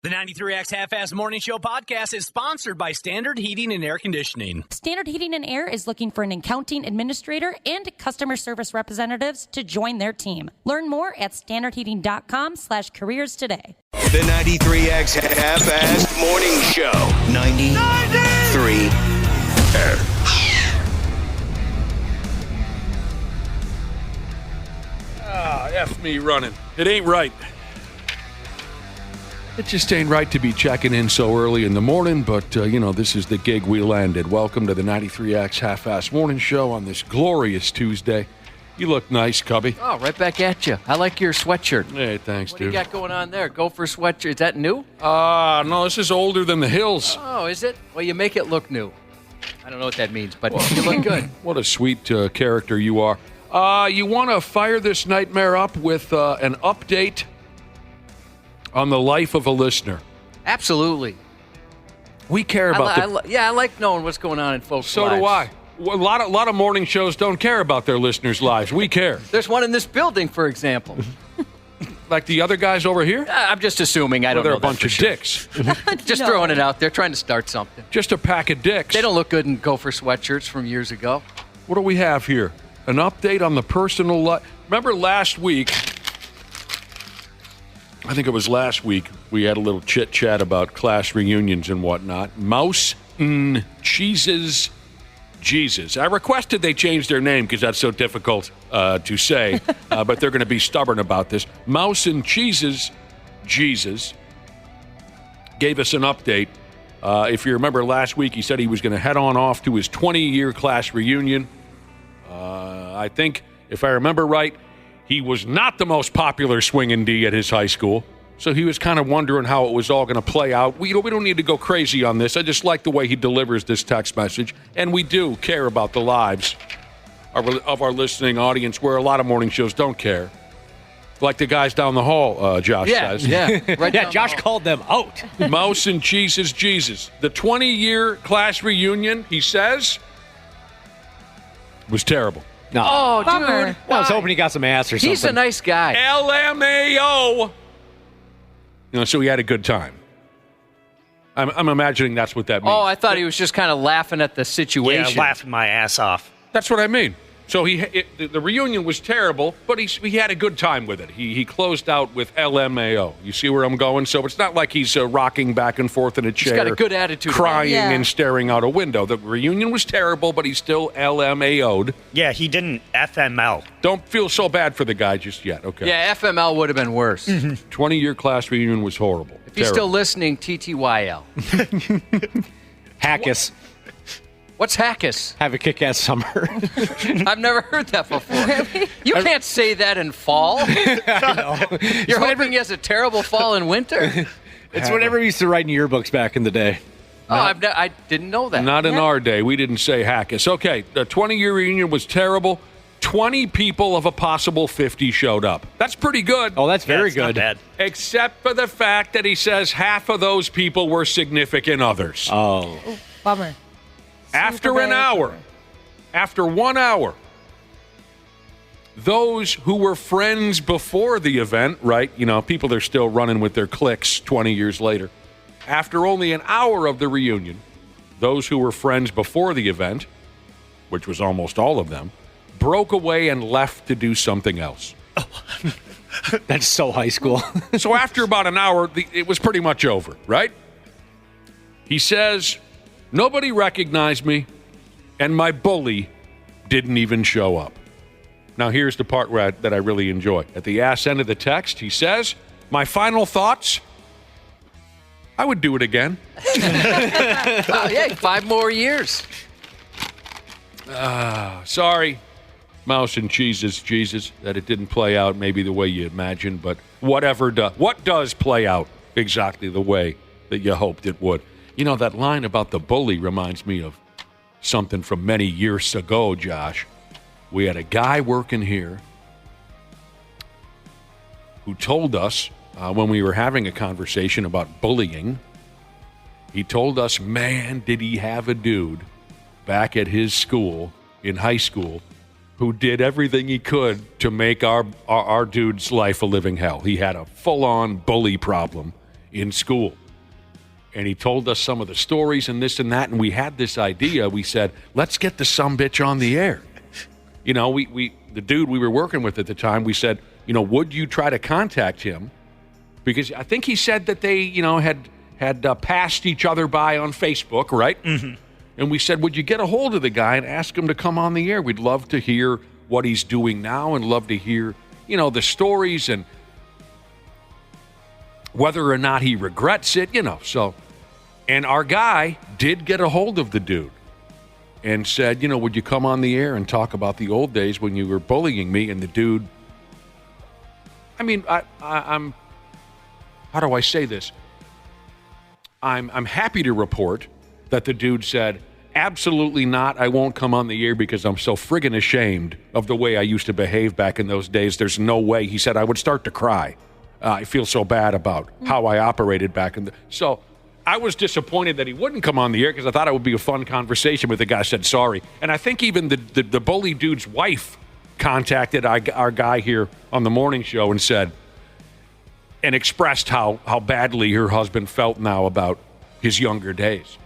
The 93X Half-Ass Morning Show podcast is sponsored by Standard Heating and Air Conditioning. Standard Heating and Air is looking for an accounting administrator and customer service representatives to join their team. Learn more at standardheating.com/careers today. The 93X Half-Ass Morning Show. 93X. F me running. It ain't right. It just ain't right to be checking in so early in the morning, but, this is the gig we landed. Welcome to the 93X Half-Ass Morning Show on this glorious Tuesday. You look nice, Cubby. Oh, right back at you. I like your sweatshirt. Hey, thanks, What dude. do you got going on there? Go for sweatshirt. Is that new? No, this is older than the hills. Oh, is it? Well, you make it look new. I don't know what that means, but you look good. What a sweet character you are. You want to fire this nightmare up with an update on the life of a listener. Absolutely. We care about I like knowing what's going on in folks' So lives. do I. A lot of morning shows don't care about their listeners' lives. We care. There's one in this building, for example. Like the other guys over here? I'm just assuming. I don't know. They're a bunch of dicks. Just throwing it out there, trying to start something. Just a pack of dicks. They don't look good in gopher sweatshirts from years ago. What do we have here? An update on the personal life. Remember last week, I think it was last week, we had a little chit-chat about class reunions and whatnot. Mouse and Cheese's Jesus. I requested they change their name because that's so difficult to say, but they're going to be stubborn about this. Mouse and Cheese's Jesus gave us an update. If you remember last week, he said he was going to head on off to his 20-year class reunion. I think, if I remember right, he was not the most popular swinging D at his high school, so he was kind of wondering how it was all going to play out. We don't need to go crazy on this. I just like the way he delivers this text message, and we do care about the lives of our listening audience, where a lot of morning shows don't care. Like the guys down the hall, Josh says. Yeah, right. Yeah, Josh called them out. Mouse and Cheese's Jesus. The 20-year class reunion, he says, was terrible. No. Oh, Bummer. dude. I was hoping he got some ass or something. He's a nice guy. LMAO. So he had a good time. I'm imagining that's what that means. Oh, I thought he was just kind of laughing at the situation. Yeah, laughing my ass off. That's what I mean. So the reunion was terrible, but he had a good time with it. He closed out with LMAO. You see where I'm going? So it's not like he's rocking back and forth in a chair. He's got a good attitude. Crying Yeah. and staring out a window. The reunion was terrible, but he's still LMAO'd. Yeah, he didn't FML. Don't feel so bad for the guy just yet. Okay. Yeah, FML would have been worse. 20-year class reunion was horrible. If he's still listening, TTYL. Hackus. What's Hackus? Have a kick-ass summer. I've never heard that before. You can't say that in fall. You're hoping he has a terrible fall and winter? It's whatever we used to write in yearbooks back in the day. I didn't know that. Not in our day. We didn't say Hackus. Okay, the 20-year reunion was terrible. 20 people of a possible 50 showed up. That's pretty good. Oh, that's very good. Not bad. Except for the fact that he says half of those people were significant others. Oh. Bummer. After Super an bad. hour, after 1 hour, those who were friends before the event, right? People are still running with their cliques 20 years later. After only an hour of the reunion, those who were friends before the event, which was almost all of them, broke away and left to do something else. That's so high school. So after about an hour, it was pretty much over, right? He says, nobody recognized me, and my bully didn't even show up. Now, here's the part that I really enjoy. At the ass end of the text, he says, my final thoughts, I would do it again. Oh, yeah, 5 more years. Sorry, Mouse and Cheese's Jesus, that it didn't play out maybe the way you imagined, but what does play out exactly the way that you hoped it would? That line about the bully reminds me of something from many years ago, Josh. We had a guy working here who told us when we were having a conversation about bullying, he told us, man, did he have a dude back at his school in high school who did everything he could to make our dude's life a living hell. He had a full-on bully problem in school. And he told us some of the stories and this and that, and we had this idea. We said, let's get the sumbitch on the air. You know, the dude we were working with at the time, we said, you know, would you try to contact him? Because I think he said that they, you know, had passed each other by on Facebook, right? Mm-hmm. And we said, would you get a hold of the guy and ask him to come on the air? We'd love to hear what he's doing now and love to hear, you know, the stories and whether or not he regrets it, you know. So, and our guy did get a hold of the dude and said, you know, would you come on the air and talk about the old days when you were bullying me? And the dude, I mean, I'm, how do I say this? I'm happy to report that the dude said, absolutely not. I won't come on the air because I'm so friggin' ashamed of the way I used to behave back in those days. There's no way. He said, I would start to cry. I feel so bad about how I operated back in the... So I was disappointed that he wouldn't come on the air because I thought it would be a fun conversation, but the guy said sorry. And I think even the bully dude's wife contacted our guy here on the morning show and said, and expressed how badly her husband felt now about his younger days.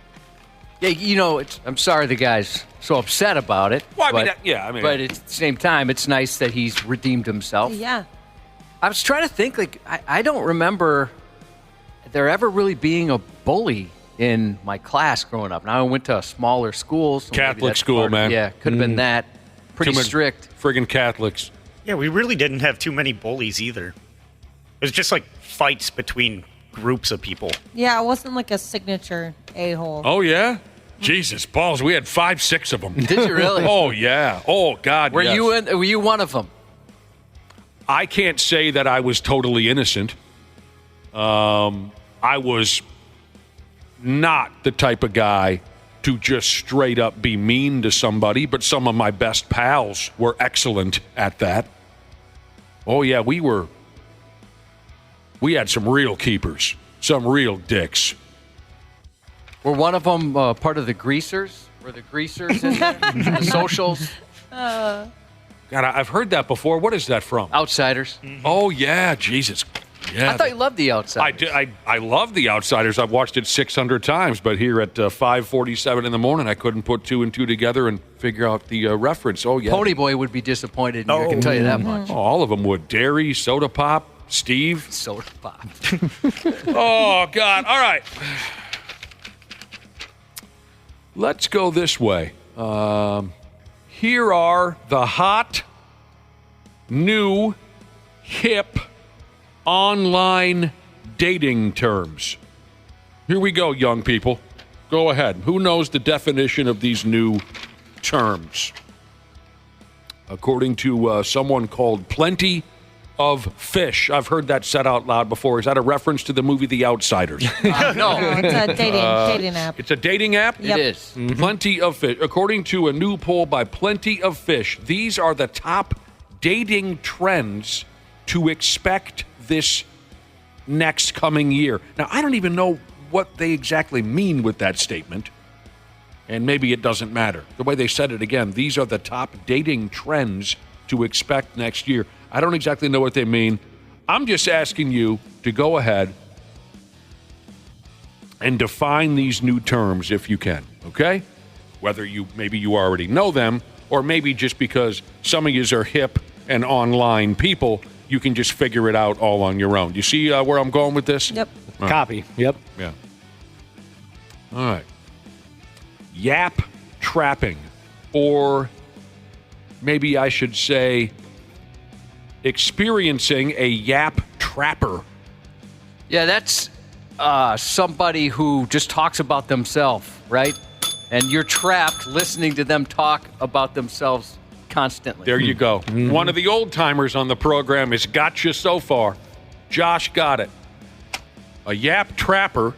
Yeah, you know, I'm sorry the guy's so upset about it. Well, but but at the same time, it's nice that he's redeemed himself. Yeah. I was trying to think, like, I don't remember there ever really being a bully in my class growing up. Now, I went to a smaller school. So Catholic school, man. Yeah, could have been that. Pretty strict. Friggin' Catholics. Yeah, we really didn't have too many bullies either. It was just like fights between groups of people. Yeah, it wasn't like a signature a-hole. Oh, yeah? Jesus, balls, we had 5, 6 of them. Did you really? Oh, yeah. Oh, God, Were yes. Were you one of them? I can't say that I was totally innocent. I was not the type of guy to just straight up be mean to somebody, but some of my best pals were excellent at that. Oh, yeah, we had some real keepers, some real dicks. Were one of them part of the greasers? Were the greasers in there? The socials? God, I've heard that before. What is that from? Outsiders. Mm-hmm. Oh, yeah, Jesus. Yeah, I thought you loved The Outsiders. I love The Outsiders. I've watched it 600 times, but here at 5:47 in the morning, I couldn't put 2 and 2 together and figure out the reference. Oh, yeah. Ponyboy would be disappointed in you, I can tell you that much. Oh, all of them would. Dairy, Soda Pop, Steve. Soda Pop. Oh, God. All right. Let's go this way. Here are the hot, new, hip, online dating terms. Here we go, young people. Go ahead. Who knows the definition of these new terms? According to someone called Plenty of Fish. I've heard that said out loud before. Is that a reference to the movie The Outsiders? No. It's a dating app. It's a dating app? It is. Mm-hmm. Plenty of Fish. According to a new poll by Plenty of Fish, these are the top dating trends to expect this next coming year. Now, I don't even know what they exactly mean with that statement, and maybe it doesn't matter. The way they said it again, these are the top dating trends to expect next year. I don't exactly know what they mean. I'm just asking you to go ahead and define these new terms if you can, okay? Whether maybe you already know them, or maybe just because some of yous are hip and online people, you can just figure it out all on your own. You see where I'm going with this? Yep. Right. Copy. Yep. Yeah. All right. Yap trapping, or maybe I should say experiencing a yap trapper. Yeah, that's somebody who just talks about themselves, right? And you're trapped listening to them talk about themselves constantly. There you go. Mm-hmm. One of the old timers on the program has got you so far. Josh got it. A yap trapper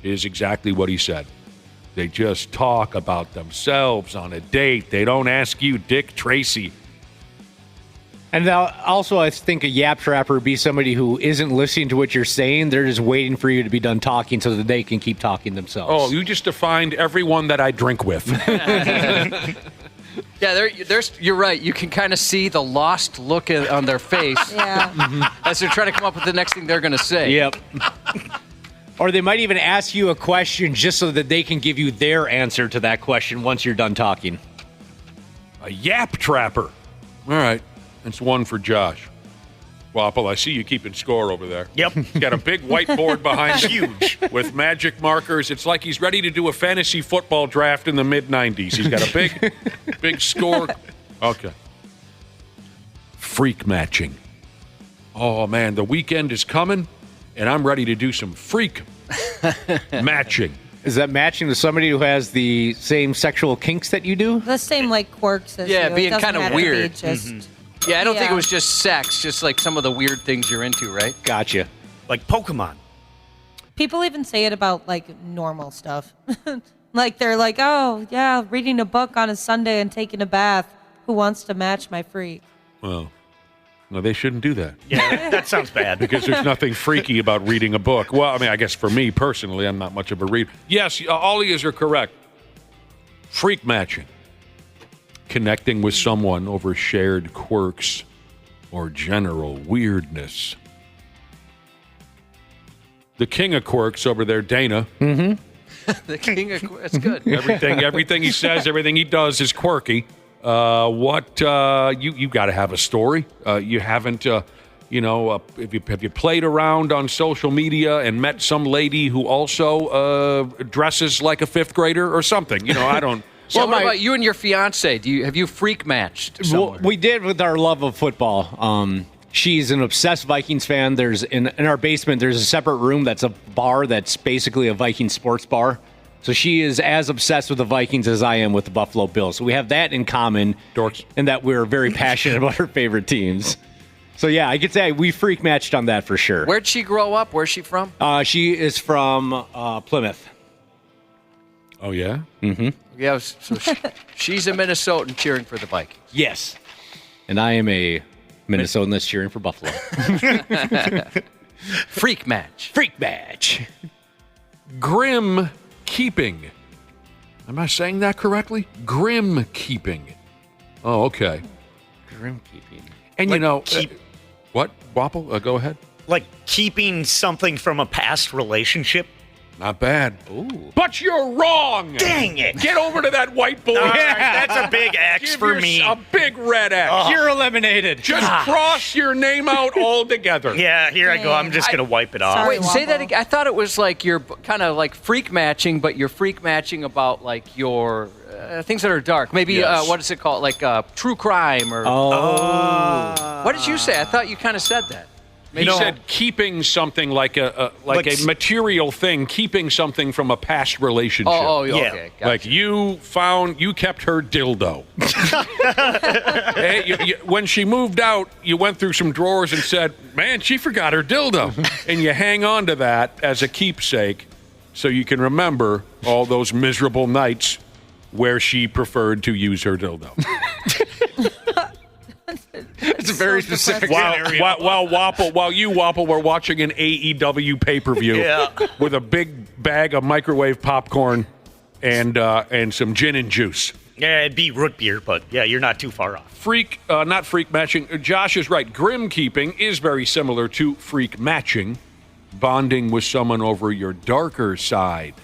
is exactly what he said. They just talk about themselves on a date. They don't ask you, Dick Tracy. And now, also, I think a yap trapper would be somebody who isn't listening to what you're saying. They're just waiting for you to be done talking so that they can keep talking themselves. Oh, you just defined everyone that I drink with. Yeah, there's. You're right. You can kind of see the lost look on their face Yeah. as they're trying to come up with the next thing they're going to say. Yep. Or they might even ask you a question just so that they can give you their answer to that question once you're done talking. A yap trapper. All right. That's one for Josh. Wapple, I see you keeping score over there. Yep. He's got a big whiteboard behind him. Huge. With magic markers. It's like he's ready to do a fantasy football draft in the mid-'90s. He's got a big score. Okay. Freak matching. Oh, man, the weekend is coming, and I'm ready to do some freak matching. Is that matching to somebody who has the same sexual kinks that you do? The same like quirks as you. Yeah, It being doesn't kind of have to be weird. Just Yeah, I don't think it Yeah. was just sex, just like some of the weird things you're into, right? Gotcha. Like Pokemon. people even say it about like normal stuff. Like they're like, oh yeah, reading a book on a Sunday and taking a bath. Who wants to match my freak? Well, no, they shouldn't do that. Yeah, that sounds bad. Because there's nothing freaky about reading a book. Well, I mean, I guess for me personally, I'm not much of a reader. Yes, all of you are correct. Freak matching. Connecting with someone over shared quirks or general weirdness. The king of quirks over there, Dana. Mm-hmm. The king of that's good. Everything he says, everything he does is quirky. You got to have a story. You haven't, have you played around on social media and met some lady who also dresses like a fifth grader or something? I don't. So what about you and your fiance? Have you freak matched somewhere? Well, we did with our love of football. She's an obsessed Vikings fan. There's in our basement, there's a separate room that's a bar that's basically a Viking sports bar. So she is as obsessed with the Vikings as I am with the Buffalo Bills. So we have that in common, Dorks. and that we're very passionate about our favorite teams. So yeah, I could say we freak matched on that for sure. Where'd she grow up? Where's she from? She is from Plymouth. Oh, yeah? Mm-hmm. Yeah, so she's a Minnesotan cheering for the Vikings. Yes. And I am a Minnesotan that's cheering for Buffalo. Freak match. Freak match. Grim keeping. Am I saying that correctly? Grim keeping. Oh, okay. Grim keeping. And what? Wapple? Go ahead. Like keeping something from a past relationship. Not bad. Ooh. But you're wrong. Dang it. Get over to that whiteboard. All right, that's a big X Give for me. A big red X. You're eliminated. Just cross your name out altogether. Yeah, here I go. I'm just going to wipe it off. Sorry. Wait, say that Wobble. again. I thought it was like you're kind of like freak matching, but you're freak matching about like your things that are dark. Maybe, Yes. what is it called? Like true crime or... What did you say? I thought you kind of said that. He said keeping something like a material thing, keeping something from a past relationship. Yeah. Okay. Gotcha. Like you kept her dildo. Hey, when she moved out, you went through some drawers and said, man, she forgot her dildo. And you hang on to that as a keepsake so you can remember all those miserable nights where she preferred to use her dildo. It's a very specific While you, Wapple, were watching an AEW pay-per-view with a big bag of microwave popcorn and some gin and juice. Yeah, it'd be root beer, but yeah, you're not too far off. Not freak matching. Josh is right. Grim keeping is very similar to freak matching, bonding with someone over your darker side.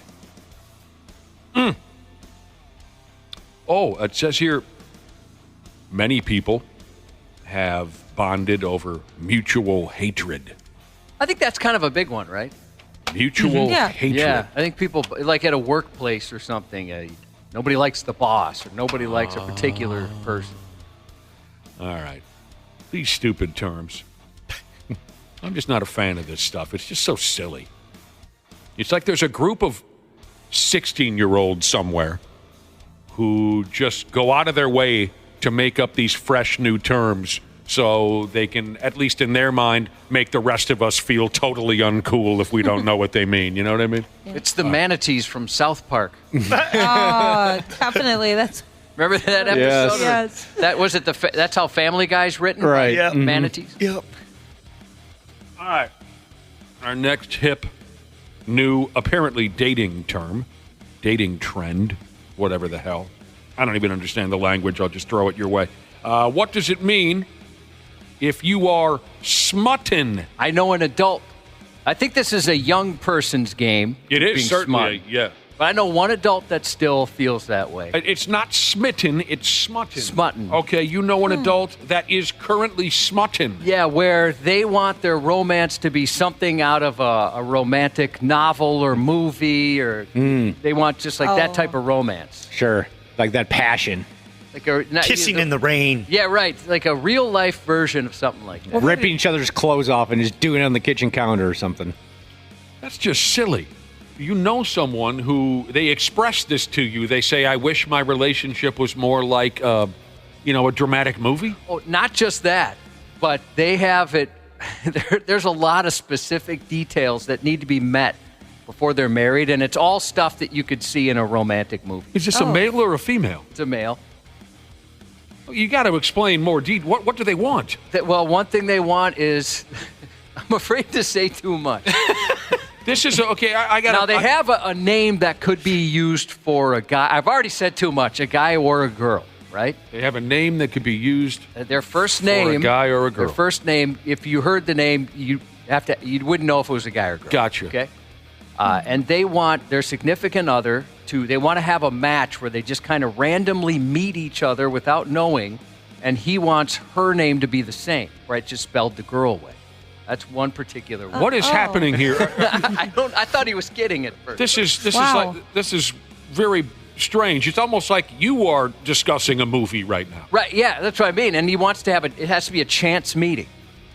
Oh, it says here, many people have bonded over mutual hatred. I think that's kind of a big one, right? Mutual Yeah. hatred. Yeah. I think people, like at a workplace or something, nobody likes the boss or nobody likes a particular person. All right. These stupid terms. I'm just not a fan of this stuff. It's just so silly. It's like there's a group of 16-year-olds somewhere who just go out of their way to make up these fresh new terms so they can, at least in their mind, make the rest of us feel totally uncool if we don't know what they mean. You know what I mean? It's the manatees from South Park. Oh, definitely. That's Remember that episode? yes. That was it. That's how Family Guy's written, Right. Yeah. Mhm. Manatees. Yep. All right. Our next hip, new, apparently dating term, dating trend, whatever the hell. I don't even understand the language. I'll just throw it your way. What does it mean if you are smutting? I know an adult. I think this is a young person's game. It is being certainly, smut. yeah. But I know one adult that still feels that way. It's not smitten, it's smutting. Smutting. Okay, you know an adult that is currently smutting. Yeah, where they want their romance to be something out of a romantic novel or movie, or they want just like that type of romance. Sure. Like that passion. Like Kissing in the rain. Yeah, right. Like a real life version of something like that. Ripping each other's clothes off and just doing it on the kitchen counter or something. That's just silly. You know someone who, they express this to you. They say, I wish my relationship was more like, a dramatic movie. Oh, not just that, but they have it. There's a lot of specific details that need to be met before they're married, and it's all stuff that you could see in a romantic movie. Is this a male or a female? It's a male. You got to explain more. What do they want? Well, one thing they want is, I'm afraid to say too much. This is okay. I got. Now they have a name that could be used for a guy. I've already said too much. A guy or a girl, right? They have a name that could be used. Their first name for a guy or a girl. Their first name. If you heard the name, you wouldn't know if it was a guy or a girl. Gotcha. Okay. And they want their significant other they want to have a match where they just kind of randomly meet each other without knowing, and he wants her name to be the same, right? Just spelled the girl way. That's one particular one. What is happening here? I thought he was kidding at first. This is very strange. It's almost like you are discussing a movie right now. Right, yeah, that's what I mean. And he wants to have it has to be a chance meeting,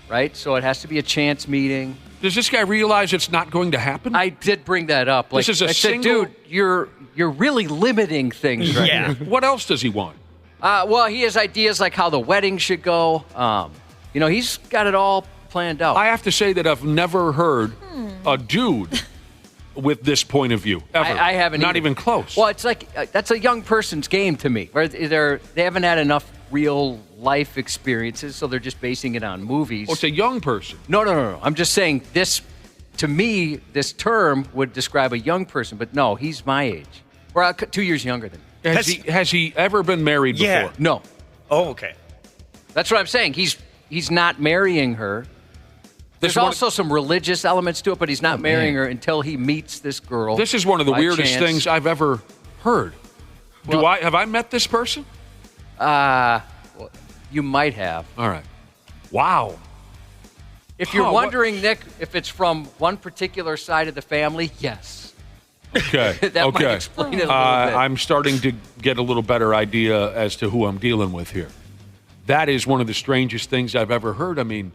right? So it has to be a chance meeting. Does this guy realize it's not going to happen? I did bring that up. Like, this is a said, dude, you're really limiting things right Yeah. here. What else does he want? Well, he has ideas like how the wedding should go. He's got it all planned out. I have to say that I've never heard a dude with this point of view ever. I haven't Not either. even close. Well, it's like that's a young person's game to me. Right? They haven't had enough real life experiences, so they're just basing it on movies. Oh, it's a young person. No. I'm just saying this. To me, this term would describe a young person, but no, he's my age. Or 2 years younger than me. Has he ever been married before? No. Oh, okay. That's what I'm saying. He's not marrying her. There's also some religious elements to it, but he's not marrying her until he meets this girl. This is one of the by weirdest chance. things I've ever heard. Have I met this person? You might have. All right. Wow. If you're wondering, Nick, if it's from one particular side of the family, yes. Okay. That might explain it a little bit. I'm starting to get a little better idea as to who I'm dealing with here. That is one of the strangest things I've ever heard. I mean,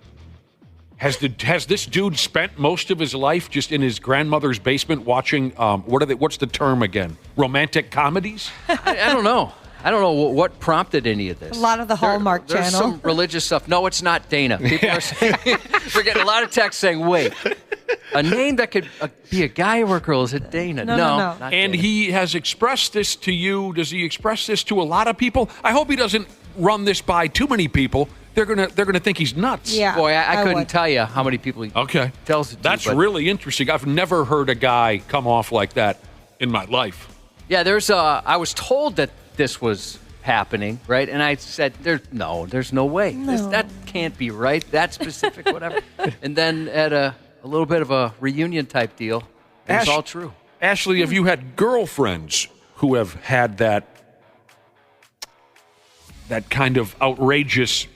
has this dude spent most of his life just in his grandmother's basement watching what's the term again? Romantic comedies? I don't know. I don't know what prompted any of this. A lot of the Hallmark There's Channel. some religious stuff. No, it's not Dana. People are saying, we're getting a lot of texts saying, wait, a name that could be a guy or a girl, is it Dana? No. Not And Dana. he has expressed this to you. Does he express this to a lot of people? I hope he doesn't run this by too many people. They're gonna think he's nuts. Yeah. Boy, I couldn't would. tell you how many people he tells it to. That's but- really interesting. I've never heard a guy come off like that in my life. Yeah, I was told that this was happening, right? And I said, there's no way. That can't be right. That specific, whatever. And then at a little bit of a reunion type deal, it was all true. Ashley, have you had girlfriends who have had that kind of outrageous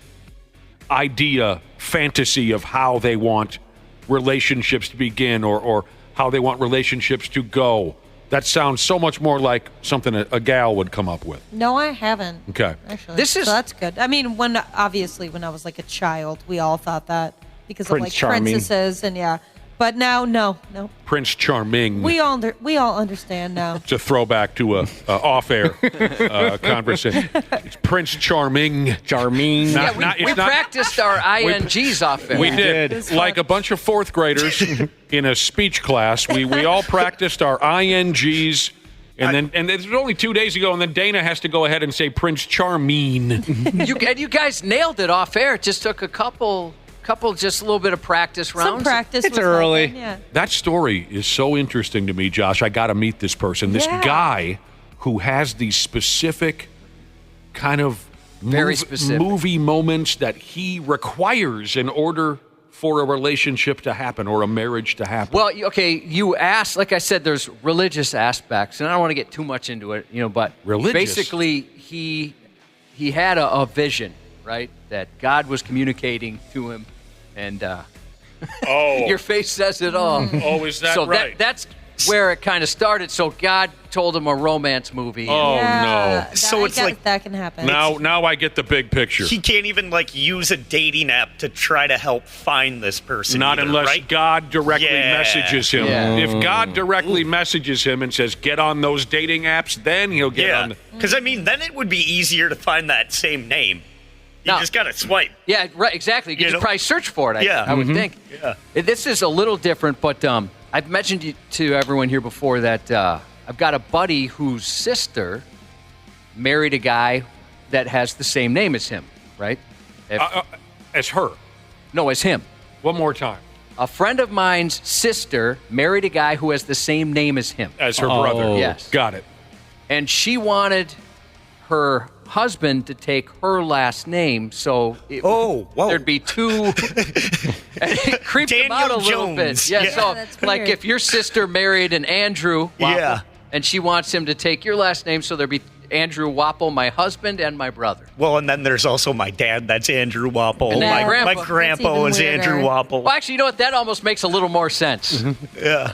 idea, fantasy of how they want relationships to begin or how they want relationships to go? That sounds so much more like something a gal would come up with. No, I haven't. Okay. Actually. So that's good. I mean, when I was like a child, we all thought that because of like princesses and yeah. But now, no. Prince Charming. We all understand now. It's a throwback to a off-air conversation. It's Prince Charming. Charming. We practiced our INGs off there. We did. Like a bunch of fourth graders in a speech class, we all practiced our INGs. And it was only 2 days ago, and then Dana has to go ahead and say Prince Charming. You guys nailed it off air. It just took a couple, just a little bit of practice rounds. Some practice. It's was early. happening, yeah. That story is so interesting to me, Josh. I got to meet this person. This guy who has these specific kind of Very specific. movie moments that he requires in order for a relationship to happen or a marriage to happen? Well, okay, you asked, like I said, there's religious aspects, and I don't want to get too much into it, but Religious? basically he had a vision, right, that God was communicating to him, and your face says it all. Oh, is that so right? that's where it kind of started. So God told him a romance movie. Oh, Yeah, no. So it's like- that can happen. Now I get the big picture. He can't even use a dating app to try to help find this person. Not either, unless right? God directly Yeah. messages him. Yeah. If God directly messages him and says, get on those dating apps, then he'll get Yeah, on. because then it would be easier to find that same name. You No. just gotta swipe. Yeah, right, exactly. You You could know? probably search for it, Yeah. I would think. Yeah. This is a little different, but I've mentioned to everyone here before that I've got a buddy whose sister married a guy that has the same name as him, right? As her. No, as him. One more time. A friend of mine's sister married a guy who has the same name as him. As her brother. Yes. Got it. And she wanted her husband to take her last name, so Oh, whoa. there'd be two. And it creeped him out a Daniel little bit. Jones. Yeah, Yeah. so That's like weird. if your sister married an Andrew Wapple, Yeah. and she wants him to take your last name, so there'd be Andrew Wapple, my husband, and my brother. Well, and then there's also my dad. That's Andrew Wapple. And then my grandpa. my That's grandpa even is weirder. Andrew Wapple. Well, actually, you know what? That almost makes a little more sense. Yeah.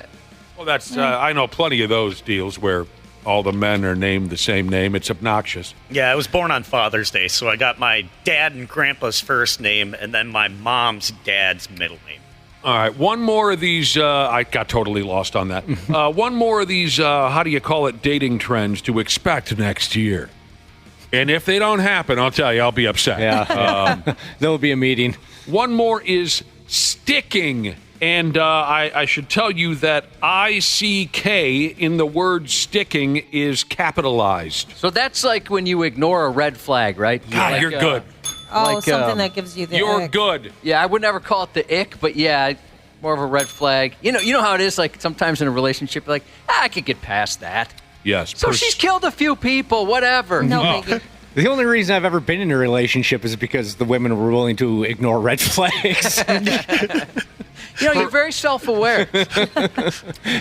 Well, that's I know plenty of those deals where all the men are named the same name. It's obnoxious. Yeah, I was born on Father's Day, so I got my dad and grandpa's first name and then my mom's dad's middle name. All right, one more of these. I got totally lost on that. One more of these, how do you call it, dating trends to expect next year. And if they don't happen, I'll tell you, I'll be upset. Yeah. There will be a meeting. One more is sticking. And I should tell you that ICK in the word sticking is capitalized. So that's like when you ignore a red flag, right? God, Like, you're good. Oh, like, something that gives you the You're ick. good. Yeah, I would never call it the ick, but yeah, more of a red flag. You know how it is. Like sometimes in a relationship, you're like I could get past that. Yes. So she's killed a few people, whatever. No Oh. biggie. The only reason I've ever been in a relationship is because the women were willing to ignore red flags. You're very self-aware.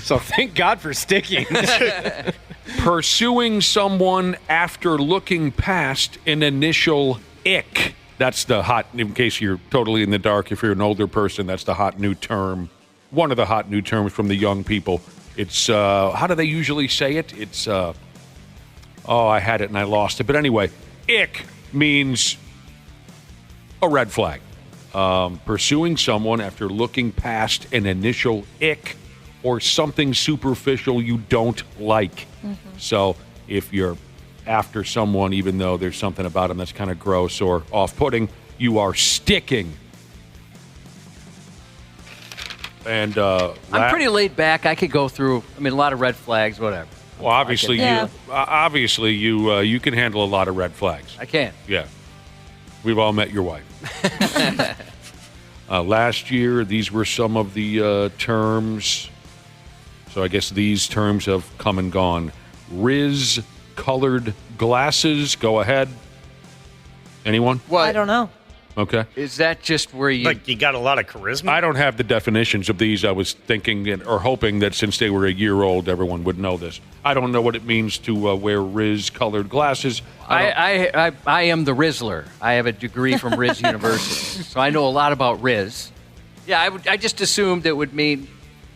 So thank God for sticking. Pursuing someone after looking past an initial ick. That's the hot, in case you're totally in the dark, if you're an older person, that's the hot new term. One of the hot new terms from the young people. It's, how do they usually say it? It's, I had it and I lost it. But anyway, ick means a red flag. Pursuing someone after looking past an initial ick or something superficial you don't like. So if you're after someone, even though there's something about them that's kind of gross or off-putting, you are sticking. And I'm pretty laid back. I could go through. I mean, a lot of red flags, whatever. well, obviously Yeah. you can handle a lot of red flags. I can. Yeah. We've all met your wife. Last year, these were some of the terms. So I guess these terms have come and gone. Riz-colored glasses. Go ahead. Anyone? What? I don't know. Okay. Is that just where you? Like, you got a lot of charisma? I don't have the definitions of these. I was thinking or hoping that since they were a year old, everyone would know this. I don't know what it means to wear Riz-colored glasses. I am the Rizzler. I have a degree from Riz University, so I know a lot about Riz. Yeah, I just assumed it would mean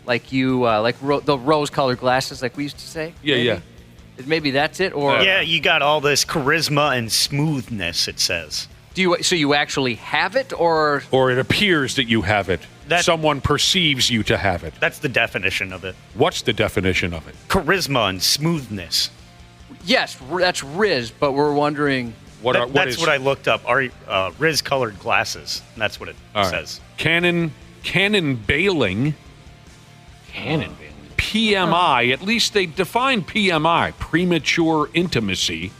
like you the rose-colored glasses, like we used to say. Yeah, maybe? yeah. Maybe that's it, or Yeah, you got all this charisma and smoothness, it says. do you? So you actually have it, or Or it appears that you have it. That- Someone perceives you to have it. That's the definition of it. What's the definition of it? Charisma and smoothness. yes, that's Riz. But we're wondering. That's what I looked up. Riz-colored glasses. That's what it All right. says. Cannon bailing. PMI. At least they define PMI, premature intimacy.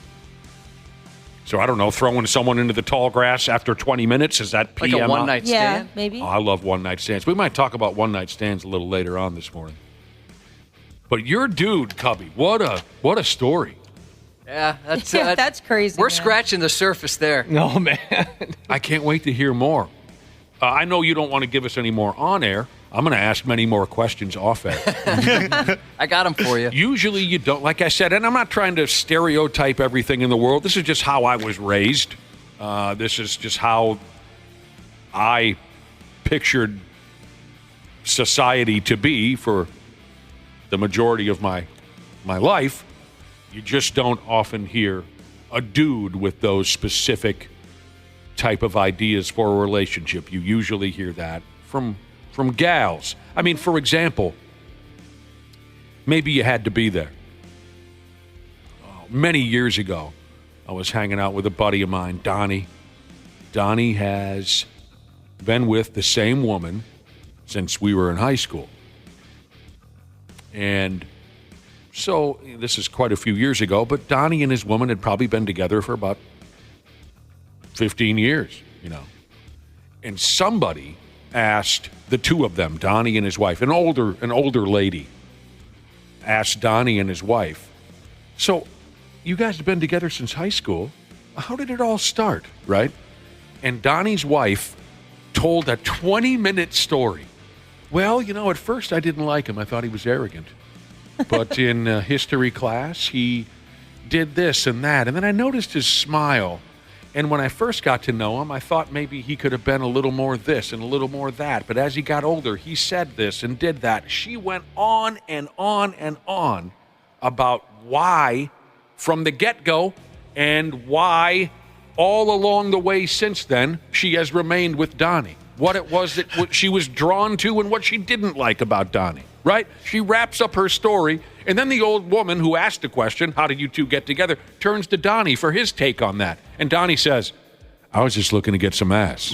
So I don't know, throwing someone into the tall grass after 20 minutes, is that PMI? Like a one-night Yeah, stand? maybe. Oh, I love one-night stands. We might talk about one-night stands a little later on this morning. But your dude, Cubby, what a story. Yeah, that's that's crazy. We're man. scratching the surface there. No, man. I can't wait to hear more. I know you don't want to give us any more on air. I'm going to ask many more questions off air. I got them for you. Usually you don't, like I said, and I'm not trying to stereotype everything in the world. This is just how I was raised. This is just how I pictured society to be for the majority of my life. You just don't often hear a dude with those specific type of ideas for a relationship. You usually hear that from gals. I mean, for example, maybe you had to be there. Many years ago, I was hanging out with a buddy of mine, Donnie. Donnie has been with the same woman since we were in high school. And so this is quite a few years ago, but Donnie and his woman had probably been together for about 15 years, And somebody asked the two of them, Donnie and his wife, an older lady, asked Donnie and his wife, so you guys have been together since high school. How did it all start, right? And Donnie's wife told a 20-minute story. Well, at first I didn't like him. I thought he was arrogant. But in history class, he did this and that. And then I noticed his smile. And when I first got to know him, I thought maybe he could have been a little more this and a little more that. But as he got older, he said this and did that. She went on and on and on about why from the get-go and why all along the way since then she has remained with Donnie. What it was that what she was drawn to and what she didn't like about Donnie, right? She wraps up her story, and then the old woman who asked the question, how did you two get together, turns to Donnie for his take on that. And Donnie says, I was just looking to get some ass.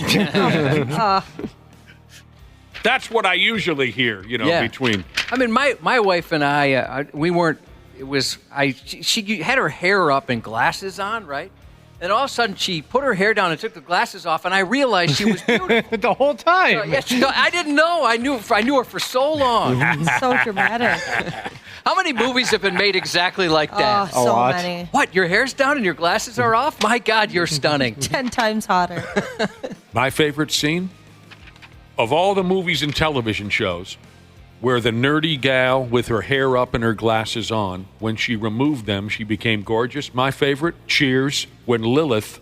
That's what I usually hear, between. I mean, my wife and I, we weren't, she had her hair up and glasses on, right? And all of a sudden, she put her hair down and took the glasses off, and I realized she was beautiful. The whole time. I didn't know. I knew her for so long. So dramatic. How many movies have been made exactly like that? Oh, so many. What, your hair's down and your glasses are off? My God, you're stunning. 10 times hotter. My favorite scene of all the movies and television shows where the nerdy gal with her hair up and her glasses on, when she removed them, she became gorgeous. My favorite, Cheers, when Lilith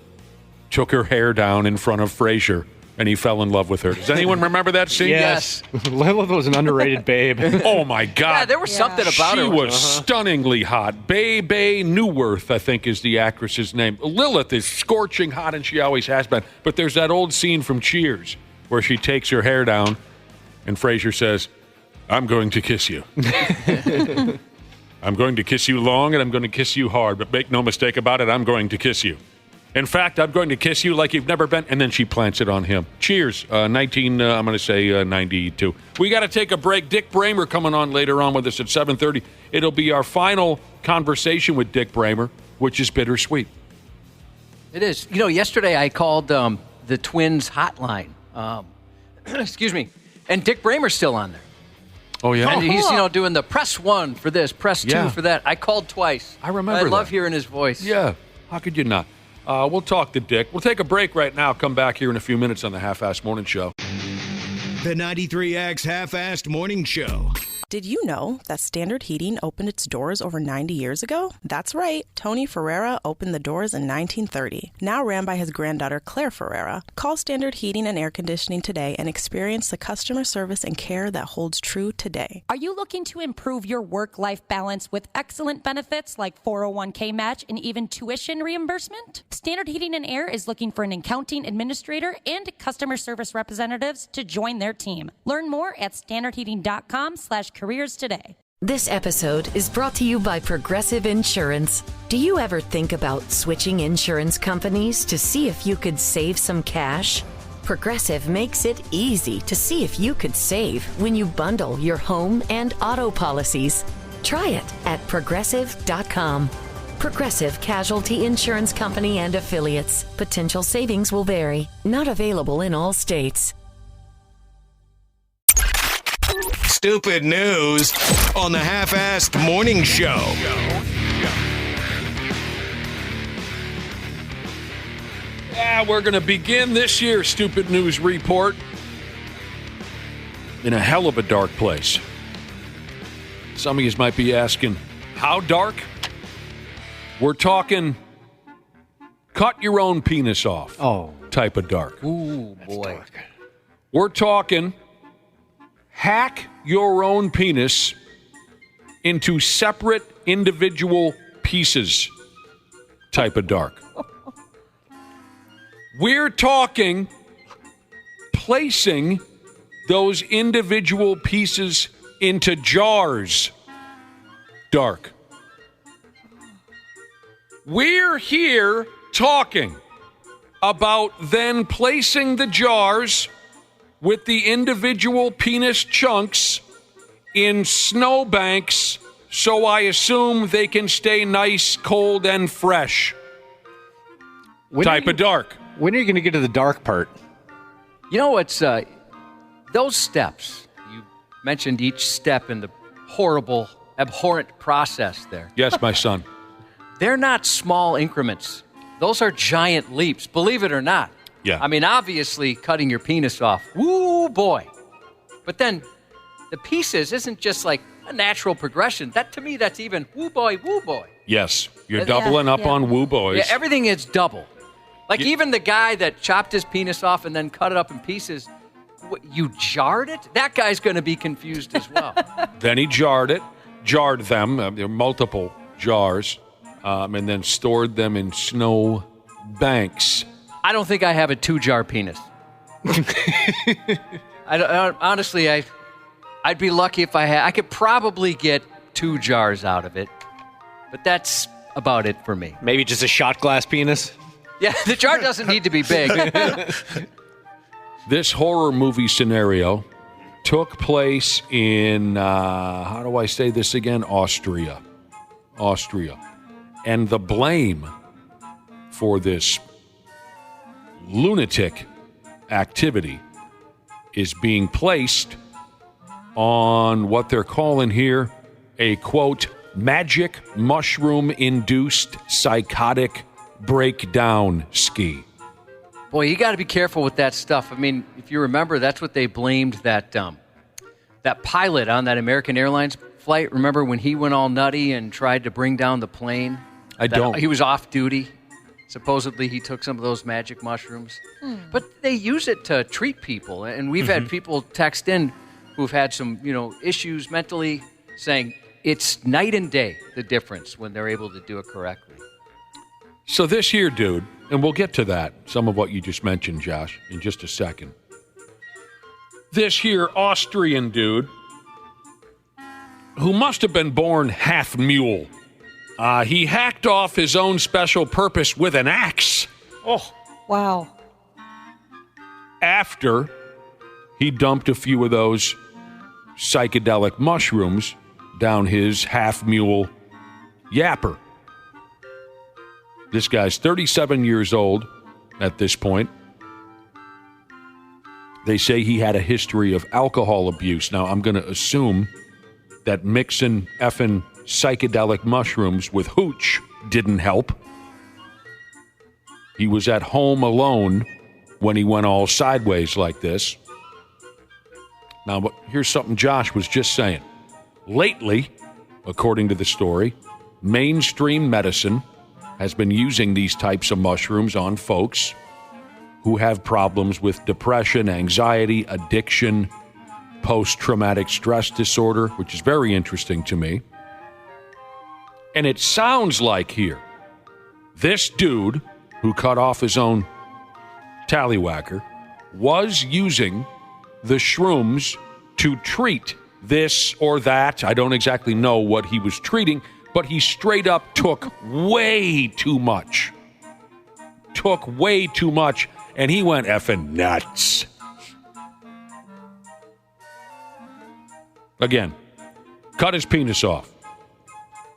took her hair down in front of Frasier and he fell in love with her. Does anyone remember that scene? Yes. Lilith was an underrated babe. Oh, my God. Yeah, there was something about her. She was stunningly hot. Bebe Newworth, I think, is the actress's name. Lilith is scorching hot, and she always has been. But there's that old scene from Cheers where she takes her hair down, and Frasier says, I'm going to kiss you. I'm going to kiss you long, and I'm going to kiss you hard, but make no mistake about it, I'm going to kiss you. In fact, I'm going to kiss you like you've never been, and then she plants it on him. Cheers, 92. We got to take a break. Dick Bremer coming on later on with us at 7:30. It'll be our final conversation with Dick Bremer, which is bittersweet. It is. Yesterday I called the Twins hotline. Excuse me. And Dick Bremer's still on there. Oh, yeah? And he's, doing the press 1 for this, press 2 for that. I called twice. I remember that. I love hearing his voice. Yeah. How could you not? We'll talk to Dick. We'll take a break right now. Come back here in a few minutes on the Half-Assed Morning Show. The 93X Half-Assed Morning Show. Did you know that Standard Heating opened its doors over 90 years ago? That's right. Tony Ferreira opened the doors in 1930, now ran by his granddaughter Claire Ferreira. Call Standard Heating and Air Conditioning today and experience the customer service and care that holds true today. Are you looking to improve your work-life balance with excellent benefits like 401k match and even tuition reimbursement? Standard Heating and Air is looking for an accounting administrator and customer service representatives to join their team. Learn more at standardheating.com/careers today. This episode is brought to you by Progressive Insurance. Do you ever think about switching insurance companies to see if you could save some cash? Progressive makes it easy to see if you could save when you bundle your home and auto policies. Try it at progressive.com. Progressive Casualty Insurance Company and Affiliates. Potential savings will vary. Not available in all states. Stupid news on the Half-Assed Morning Show. We're going to begin this year's Stupid News Report in a hell of a dark place. Some of you might be asking, how dark? We're talking cut your own penis off type of dark. Ooh, boy. Dark. We're talking hack your own penis into separate individual pieces type of dark. We're talking placing those individual pieces into jars. Dark. We're here talking about then placing the jars with the individual penis chunks in snowbanks, so I assume they can stay nice, cold, and fresh. Type of dark. When are you going to get to the dark part? You know what's those steps? You mentioned each step in the horrible, abhorrent process there. Yes, my son. They're not small increments. Those are giant leaps, believe it or not. Yeah. I mean, obviously, cutting your penis off. Woo, boy. But then the pieces isn't just like a natural progression. That, to me, that's even woo, boy, woo, boy. Yes, you're doubling up on woo boys. Yeah, everything is double. Like even the guy that chopped his penis off and then cut it up in pieces, you jarred it? That guy's going to be confused as well. Then he jarred them. There are multiple jars, and then stored them in snow banks. I don't think I have a 2-jar penis. Honestly, I'd be lucky if I had. I could probably get 2 jars out of it, but that's about it for me. Maybe just a shot glass penis? Yeah, the jar doesn't need to be big. This horror movie scenario took place in, how do I say this again? Austria. And the blame for this lunatic activity is being placed on what they're calling here a, quote, magic mushroom-induced psychotic breakdown ski. Boy, you got to be careful with that stuff. I mean, if you remember, that's what they blamed that pilot on that American Airlines flight. Remember when he went all nutty and tried to bring down the plane? I don't. He was off duty. Supposedly he took some of those magic mushrooms. But they use it to treat people. And we've had people text in who've had some, issues mentally, saying it's night and day, the difference when they're able to do it correctly. So this here dude, and we'll get to that, some of what you just mentioned, Josh, in just a second. This here Austrian dude, who must have been born half mule, he hacked off his own special purpose with an axe. Oh. Wow. After he dumped a few of those psychedelic mushrooms down his half mule yapper. This guy's 37 years old at this point. They say he had a history of alcohol abuse. Now, I'm going to assume that mixing effing psychedelic mushrooms with hooch didn't help. He was at home alone when he went all sideways like this. Now, but here's something Josh was just saying. Lately, according to the story, mainstream medicine has been using these types of mushrooms on folks who have problems with depression, anxiety, addiction, post-traumatic stress disorder, which is very interesting to me. And it sounds like here, this dude who cut off his own tallywhacker was using the shrooms to treat this or that. I don't exactly know what he was treating, but he straight up took way too much. And he went effing nuts. Again, cut his penis off.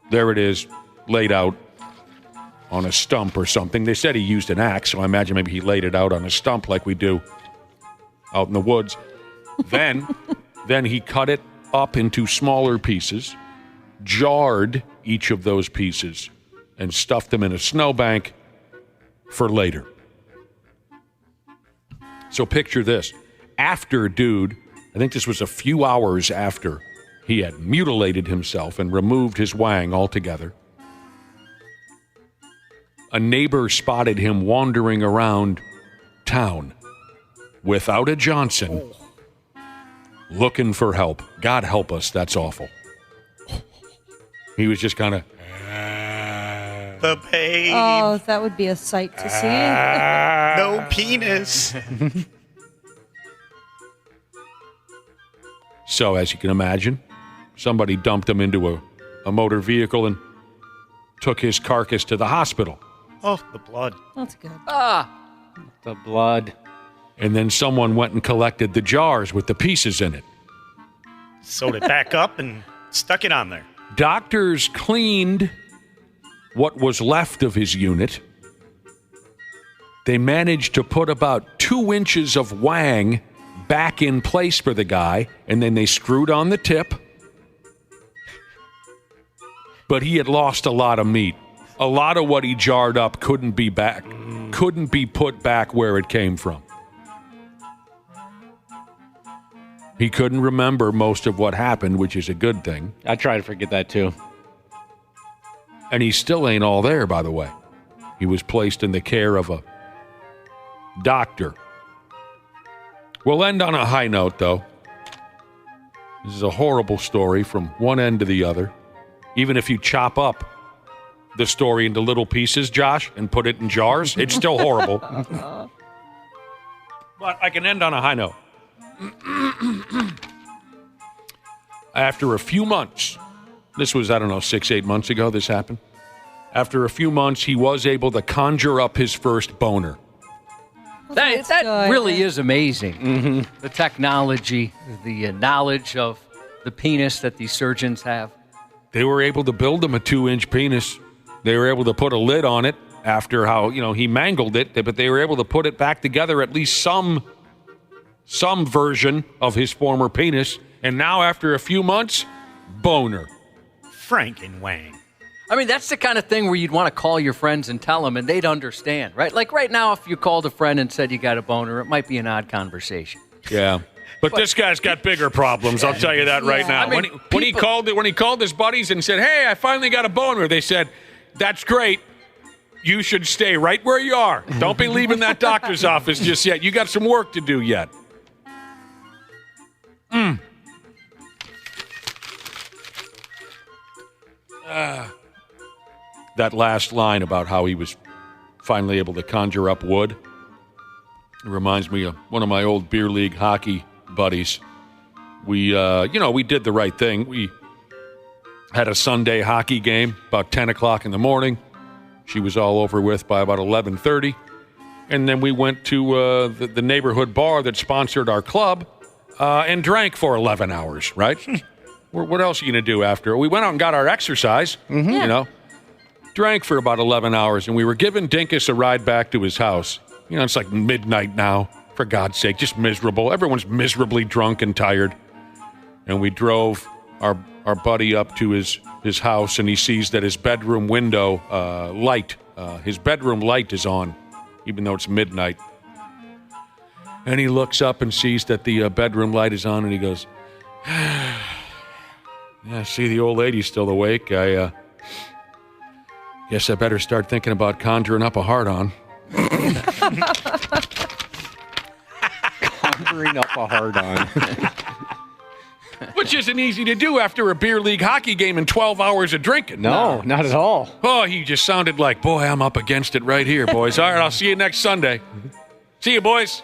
There it is, laid out on a stump or something. They said he used an axe, so I imagine maybe he laid it out on a stump like we do out in the woods. Then he cut it up into smaller pieces, jarred each of those pieces, and stuffed them in a snowbank for later. So picture this. After dude, I think this was a few hours after he had mutilated himself and removed his wang altogether, a neighbor spotted him wandering around town without a Johnson, looking for help. God help us, that's awful. He was just kind of... The pain. Oh, that would be a sight to see. No penis. So, as you can imagine, somebody dumped him into a motor vehicle and took his carcass to the hospital. Oh, the blood. That's good. The blood. And then someone went and collected the jars with the pieces in it. Sewed it back up and stuck it on there. Doctors cleaned what was left of his unit. They managed to put about 2 inches of wang back in place for the guy, and then they screwed on the tip. But he had lost a lot of meat. A lot of what he jarred up couldn't be put back where it came from. He couldn't remember most of what happened, which is a good thing. I try to forget that too. And he still ain't all there, by the way. He was placed in the care of a doctor. We'll end on a high note, though. This is a horrible story from one end to the other. Even if you chop up the story into little pieces, Josh, and put it in jars, it's still horrible. But I can end on a high note. After a few months, this was, 6-8 months ago this happened. After a few months, he was able to conjure up his first boner. That really is amazing. Mm-hmm. The technology, the knowledge of the penis that these surgeons have. They were able to build him a 2-inch penis. They were able to put a lid on it after how, he mangled it, but they were able to put it back together, at least some version of his former penis. And now, after a few months, boner. Frankenwang. I mean, that's the kind of thing where you'd want to call your friends and tell them, and they'd understand, right? Like right now, if you called a friend and said you got a boner, it might be an odd conversation. Yeah. But this guy's got bigger problems, I'll tell you that right now. I mean, when he called his buddies and said, "Hey, I finally got a boner," they said, "That's great. You should stay right where you are. Don't be leaving that doctor's office just yet. You got some work to do yet." That last line about how he was finally able to conjure up wood, it reminds me of one of my old beer league hockey buddies. We did the right thing. We had a Sunday hockey game about 10 o'clock in the morning. She was all over with by about 11:30. And then we went to the neighborhood bar that sponsored our club and drank for 11 hours, right? What else are you going to do after? We went out and got our exercise, drank for about 11 hours, and we were giving Dinkus a ride back to his house. It's like midnight now, for God's sake, just miserable. Everyone's miserably drunk and tired. And we drove our buddy up to his house, and he sees that his bedroom window his bedroom light is on, even though it's midnight. And he looks up and sees that the bedroom light is on, and he goes, "Yeah, I see the old lady's still awake. I guess I better start thinking about conjuring up a hard-on." Conjuring up a hard-on. Which isn't easy to do after a beer league hockey game and 12 hours of drinking. No, not at all. Oh, he just sounded like, boy, I'm up against it right here, boys. All right, I'll see you next Sunday. See you, boys.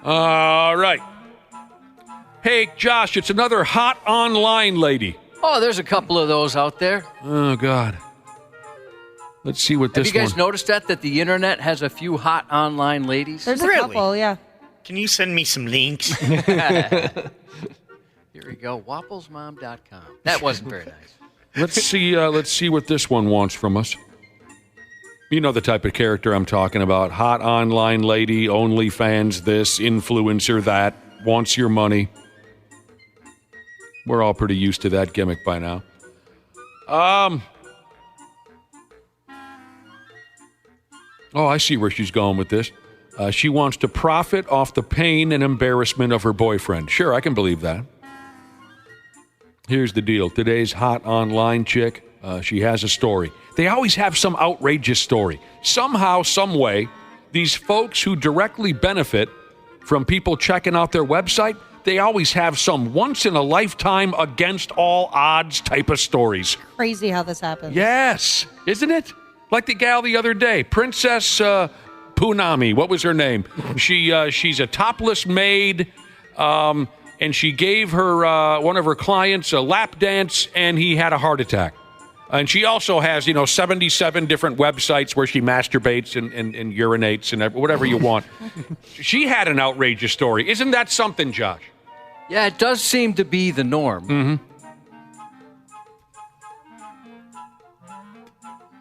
All right. Hey, Josh, it's another hot online lady. Oh, there's a couple of those out there. Oh, God. Let's see what this one... Have you guys noticed that the internet has a few hot online ladies? There's a couple, yeah. Can you send me some links? Here we go, wapplesmom.com. That wasn't very nice. Let's see what this one wants from us. You know the type of character I'm talking about. Hot online lady, OnlyFans this, influencer that, wants your money. We're all pretty used to that gimmick by now. Oh, I see where she's going with this. She wants to profit off the pain and embarrassment of her boyfriend. Sure, I can believe that. Here's the deal. Today's hot online chick, she has a story. They always have some outrageous story. Somehow, some way, these folks who directly benefit from people checking out their website, they always have some once-in-a-lifetime, against all odds type of stories. Crazy how this happens. Yes, isn't it? Like the gal the other day, Princess Punami. What was her name? She's a topless maid, and she gave her one of her clients a lap dance, and he had a heart attack. And she also has, 77 different websites where she masturbates and urinates and whatever you want. She had an outrageous story. Isn't that something, Josh? Yeah, it does seem to be the norm. Mm-hmm.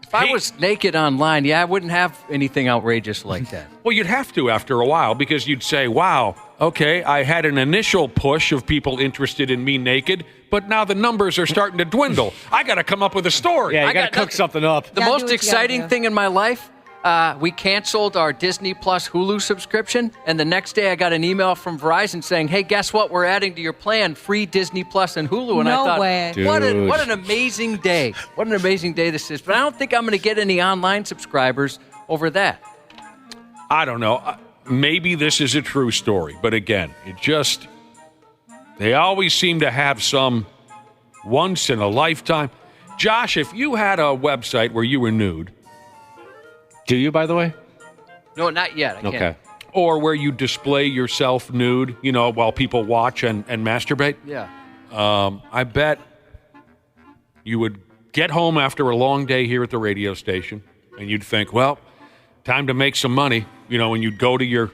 If I was naked online, I wouldn't have anything outrageous like that. Well, you'd have to after a while, because you'd say, wow, okay, I had an initial push of people interested in me naked, but now the numbers are starting to dwindle. I got to come up with a story. Yeah, you got to cook something up. The most exciting thing in my life, we canceled our Disney Plus Hulu subscription, and the next day I got an email from Verizon saying, hey, guess what? We're adding to your plan free Disney Plus and Hulu. And No I thought, way. what an amazing day. What an amazing day this is. But I don't think I'm going to get any online subscribers over that. I don't know. Maybe this is a true story, but again, they always seem to have some once in a lifetime. Josh, if you had a website where you were nude. Do you, by the way? No, not yet. I can't. Or where you display yourself nude, while people watch and masturbate. Yeah. I bet you would get home after a long day here at the radio station, and you'd think, well, time to make some money. And you'd go to your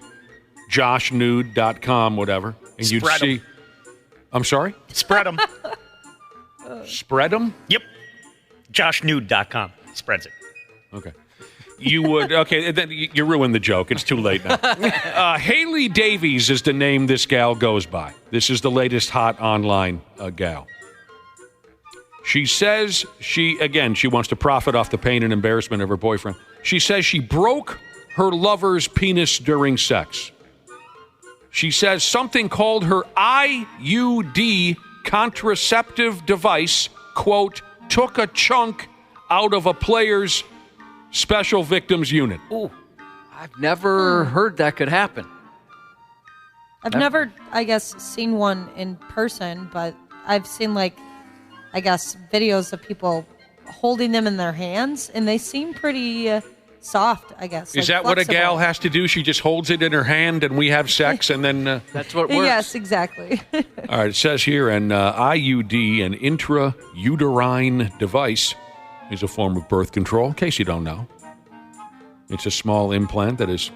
joshnude.com, whatever, and you'd Spread 'em. see. I'm sorry? Spread them. Spread them? Yep. joshnude.com spreads it. Okay. You would, okay, then you ruined the joke. It's too late now. Haley Davies is the name this gal goes by. This is the latest hot online gal. She says she wants to profit off the pain and embarrassment of her boyfriend. She says she broke her lover's penis during sex. She says something called her IUD contraceptive device, quote, took a chunk out of a player's special victims unit. Ooh, I've never heard that could happen. I've never, I guess, seen one in person, but I've seen, videos of people holding them in their hands, and they seem pretty soft, I guess. Is that what a gal has to do? She just holds it in her hand and we have sex and then... That's what works. Yes, exactly. All right, it says here, an IUD, an intrauterine device, is a form of birth control, in case you don't know. It's a small implant that is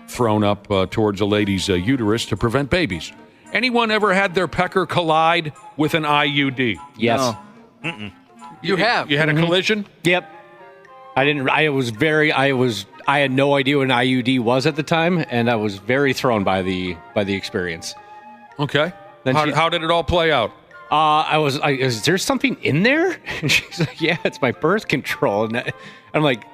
thrown up towards a lady's uterus to prevent babies. Anyone ever had their pecker collide with an IUD? Yes. No. You have. You had a collision? Yep. I had no idea what an IUD was at the time, and I was very thrown by the experience. Okay. How did it all play out? Is there something in there? And she's like, yeah, it's my birth control. And I'm like,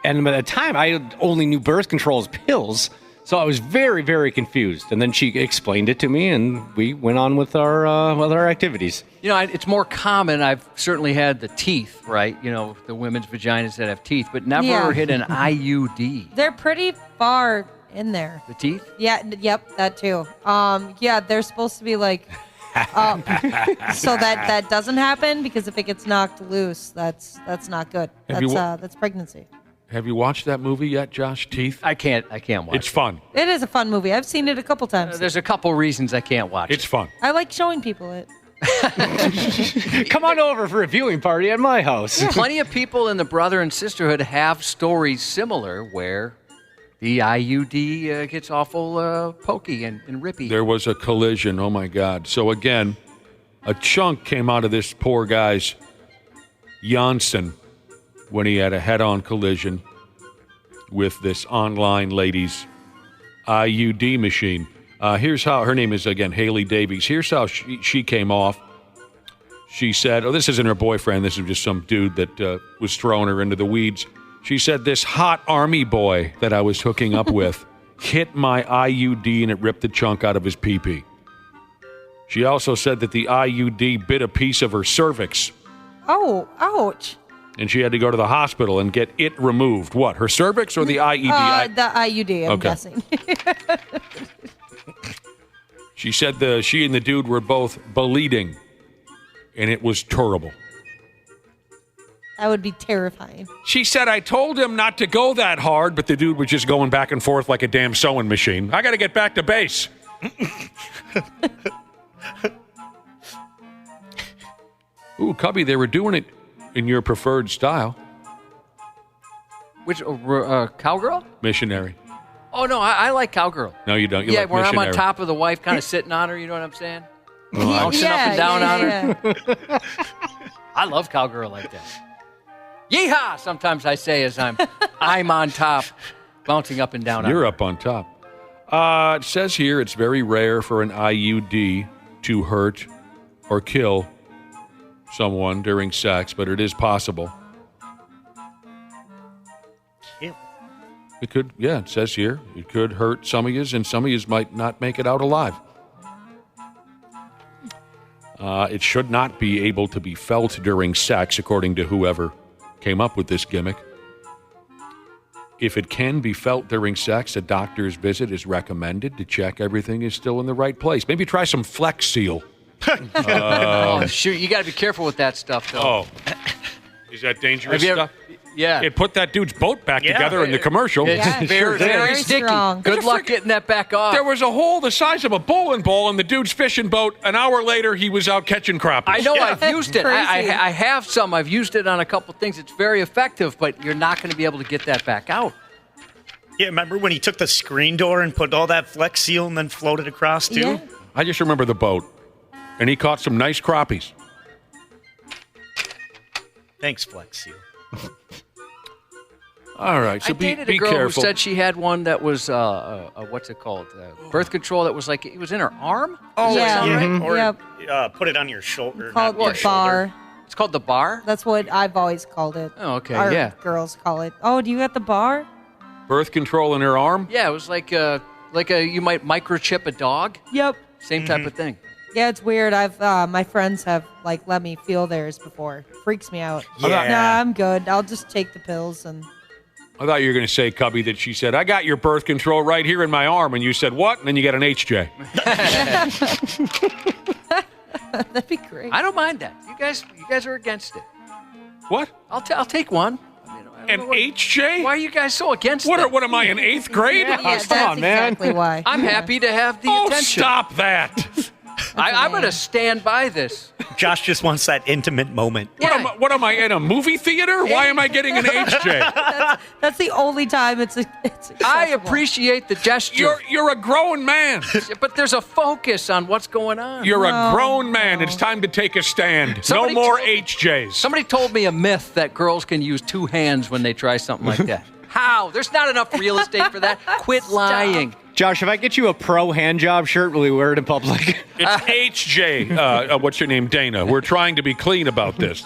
and by the time I only knew birth control as pills, so I was very, very confused. And then she explained it to me, and we went on with our activities. It's more common. I've certainly had the teeth, right? The women's vaginas that have teeth, but never hit an IUD. They're pretty far in there. The teeth? Yeah, yep, that too. They're supposed to be like so that doesn't happen, because if it gets knocked loose, that's not good. That's pregnancy. Have you watched that movie yet, Josh? Teeth? I can't watch It's fun. It is a fun movie. I've seen it a couple times. There's a couple reasons I can't watch It's fun. I like showing people it. Come on over for a viewing party at my house. Plenty of people in the brother and sisterhood have stories similar where the IUD gets awful pokey and rippy. There was a collision. Oh, my God. So, again, a chunk came out of this poor guy's Janssen when he had a head-on collision with this online lady's IUD machine. Here's how, her name is, again, Haley Davies. Here's how she came off. She said, this isn't her boyfriend. This is just some dude that was throwing her into the weeds. She said this hot army boy that I was hooking up with hit my IUD and it ripped the chunk out of his pee-pee. She also said that the IUD bit a piece of her cervix. Oh, ouch. And she had to go to the hospital and get it removed. What, her cervix or the IED? The IUD, I'm guessing. She said she and the dude were both bleeding, and it was terrible. That would be terrifying. She said, I told him not to go that hard, but the dude was just going back and forth like a damn sewing machine. I got to get back to base. Ooh, Cubby, they were doing it in your preferred style. Which, cowgirl? Missionary. Oh, no, I like cowgirl. No, you don't. You yeah, like where missionary. I'm on top of the wife, kind of sitting on her, you know what I'm saying? Well, bouncing up and down on her. I love cowgirl like that. Yeehaw! Sometimes I say as I'm on top, bouncing up and down. You're up on top. It says here it's very rare for an IUD to hurt or kill someone during sex, but it is possible. It could, it says here, it could hurt some of yous, and some of yous might not make it out alive. It should not be able to be felt during sex, according to whoever came up with this gimmick. If it can be felt during sex, a doctor's visit is recommended to check everything is still in the right place. Maybe try some Flex Seal. Oh, shoot, you got to be careful with that stuff, though. Oh. Is that dangerous stuff? Yeah. It put that dude's boat back together in the commercial. It's very sticky. Strong. Good luck getting that back off. There was a hole the size of a bowling ball in the dude's fishing boat. An hour later, he was out catching crappie. I know, I've used it. Crazy. I have some. I've used it on a couple things. It's very effective, but you're not going to be able to get that back out. Yeah, remember when he took the screen door and put all that Flex Seal and then floated across, too? Yeah. I just remember the boat. And he caught some nice crappies. Thanks, Flex Seal. All right, so I dated be a girl careful. who said she had one that was, what's it called? Birth control that was like, it was in her arm? Oh, Yeah. right? Or Yep. put it on your shoulder. Called not your the bar. shoulder. It's called the bar? That's what I've always called it. Oh, okay, Our yeah. girls call it. Oh, do you at the bar? Birth control in her arm? Yeah, it was like you might microchip a dog. Yep. Same type of thing. Yeah, it's weird. I've my friends have let me feel theirs before. Freaks me out. Yeah. Nah, I'm good. I'll just take the pills and. I thought you were going to say, Cubby, that she said, I got your birth control right here in my arm. And you said, what? And then you got an HJ. That'd be great. I don't mind that. You guys are against it. What? I'll take one. An HJ? Why are you guys so against it? What am I, in 8th grade? Yeah, come that's on, man. exactly why. I'm happy to have the Oh, attention. stop that. I'm going to stand by this. Josh just wants that intimate moment. What am I, in a movie theater? Why am I getting an HJ? That's the only time it's accessible. I appreciate the gesture. You're a grown man. But there's a focus on what's going on. You're a No, grown man. no. It's time to take a stand. Somebody no more told me- HJs. Somebody told me a myth that girls can use two hands when they try something like that. How? There's not enough real estate for that. Quit lying. Josh, if I get you a pro hand job shirt, will you wear it in public? It's HJ. What's your name? Dana. We're trying to be clean about this.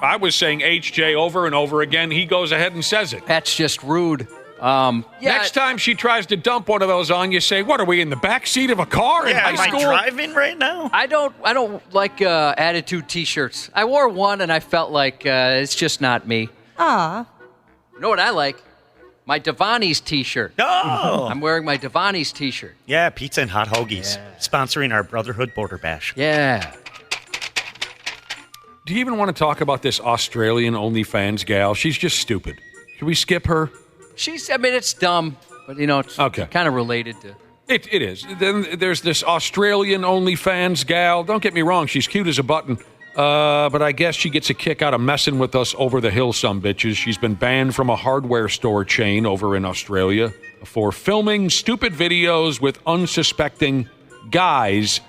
I was saying HJ over and over again. He goes ahead and says it. That's just rude. Next time she tries to dump one of those on you, say, what, are we in the back seat of a car in Yeah, high am I school? driving right now? I don't like attitude T-shirts. I wore one and I felt like it's just not me. Ah. You know what I like? My Devani's T-shirt. Oh! I'm wearing my Devani's T-shirt. Yeah, pizza and hot hoagies. Sponsoring our Brotherhood Border Bash. Yeah. Do you even want to talk about this Australian OnlyFans gal? She's just stupid. Should we skip her? It's dumb, but it's Okay. kind of related to. It is. Then there's this Australian OnlyFans gal. Don't get me wrong, she's cute as a button. But I guess she gets a kick out of messing with us over the hill, some bitches. She's been banned from a hardware store chain over in Australia for filming stupid videos with unsuspecting guys.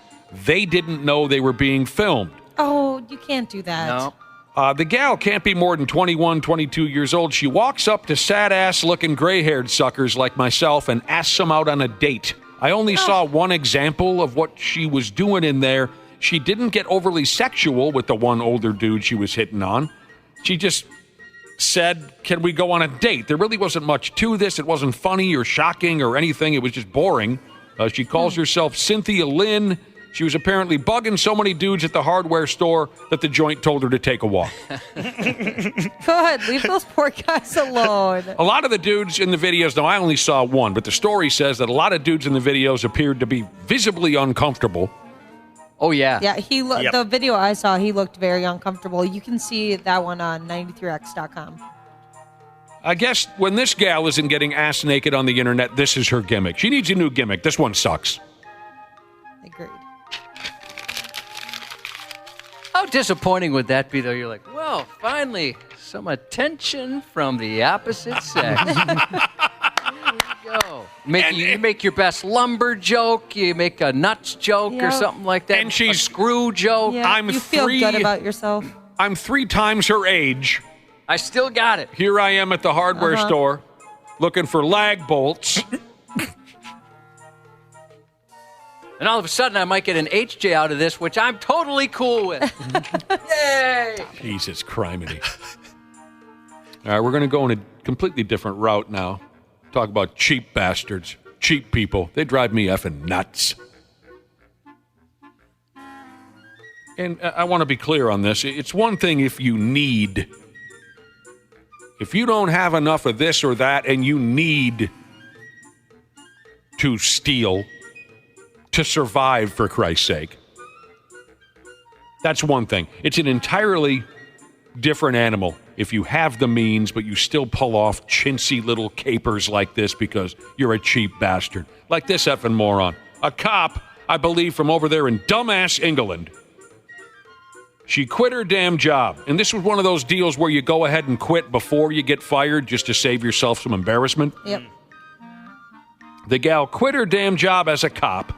They didn't know they were being filmed. Oh, you can't do that. No. The gal can't be more than 21, 22 years old. She walks up to sad-ass-looking gray-haired suckers like myself and asks them out on a date. I only saw one example of what she was doing in there. She didn't get overly sexual with the one older dude she was hitting on. She just said, can we go on a date? There really wasn't much to this. It wasn't funny or shocking or anything. It was just boring. She calls herself Cynthia Lynn. She was apparently bugging so many dudes at the hardware store that the joint told her to take a walk. Good. Leave those poor guys alone. A lot of the dudes in the videos, now I only saw one, but the story says that a lot of dudes in the videos appeared to be visibly uncomfortable. Oh, yeah. Yeah, the video I saw, he looked very uncomfortable. You can see that one on 93x.com. I guess when this gal isn't getting ass naked on the internet, this is her gimmick. She needs a new gimmick. This one sucks. Agreed. How disappointing would that be, though? You're like, well, finally, some attention from the opposite sex. Here we go. You make your best lumber joke. You make a nuts joke or something like that. And she's a screw joke. Yeah, you feel good about yourself. I'm 3 times her age. I still got it. Here I am at the hardware store looking for lag bolts. And all of a sudden, I might get an HJ out of this, which I'm totally cool with. Yay! Jesus criminy. All right, we're going to go in a completely different route now. Talk about cheap bastards, cheap people. They drive me effing nuts. And I want to be clear on this. It's one thing if you need. If you don't have enough of this or that and you need to steal to survive, for Christ's sake, that's one thing. It's an entirely different animal if you have the means, but you still pull off chintzy little capers like this because you're a cheap bastard. Like this effing moron. A cop, I believe, from over there in dumbass England. She quit her damn job. And this was one of those deals where you go ahead and quit before you get fired just to save yourself some embarrassment. Yep. The gal quit her damn job as a cop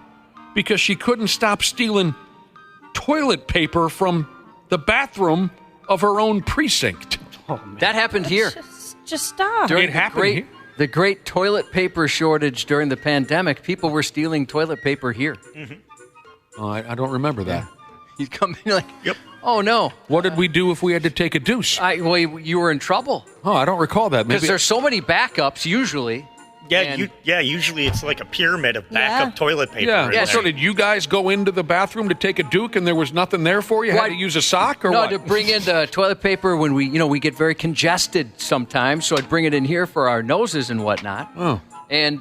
because she couldn't stop stealing toilet paper from the bathroom of her own precinct. Oh, that happened here. Just stop. It happened. The great toilet paper shortage during the pandemic, people were stealing toilet paper here. Mm-hmm. Oh, I don't remember that. You come in like, oh, no. What did we do if we had to take a deuce? Well, you were in trouble. Oh, I don't recall that. Because there's so many backups, usually. Yeah, usually it's like a pyramid of backup toilet paper. Yeah. So did you guys go into the bathroom to take a duke and there was nothing there for you? Had to use a sock or what? No, to bring in the toilet paper when we get very congested sometimes. So I'd bring it in here for our noses and whatnot. Oh. And,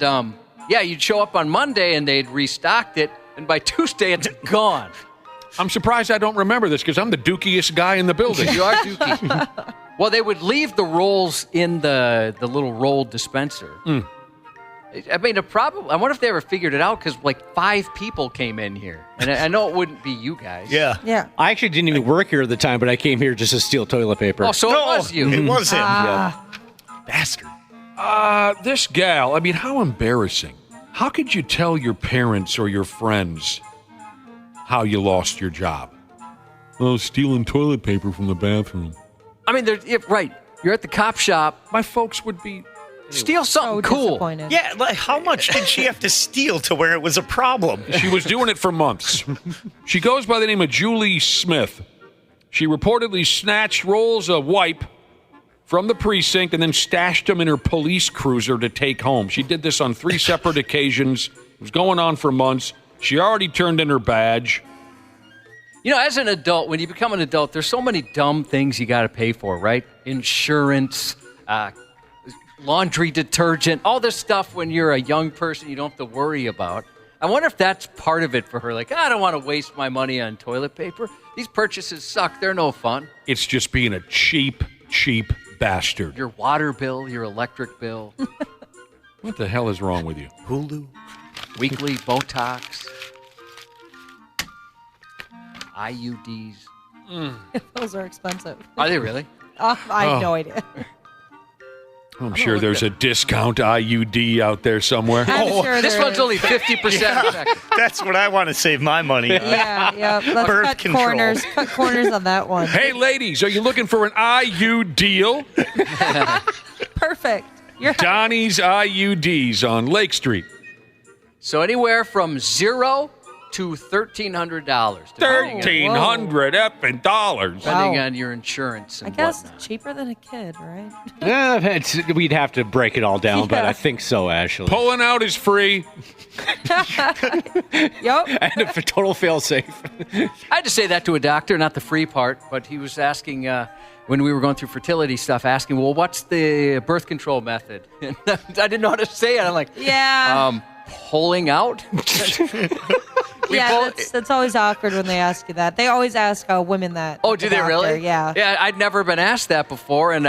you'd show up on Monday and they'd restocked it. And by Tuesday, it's gone. I'm surprised I don't remember this because I'm the dookiest guy in the building. You are dookie. Well, they would leave the rolls in the little roll dispenser. Mm. I mean, I wonder if they ever figured it out because like 5 people came in here. And I know it wouldn't be you guys. Yeah. I actually didn't even work here at the time, but I came here just to steal toilet paper. Oh, so it was you. It was him. Bastard. This gal, I mean, how embarrassing. How could you tell your parents or your friends how you lost your job? Oh, stealing toilet paper from the bathroom. I mean, right. You're at the cop shop. My folks would be... Steal something cool. Yeah, like how much did she have to steal to where it was a problem? She was doing it for months. She goes by the name of Julie Smith. She reportedly snatched rolls of wipe from the precinct and then stashed them in her police cruiser to take home. She did this on 3 separate occasions. It was going on for months. She already turned in her badge. You know, as an adult, when you become an adult, there's so many dumb things you got to pay for, right? Insurance, laundry detergent, all this stuff when you're a young person you don't have to worry about. I wonder if that's part of it for her. Like, I don't want to waste my money on toilet paper. These purchases suck. They're no fun. It's just being a cheap bastard. Your water bill, your electric bill. What the hell is wrong with you? Hulu. Weekly Botox. IUDs. Those are expensive. Are they really? I have no idea. I'm sure there's a discount IUD out there somewhere. I'm sure this one's only 50% effective. That's what I want to save my money on. Yeah. Let's Birth cut control. corners. Cut corners on that one. Hey, ladies, are you looking for an IU deal? Perfect. Donnie's IUDs on Lake Street. So anywhere from 0 to $1,300. $1,300 effing dollars. Depending on your insurance and I guess whatnot. cheaper than a kid, right? Yeah, we'd have to break it all down, but Yeah. I think so, Ashley. Pulling out is free. Yep. And if a total fail-safe. I had to say that to a doctor, not the free part, but he was asking when we were going through fertility stuff, asking, well, what's the birth control method? And I didn't know how to say it. I'm like, Yeah. pulling out? That's always awkward when they ask you that. They always ask women that. Oh, at the do they doctor, really? Yeah. Yeah, I'd never been asked that before, and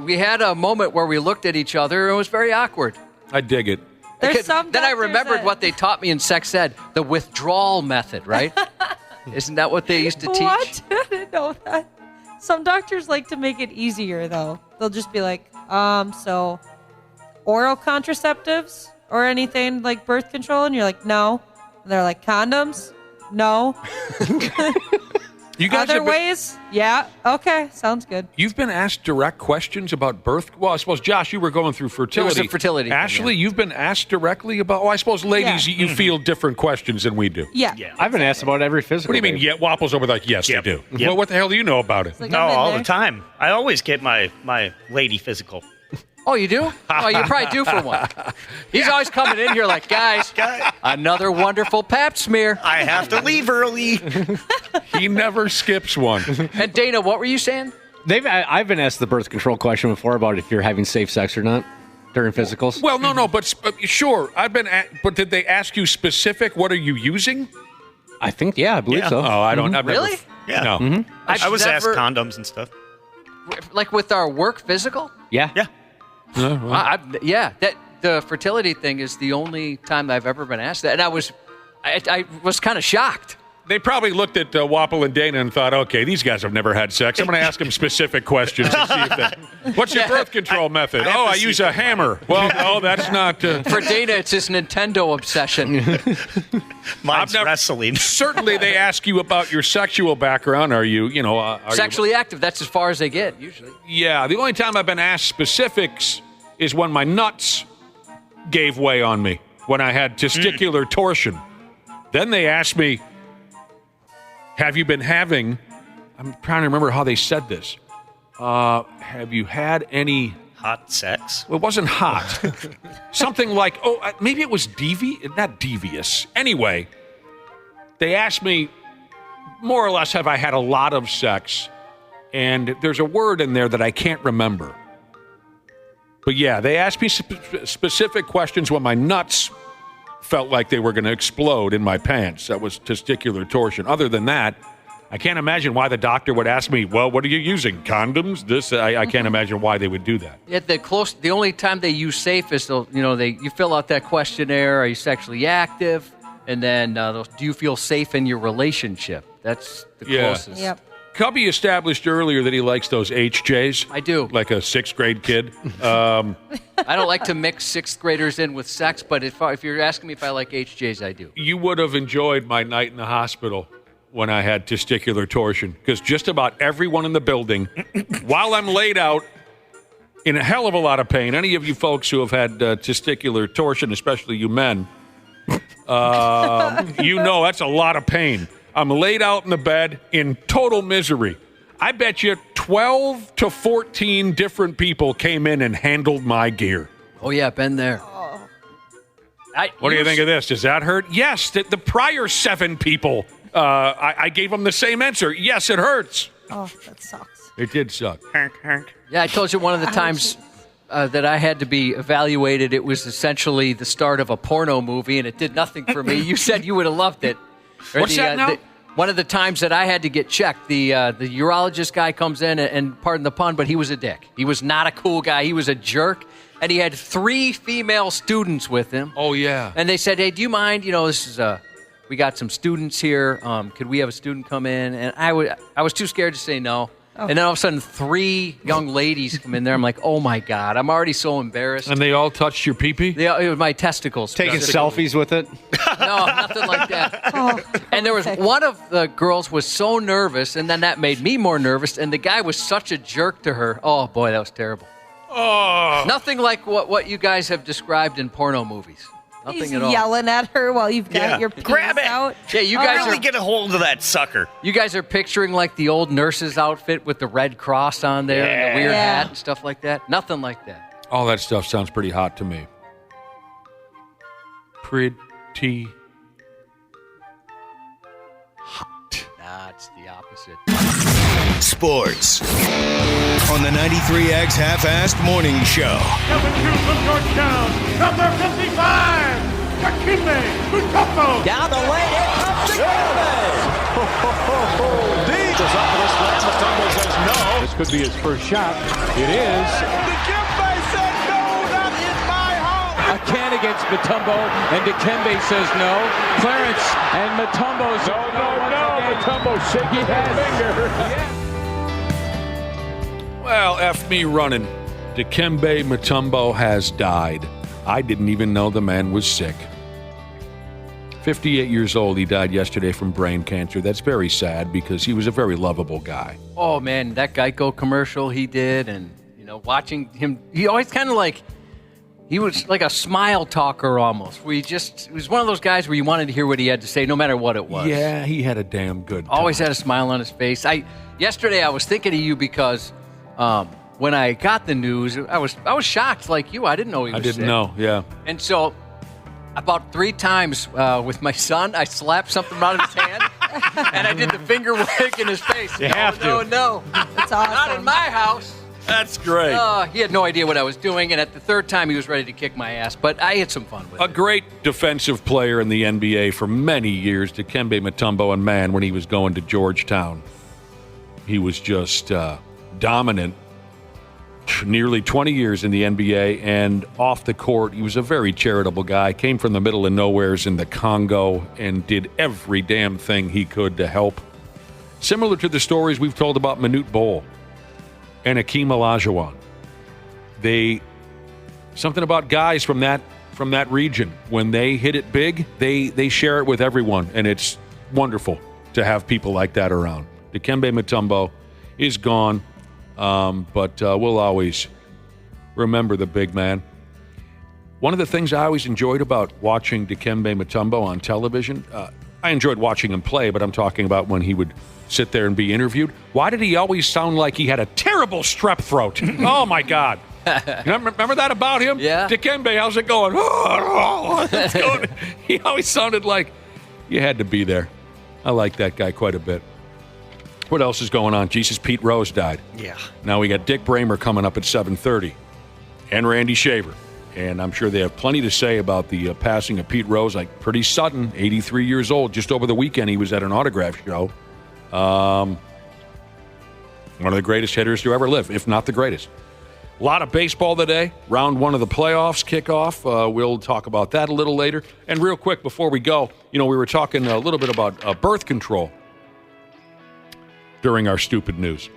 we had a moment where we looked at each other, and it was very awkward. I dig it. There's some Then I doctors remembered that- what they taught me in sex ed, the withdrawal method, right? Isn't that what they used to teach? What? I didn't know that. Some doctors like to make it easier, though. They'll just be like, so oral contraceptives or anything like birth control? And you're like, no. And they're like, condoms? No. You guys Other have been- ways? Yeah. Okay. Sounds good. You've been asked direct questions about birth. Well, I suppose, Josh, you were going through fertility. It was a fertility thing, Ashley, yeah. you've been asked directly about. Oh, I suppose, ladies, you feel different questions than we do. Yeah. I've been asked about every physical. What do you mean? thing. Yeah, Wapples over like, yes, Yep. they do. Yep. Well, what the hell do you know about it? Like, No, I'm in all there. the time. I always get my lady physical. Oh, you do? Oh, you probably do for one. He's always coming in here like, guys, another wonderful pap smear. I have to leave early. He never skips one. And Dana, what were you saying? I've been asked the birth control question before about if you're having safe sex or not during physicals. Well, no, but sure. But did they ask you specific? What are you using? I think, I believe Yeah. so. Oh, I don't. I've Really? Never, Yeah. No. I was asked never- condoms and stuff. Like with our work physical? Yeah. Yeah. Yeah, the fertility thing is the only time I've ever been asked that, and I was kind of shocked. They probably looked at Wapple and Dana and thought, okay, these guys have never had sex. I'm going to ask them specific questions to see if they... What's your birth control method? I have to I see use a hammer. Well, no, that's not... For Dana, it's his Nintendo obsession. Mine's never- wrestling. Certainly they ask you about your sexual background. Are you, are Sexually active, that's as far as they get, usually. Yeah, the only time I've been asked specifics is when my nuts gave way on me, when I had testicular torsion. Then they asked me, have you been having, I'm trying to remember how they said this. Have you had any, Hot sex. well, it wasn't hot. Something like, maybe it was not devious. Anyway, they asked me, more or less, have I had a lot of sex? And there's a word in there that I can't remember. But yeah, they asked me specific questions when my nuts felt like they were going to explode in my pants. That was testicular torsion. Other than that, I can't imagine why the doctor would ask me, well, what are you using? Condoms? I can't imagine why they would do that. Yet the only time they use safe is you fill out that questionnaire. Are you sexually active? And then do you feel safe in your relationship? That's the closest. Yep. Cubby established earlier that he likes those HJs. I do. Like a sixth grade kid. I don't like to mix sixth graders in with sex, but if you're asking me if I like HJs, I do. You would have enjoyed my night in the hospital when I had testicular torsion, because just about everyone in the building, while I'm laid out in a hell of a lot of pain, any of you folks who have had testicular torsion, especially you men, that's a lot of pain. I'm laid out in the bed in total misery. I bet you 12 to 14 different people came in and handled my gear. Oh, yeah, been there. What do you think of this? Does that hurt? Yes. The prior 7 people, I gave them the same answer. Yes, it hurts. Oh, that sucks. It did suck. Yeah, I told you one of the times that I had to be evaluated, it was essentially the start of a porno movie, and it did nothing for me. You said you would have loved it. What's that now? One of the times that I had to get checked, the urologist guy comes in, and pardon the pun, but he was a dick. He was not a cool guy. He was a jerk, and he had 3 female students with him. Oh, yeah. And they said, hey, do you mind, this is we got some students here. Could we have a student come in? And I was too scared to say no. Oh. And then all of a sudden, 3 young ladies come in there. I'm like, oh, my God. I'm already so embarrassed. And they all touched your pee-pee? It was my testicles. Taking selfies with it? No, nothing like that. And there was one of the girls was so nervous, and then that made me more nervous, and the guy was such a jerk to her. Oh, boy, that was terrible. Oh. Nothing like what you guys have described in porno movies. Nothing He's at all. yelling at her while you've got your penis Grab it. out. Yeah, you guys Really are get a hold of that sucker. You guys are picturing like the old nurse's outfit with the red cross on there and the weird hat and stuff like that? Nothing like that. All that stuff sounds pretty hot to me. Pretty hot. Nah, it's the opposite. Sports on the 93X Half-Assed Morning Show. Number 2 from Georgetown, number 55, Dikembe, Mutombo. Down the lane, here comes Dikembe. Deep is up for the slam. Mutombo says no. This could be his first shot. It is. Dikembe said no, not in my house. A can against Mutombo, and Dikembe says no. Clarence and Mutombo says no. Mutombo shaking his finger. Well, F me running. Dikembe Mutombo has died. I didn't even know the man was sick. 58 years old, he died yesterday from brain cancer. That's very sad because he was a very lovable guy. Oh, man, that Geico commercial he did, and, watching him, he always kind of like, he was like a smile talker almost. He was one of those guys where you wanted to hear what he had to say no matter what it was. Yeah, he had a damn good time. Always had a smile on his face. Yesterday I was thinking of you because when I got the news, I was shocked like you. I didn't know he was sick. I didn't know, yeah. And so about 3 times with my son, I slapped something out of his hand, and I did the finger wag in his face. You have to. No. That's awesome. Not in my house. That's great. He had no idea what I was doing, and at the 3rd time, he was ready to kick my ass. But I had some fun with it. A great defensive player in the NBA for many years, Dikembe Mutombo, and man, when he was going to Georgetown, he was just dominant. Nearly 20 years in the NBA, and off the court, he was a very charitable guy. Came from the middle of nowheres in the Congo and did every damn thing he could to help. Similar to the stories we've told about Manute Bol and Akeem Olajuwon. Something about guys from that region. When they hit it big, they share it with everyone, and it's wonderful to have people like that around. Dikembe Mutombo is gone. But we'll always remember the big man. One of the things I always enjoyed about watching Dikembe Mutombo on television, I enjoyed watching him play, but I'm talking about when he would sit there and be interviewed. Why did he always sound like he had a terrible strep throat? Oh, my God. Remember that about him? Yeah. Dikembe, how's it going? He always sounded like you had to be there. I like that guy quite a bit. What else is going on? Jesus, Pete Rose died. Yeah. Now we got Dick Bremer coming up at 7:30 and Randy Shaver. And I'm sure they have plenty to say about the passing of Pete Rose. Like, pretty sudden, 83 years old. Just over the weekend, he was at an autograph show. One of the greatest hitters to ever live, if not the greatest. A lot of baseball today. Round 1 of the playoffs kickoff. We'll talk about that a little later. And real quick, before we go, we were talking a little bit about birth control during our stupid news.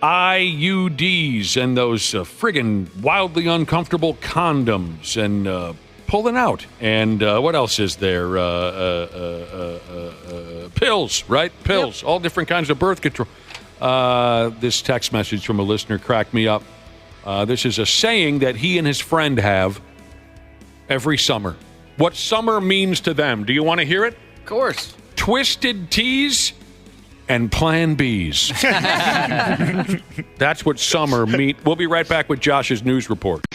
IUDs and those friggin' wildly uncomfortable condoms and pulling out. And what else is there? Pills, right? Pills. Yep. All different kinds of birth control. This text message from a listener cracked me up. This is a saying that he and his friend have every summer. What summer means to them. Do you want to hear it? Of course. Twisted teas and Plan Bs. That's what summer mean. We'll be right back with Josh's news report.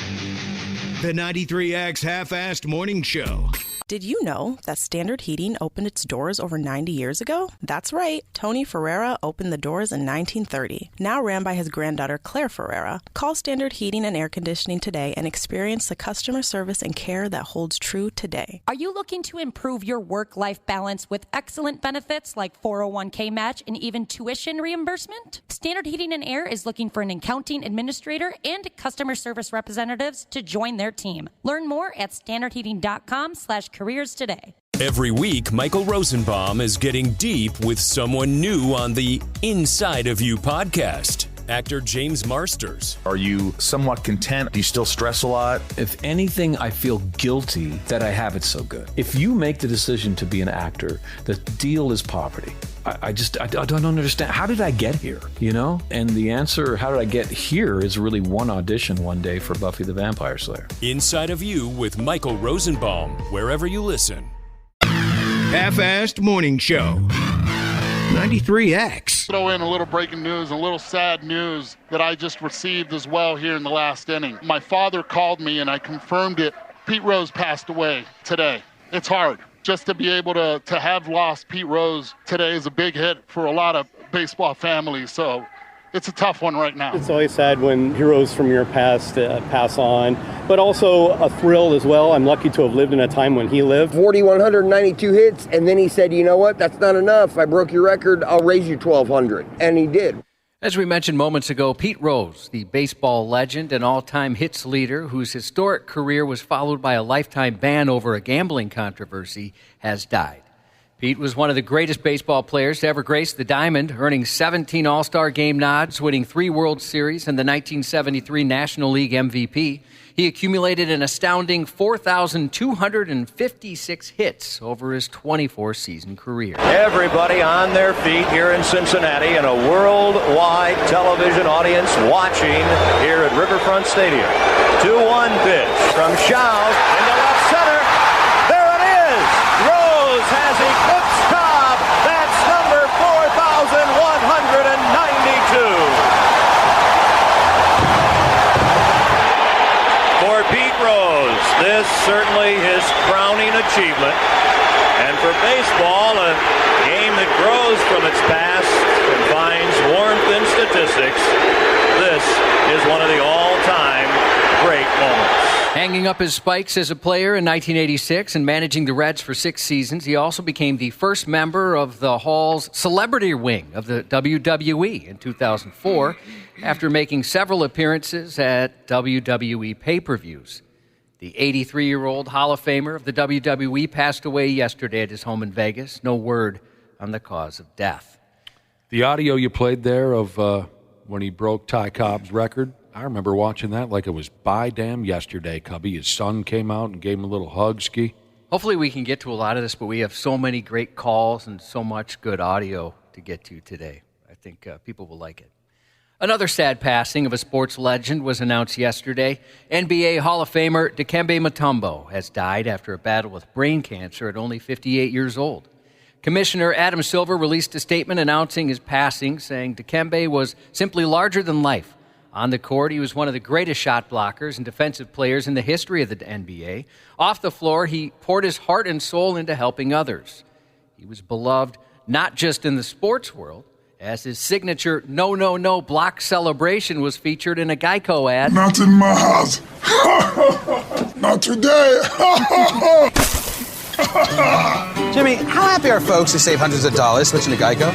The 93X Half-Assed Morning Show. Did you know that Standard Heating opened its doors over 90 years ago? That's right. Tony Ferreira opened the doors in 1930, now ran by his granddaughter Claire Ferreira. Call Standard Heating and Air Conditioning today and experience the customer service and care that holds true today. Are you looking to improve your work-life balance with excellent benefits like 401k match and even tuition reimbursement? Standard Heating and Air is looking for an accounting administrator and customer service representatives to join their team. Learn more at standardheating.com/careers today. Every week, Michael Rosenbaum is getting deep with someone new on the Inside of You podcast. Actor James Marsters. Are you somewhat content? Do you still stress a lot? If anything, I feel guilty that I have it so good. If you make the decision to be an actor, the deal is poverty. I don't understand. How did I get here, you know? And the answer, how did I get here, is really one audition one day for Buffy the Vampire Slayer. Inside of You with Michael Rosenbaum, wherever you listen. Half-assed morning show. 93X. Throw in a little breaking news, a little sad news that I just received as well here in the last inning. My father called me and I confirmed it. Pete Rose passed away today. It's hard. Just to be able to have lost Pete Rose today is a big hit for a lot of baseball families. So it's a tough one right now. It's always sad when heroes from your past pass on, but also a thrill as well. I'm lucky to have lived in a time when he lived. 4,192 hits, and then he said, you know what, that's not enough. I broke your record. I'll raise you 1,200. And he did. As we mentioned moments ago, Pete Rose, the baseball legend and all-time hits leader, whose historic career was followed by a lifetime ban over a gambling controversy, has died. Pete was one of the greatest baseball players to ever grace the diamond, earning 17 All-Star Game nods, winning 3 World Series and the 1973 National League MVP. He accumulated an astounding 4,256 hits over his 24-season career. Everybody on their feet here in Cincinnati and a worldwide television audience watching here at Riverfront Stadium. 2-1 pitch from Schaub into left center. There it is! Rose has eclipsed Cobb. That's number 4,192. For Pete Rose, this certainly his crowning achievement. And for baseball, a game that grows from its past and finds warmth in statistics, this is one of the all-time great moments. Hanging up his spikes as a player in 1986 and managing the Reds for 6 seasons, he also became the first member of the Hall's celebrity wing of the WWE in 2004 after making several appearances at WWE pay-per-views. The 83-year-old Hall of Famer of the WWE passed away yesterday at his home in Vegas. No word on the cause of death. The audio you played there of when he broke Ty Cobb's record, I remember watching that like it was by damn yesterday, Cubby. His son came out and gave him a little hug, Ski. Hopefully we can get to a lot of this, but we have so many great calls and so much good audio to get to today. I think people will like it. Another sad passing of a sports legend was announced yesterday. NBA Hall of Famer Dikembe Mutombo has died after a battle with brain cancer at only 58 years old. Commissioner Adam Silver released a statement announcing his passing, saying Dikembe was simply larger than life. On the court, he was one of the greatest shot blockers and defensive players in the history of the NBA. Off the floor, he poured his heart and soul into helping others. He was beloved not just in the sports world, as his signature No, No, No block celebration was featured in a Geico ad. Not in my house. Not today. Jimmy, how happy are folks who save hundreds of dollars switching to Geico?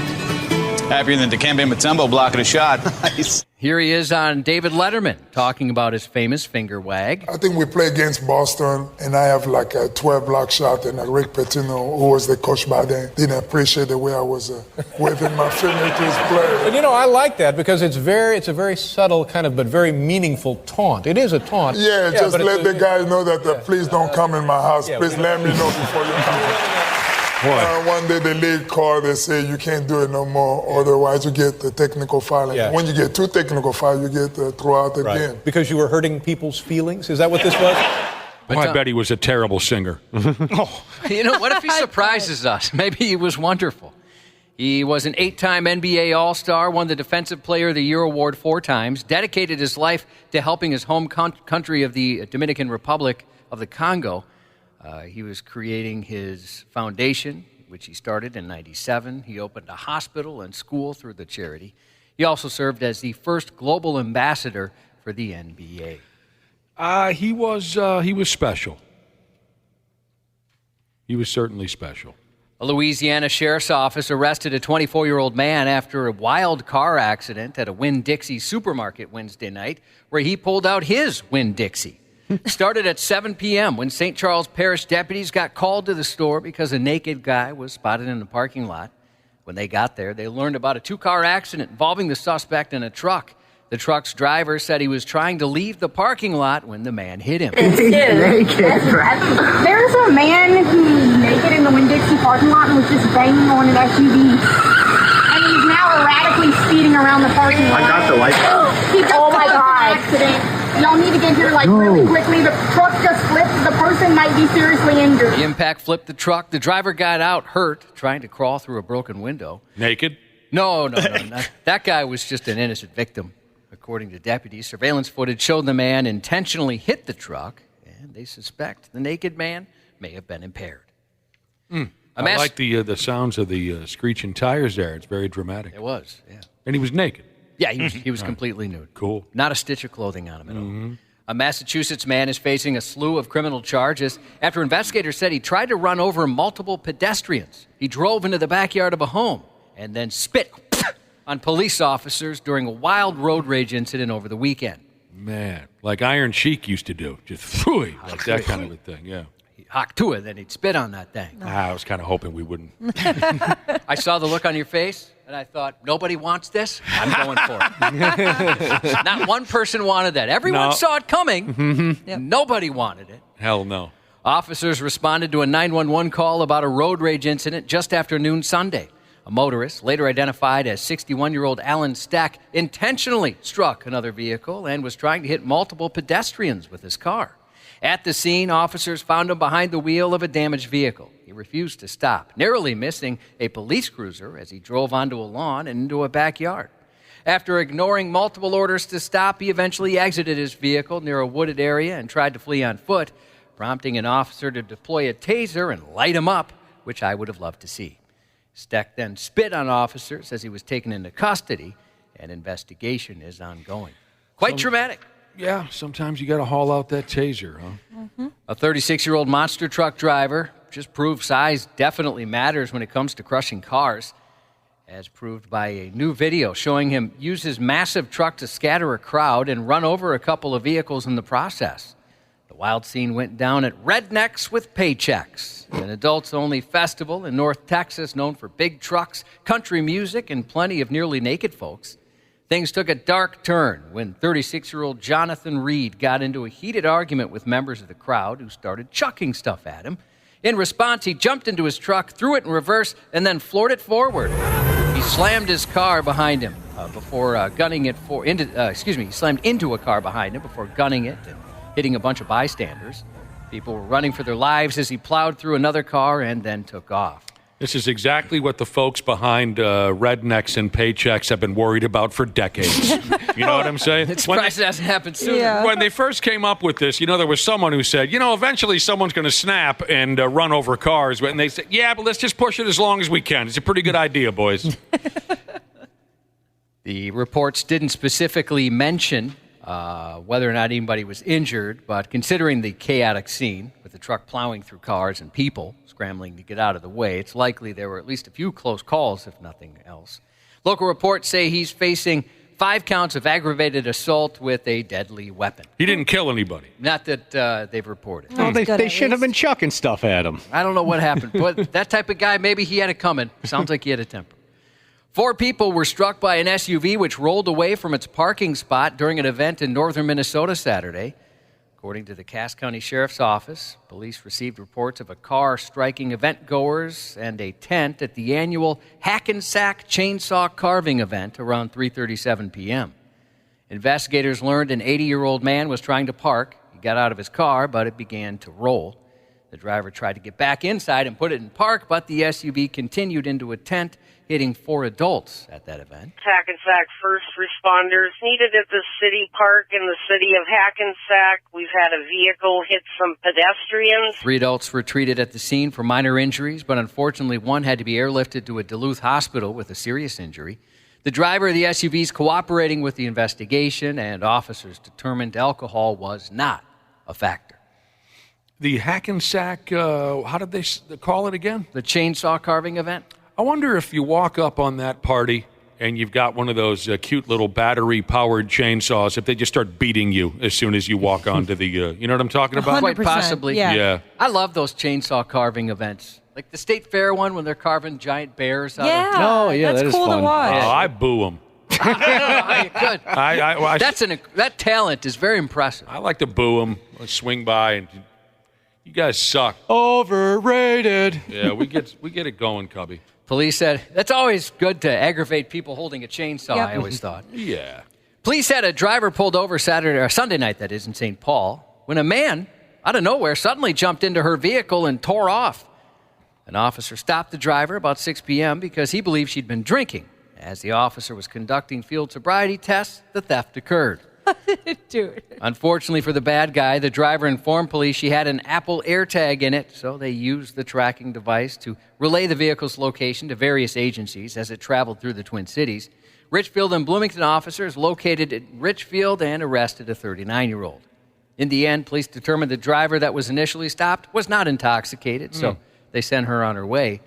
Happier than Dikembe Mutombo blocking a shot. Nice. Here he is on David Letterman talking about his famous finger wag. I think we play against Boston, and I have like a 12-block shot, and Rick Pitino, who was the coach by then, didn't appreciate the way I was waving my finger to his player. But, you know, I like that because it's a very subtle kind of, but very meaningful taunt. It is a taunt. Yeah, just let the guys know that please don't come in my house. Please let me know before you come. One day the league called, they say you can't do it no more, otherwise you get the technical fouling. Yeah. When you get 2 technical fouls, you get throughout the game. Because you were hurting people's feelings? Is that what this was? I bet he was a terrible singer. You know, what if he surprises us? Maybe he was wonderful. He was an 8-time NBA All-Star, won the Defensive Player of the Year award 4 times, dedicated his life to helping his home country of the Dominican Republic of the Congo. He was creating his foundation, which he started in 1997. He opened a hospital and school through the charity. He also served as the first global ambassador for the NBA. He was special. He was certainly special. A Louisiana sheriff's office arrested a 24-year-old man after a wild car accident at a Winn-Dixie supermarket Wednesday night, where he pulled out his Winn-Dixie. Started at 7 p.m. when St. Charles Parish deputies got called to the store because a naked guy was spotted in the parking lot. When they got there, they learned about a 2-car accident involving the suspect and a truck. The truck's driver said he was trying to leave the parking lot when the man hit him. There's a man who's naked in the Winn-Dixie parking lot and was just banging on an SUV. basically speeding around the parking lot. I got the light. He just caused an accident. Y'all need to get here really quickly. The truck just flipped. The person might be seriously injured. The impact flipped the truck. The driver got out hurt, trying to crawl through a broken window. Naked? No. That guy was just an innocent victim. According to deputies, surveillance footage showed the man intentionally hit the truck, and they suspect the naked man may have been impaired. I like the sounds of the screeching tires there. It's very dramatic. It was, yeah. And he was naked. Yeah, he was completely nude. Cool. Not a stitch of clothing on him at all. A Massachusetts man is facing a slew of criminal charges after investigators said he tried to run over multiple pedestrians. He drove into the backyard of a home and then spit on police officers during a wild road rage incident over the weekend. Man, like Iron Sheik used to do. Just phooey, like that kind of a thing, yeah. He'd hock to it, then he'd spit on that thing. I was kind of hoping we wouldn't. I saw the look on your face, and I thought, nobody wants this? I'm going for it. Not one person wanted that. Everyone saw it coming. Nobody wanted it. Hell no. Officers responded to a 911 call about a road rage incident just after noon Sunday. A motorist, later identified as 61-year-old Alan Stack, intentionally struck another vehicle and was trying to hit multiple pedestrians with his car. At the scene, officers found him behind the wheel of a damaged vehicle. He refused to stop, narrowly missing a police cruiser as he drove onto a lawn and into a backyard. After ignoring multiple orders to stop, he eventually exited his vehicle near a wooded area and tried to flee on foot, prompting an officer to deploy a taser and light him up, which I would have loved to see. Stack then spit on officers as he was taken into custody, and investigation is ongoing. Quite dramatic. Yeah, sometimes you got to haul out that taser, huh? A 36-year-old monster truck driver just proved size definitely matters when it comes to crushing cars, as proved by a new video showing him use his massive truck to scatter a crowd and run over a couple of vehicles in the process. The wild scene went down at Rednecks with Paychecks, an adults-only festival in North Texas known for big trucks, country music, and plenty of nearly naked folks. Things took a dark turn when 36-year-old Jonathan Reed got into a heated argument with members of the crowd who started chucking stuff at him. In response, he jumped into his truck, threw it in reverse, and then floored it forward. He slammed his car behind him before gunning it he slammed into a car behind him before gunning it and hitting a bunch of bystanders. People were running for their lives as he plowed through another car and then took off. This is exactly what the folks behind Rednecks and Paychecks have been worried about for decades. You know what I'm saying? It's surprised it hasn't happened sooner. Yeah. When they first came up with this, there was someone who said, eventually someone's going to snap and run over cars. And they said, yeah, but let's just push it as long as we can. It's a pretty good idea, boys. The reports didn't specifically mention whether or not anybody was injured, but considering the chaotic scene with the truck plowing through cars and people scrambling to get out of the way, it's likely there were at least a few close calls, if nothing else. Local reports say he's facing 5 counts of aggravated assault with a deadly weapon. He didn't kill anybody. Not that they've reported. No, they should have been chucking stuff at him. I don't know what happened, but that type of guy, maybe he had it coming. Sounds like he had a temper. 4 people were struck by an SUV which rolled away from its parking spot during an event in northern Minnesota Saturday. According to the Cass County Sheriff's Office, police received reports of a car striking event-goers and a tent at the annual Hackensack Chainsaw Carving event around 3:37 p.m. Investigators learned an 80-year-old man was trying to park. He got out of his car, but it began to roll. The driver tried to get back inside and put it in park, but the SUV continued into a tent, hitting 4 adults at that event. Hackensack first responders needed at the city park in the city of Hackensack. We've had a vehicle hit some pedestrians. 3 adults were treated at the scene for minor injuries, but unfortunately one had to be airlifted to a Duluth hospital with a serious injury. The driver of the SUV is cooperating with the investigation, and officers determined alcohol was not a factor. The Hackensack, how did they call it again? The chainsaw carving event. I wonder if you walk up on that party and you've got one of those cute little battery-powered chainsaws, if they just start beating you as soon as you walk onto the, you know what I'm talking about? Quite possibly. Yeah. I love those chainsaw carving events. Like the State Fair one when they're carving giant bears out of... Oh, yeah, that is cool fun. To watch. Oh, I boo them. Good. That talent is very impressive. I like to boo them. I swing by and... You guys suck. Overrated. Yeah, we get it going, Cubby. Police said, that's always good to aggravate people holding a chainsaw, I always thought. Yeah. Police had a driver pulled over Sunday night, that is, in St. Paul, when a man, out of nowhere, suddenly jumped into her vehicle and tore off. An officer stopped the driver about 6 p.m. because he believed she'd been drinking. As the officer was conducting field sobriety tests, the theft occurred. Dude. Unfortunately for the bad guy, the driver informed police she had an Apple AirTag in it, so they used the tracking device to relay the vehicle's location to various agencies as it traveled through the Twin Cities. Richfield and Bloomington officers located it in Richfield and arrested a 39-year-old. In the end, police determined the driver that was initially stopped was not intoxicated, so they sent her on her way.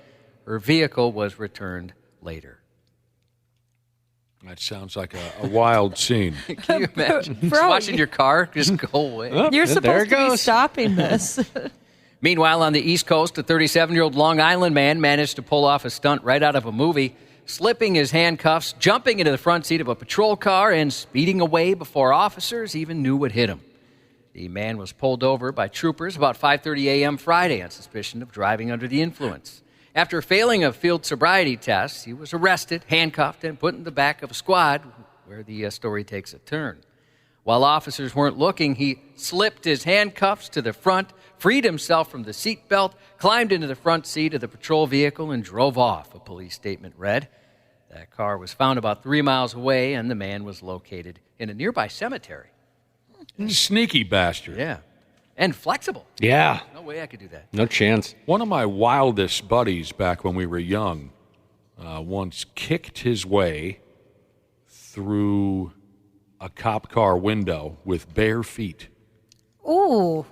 Her vehicle was returned later. That sounds like a wild scene. Can you imagine? Just watching your car just go away. You're supposed to be stopping this. Meanwhile, on the East Coast, a 37-year-old Long Island man managed to pull off a stunt right out of a movie, slipping his handcuffs, jumping into the front seat of a patrol car, and speeding away before officers even knew what hit him. The man was pulled over by troopers about 5:30 a.m. Friday on suspicion of driving under the influence. After failing a field sobriety test, he was arrested, handcuffed, and put in the back of a squad, where the story takes a turn. While officers weren't looking, he slipped his handcuffs to the front, freed himself from the seatbelt, climbed into the front seat of the patrol vehicle, and drove off, a police statement read. That car was found about 3 miles away, and the man was located in a nearby cemetery. Sneaky bastard. Yeah. And flexible. Yeah. No way I could do that. No chance. One of my wildest buddies back when we were young once kicked his way through a cop car window with bare feet. Ooh.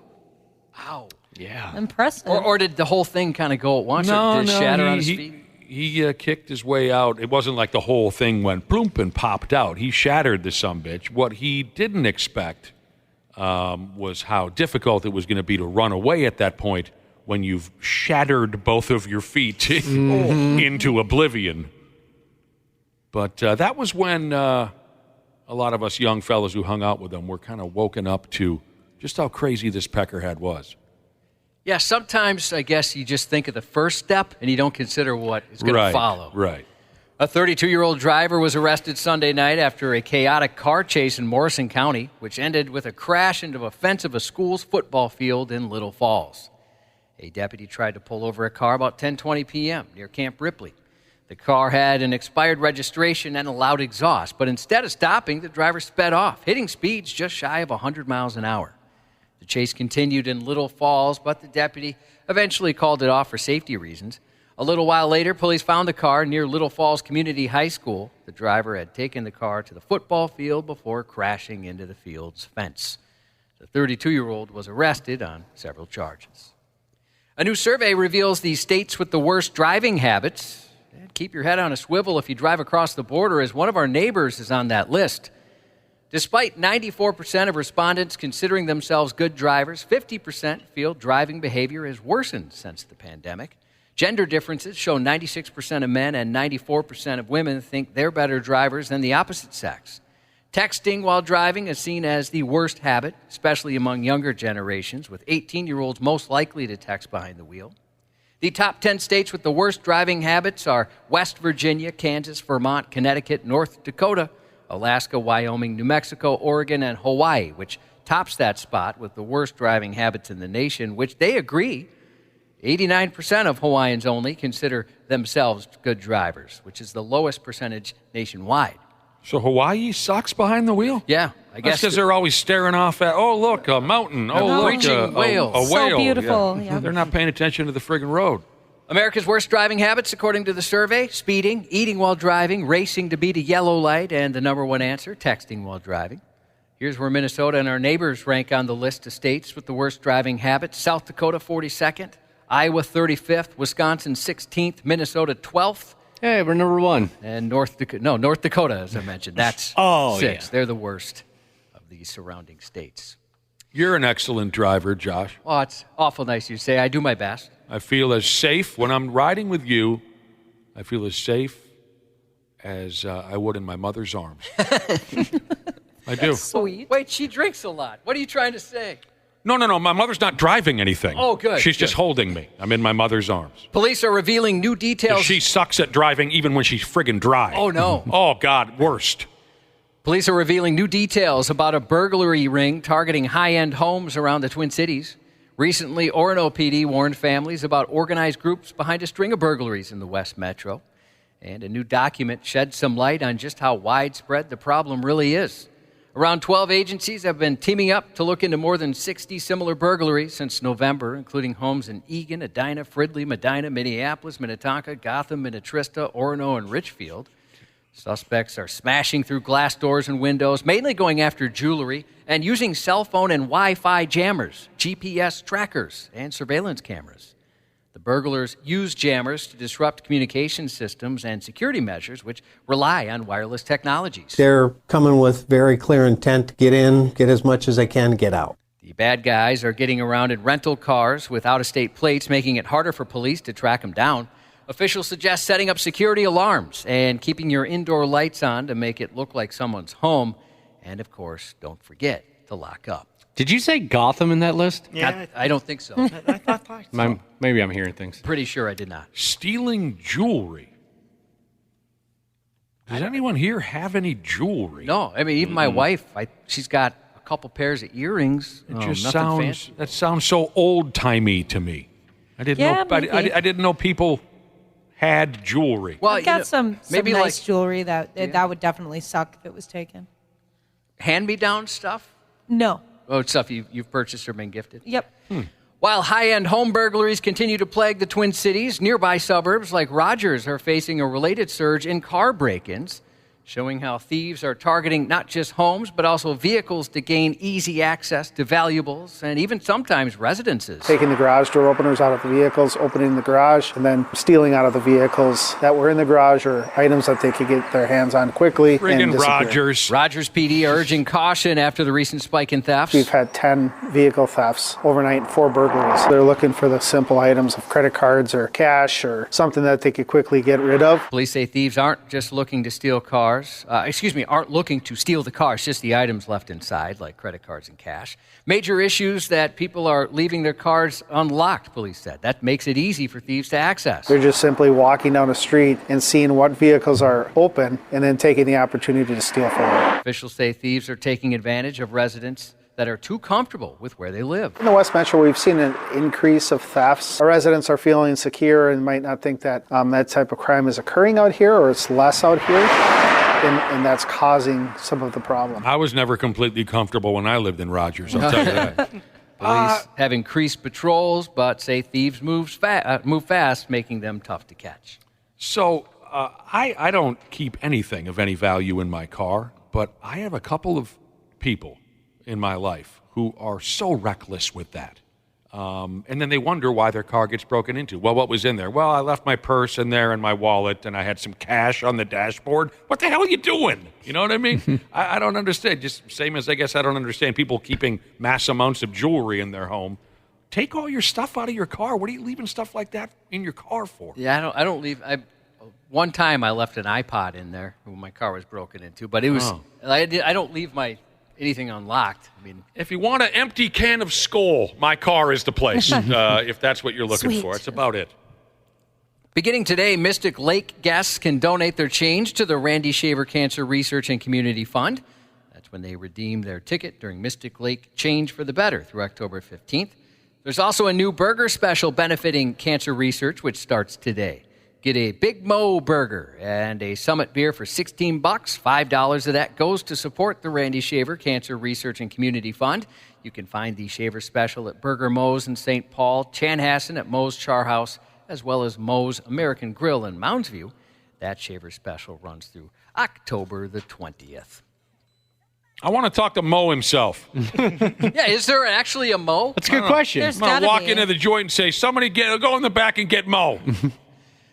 Wow. Yeah. Impressive. Or did the whole thing kind of go at once? Or did it shatter on his feet? He kicked his way out. It wasn't like the whole thing went bloomp and popped out. He shattered the sumbitch. What he didn't expect was how difficult it was going to be to run away at that point when you've shattered both of your feet into oblivion. But that was when a lot of us young fellas who hung out with him were kind of woken up to just how crazy this peckerhead was. Yeah, sometimes I guess you just think of the first step and you don't consider what is going to follow. Right. A 32-year-old driver was arrested Sunday night after a chaotic car chase in Morrison County, which ended with a crash into a fence of a school's football field in Little Falls. A deputy tried to pull over a car about 10:20 p.m. near Camp Ripley. The car had an expired registration and a loud exhaust, but instead of stopping, the driver sped off, hitting speeds just shy of 100 miles an hour. The chase continued in Little Falls, but the deputy eventually called it off for safety reasons. A little while later, police found the car near Little Falls Community High School. The driver had taken the car to the football field before crashing into the field's fence. The 32-year-old was arrested on several charges. A new survey reveals the states with the worst driving habits. And keep your head on a swivel if you drive across the border, as one of our neighbors is on that list. Despite 94% of respondents considering themselves good drivers, 50% feel driving behavior has worsened since the pandemic. Gender differences show 96% of men and 94% of women think they're better drivers than the opposite sex. Texting while driving is seen as the worst habit, especially among younger generations, with 18-year-olds most likely to text behind the wheel. The top 10 states with the worst driving habits are West Virginia, Kansas, Vermont, Connecticut, North Dakota, Alaska, Wyoming, New Mexico, Oregon, and Hawaii, which tops that spot with the worst driving habits in the nation, which they agree 89% of Hawaiians only consider themselves good drivers, which is the lowest percentage nationwide. So Hawaii sucks behind the wheel? Yeah, I guess. That's because they're always staring off at, oh, look, a mountain. Oh, look, a whale. A whale. So beautiful. Yeah. They're not paying attention to the friggin' road. America's worst driving habits, according to the survey: speeding, eating while driving, racing to beat a yellow light, and the number one answer, texting while driving. Here's where Minnesota and our neighbors rank on the list of states with the worst driving habits. South Dakota, 42nd. Iowa, 35th. Wisconsin, 16th. Minnesota, 12th. Hey, we're number one. And North Dakota, as I mentioned. That's 6. Yeah. They're the worst of the surrounding states. You're an excellent driver, Josh. Oh, it's awful nice of you to say. I do my best. I feel as safe when I'm riding with you. I feel as safe as I would in my mother's arms. I do. Sweet. Wait, she drinks a lot. What are you trying to say? No. My mother's not driving anything. Oh, good. She's just holding me. I'm in my mother's arms. Police are revealing new details. She sucks at driving even when she's friggin' dry. Oh, no. Oh, God, worst. Police are revealing new details about a burglary ring targeting high-end homes around the Twin Cities. Recently, Orono PD warned families about organized groups behind a string of burglaries in the West Metro. And a new document sheds some light on just how widespread the problem really is. Around 12 agencies have been teaming up to look into more than 60 similar burglaries since November, including homes in Eagan, Edina, Fridley, Medina, Minneapolis, Minnetonka, Gotham, Minnetrista, Orono, and Richfield. Suspects are smashing through glass doors and windows, mainly going after jewelry, and using cell phone and Wi-Fi jammers, GPS trackers, and surveillance cameras. The burglars use jammers to disrupt communication systems and security measures, which rely on wireless technologies. They're coming with very clear intent to get in, get as much as they can, get out. The bad guys are getting around in rental cars with out-of-state plates, making it harder for police to track them down. Officials suggest setting up security alarms and keeping your indoor lights on to make it look like someone's home. And, of course, don't forget to lock up. Did you say Gotham in that list? Yeah, I don't think so. I thought so. Maybe I'm hearing things. Pretty sure I did not. Stealing jewelry. Does anyone here have any jewelry? No, I mean, even my wife, she's got a couple pairs of earrings. It just sounds so old-timey to me. I didn't know people had jewelry. Well, I've got some maybe nice jewelry that would definitely suck if it was taken. Hand-me-down stuff? No. Oh, stuff you've purchased or been gifted? Yep. While high-end home burglaries continue to plague the Twin Cities, nearby suburbs like Rogers are facing a related surge in car break-ins, showing how thieves are targeting not just homes, but also vehicles to gain easy access to valuables and even sometimes residences. Taking the garage door openers out of the vehicles, opening the garage, and then stealing out of the vehicles that were in the garage or items that they could get their hands on quickly. Friggin' Rogers. Rogers PD urging caution after the recent spike in thefts. We've had 10 vehicle thefts overnight, 4 burglaries. They're looking for the simple items of credit cards or cash or something that they could quickly get rid of. Police say thieves aren't just looking to steal cars. Aren't looking to steal the cars, just the items left inside, like credit cards and cash. Major issues that people are leaving their cars unlocked, police said. That makes it easy for thieves to access. They're just simply walking down the street and seeing what vehicles are open and then taking the opportunity to steal from them. Officials say thieves are taking advantage of residents that are too comfortable with where they live. In the West Metro, we've seen an increase of thefts. Our residents are feeling secure and might not think that that type of crime is occurring out here or it's less out here. And that's causing some of the problem. I was never completely comfortable when I lived in Rogers, I'll tell you that. Police have increased patrols, but say thieves move fast, making them tough to catch. So I don't keep anything of any value in my car, but I have a couple of people in my life who are so reckless with that. And then they wonder why their car gets broken into. Well, what was in there? Well, I left my purse in there and my wallet, and I had some cash on the dashboard. What the hell are you doing? You know what I mean? I don't understand. Just same as I guess I don't understand people keeping mass amounts of jewelry in their home. Take all your stuff out of your car. What are you leaving stuff like that in your car for? Yeah, I don't leave. One time I left an iPod in there when my car was broken into, but it was. I don't leave anything unlocked. I mean, if you want an empty can of Skoal, my car is the place. If that's what you're looking for, it's about it. Beginning today, Mystic Lake guests can donate their change to the Randy Shaver Cancer Research and Community Fund. That's when they redeem their ticket during Mystic Lake Change for the Better through October 15th. There's also a new burger special benefiting cancer research, which starts today. Get a Big Mo burger and a Summit beer for $16. $5 of that goes to support the Randy Shaver Cancer Research and Community Fund. You can find the Shaver Special at Burger Mo's in St. Paul, Chanhassen at Mo's Char House, as well as Mo's American Grill in Mounds View. That Shaver Special runs through October the 20th. I want to talk to Mo himself. Yeah, is there actually a Mo? That's a good question. There's I'm going to gotta walk be. into the joint and say, somebody go in the back and get Mo.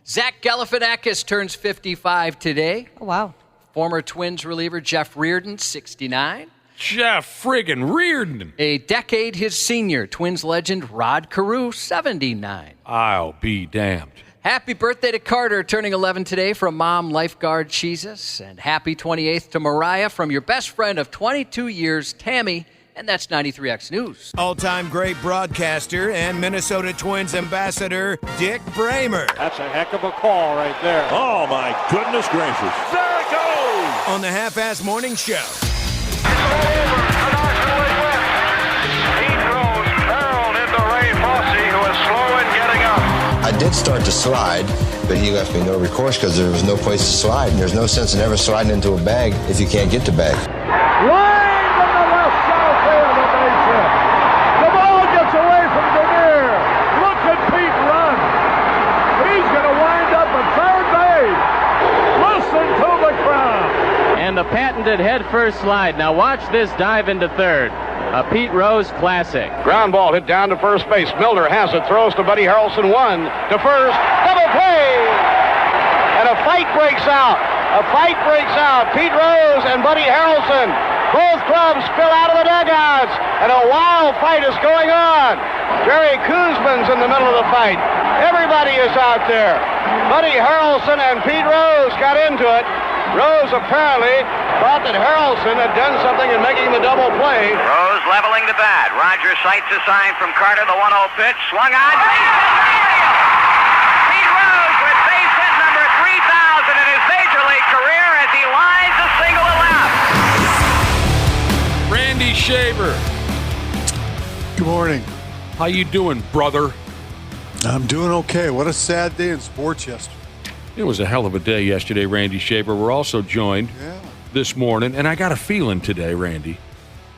Zach Galifianakis turns 55 today. Oh, wow. Former Twins reliever Jeff Reardon, 69. Jeff friggin' Reardon. A decade his senior, Twins legend Rod Carew, 79. I'll be damned. Happy birthday to Carter, turning 11 today from Mom Lifeguard Jesus. And happy 28th to Mariah from your best friend of 22 years, Tammy. And that's 93X News. All-time great broadcaster and Minnesota Twins ambassador, Dick Bremer. That's a heck of a call right there. Oh, my goodness gracious. There it goes! On the Half-Ass Morning Show. I did start to slide, but he left me no recourse because there was no place to slide, and there's no sense in ever sliding into a bag if you can't get the bag. Line from the left center field, a base hit. The ball gets away from Demir. Look at Pete run. He's going to wind up at third base. Listen to the crowd. And the patented head-first slide. Now watch this dive into third. A Pete Rose classic. Ground ball hit down to first base. Milner has it, throws to Buddy Harrelson. One to first. Double play! And a fight breaks out. Pete Rose and Buddy Harrelson. Both clubs spill out of the dugouts. And a wild fight is going on. Jerry Kuzman's in the middle of the fight. Everybody is out there. Buddy Harrelson and Pete Rose got into it. Rose apparently thought that Harrelson had done something in making the double play. Rose leveling the bat. Roger sights a sign from Carter, the 1-0 pitch. Swung on. Pete Rose with base hit number 3,000 in his major league career as he lines a single to left. Randy Shaver. Good morning. How you doing, brother? I'm doing okay. What a sad day in sports yesterday. It was a hell of a day yesterday, Randy Shaver. We're also joined this morning, and I got a feeling today, Randy,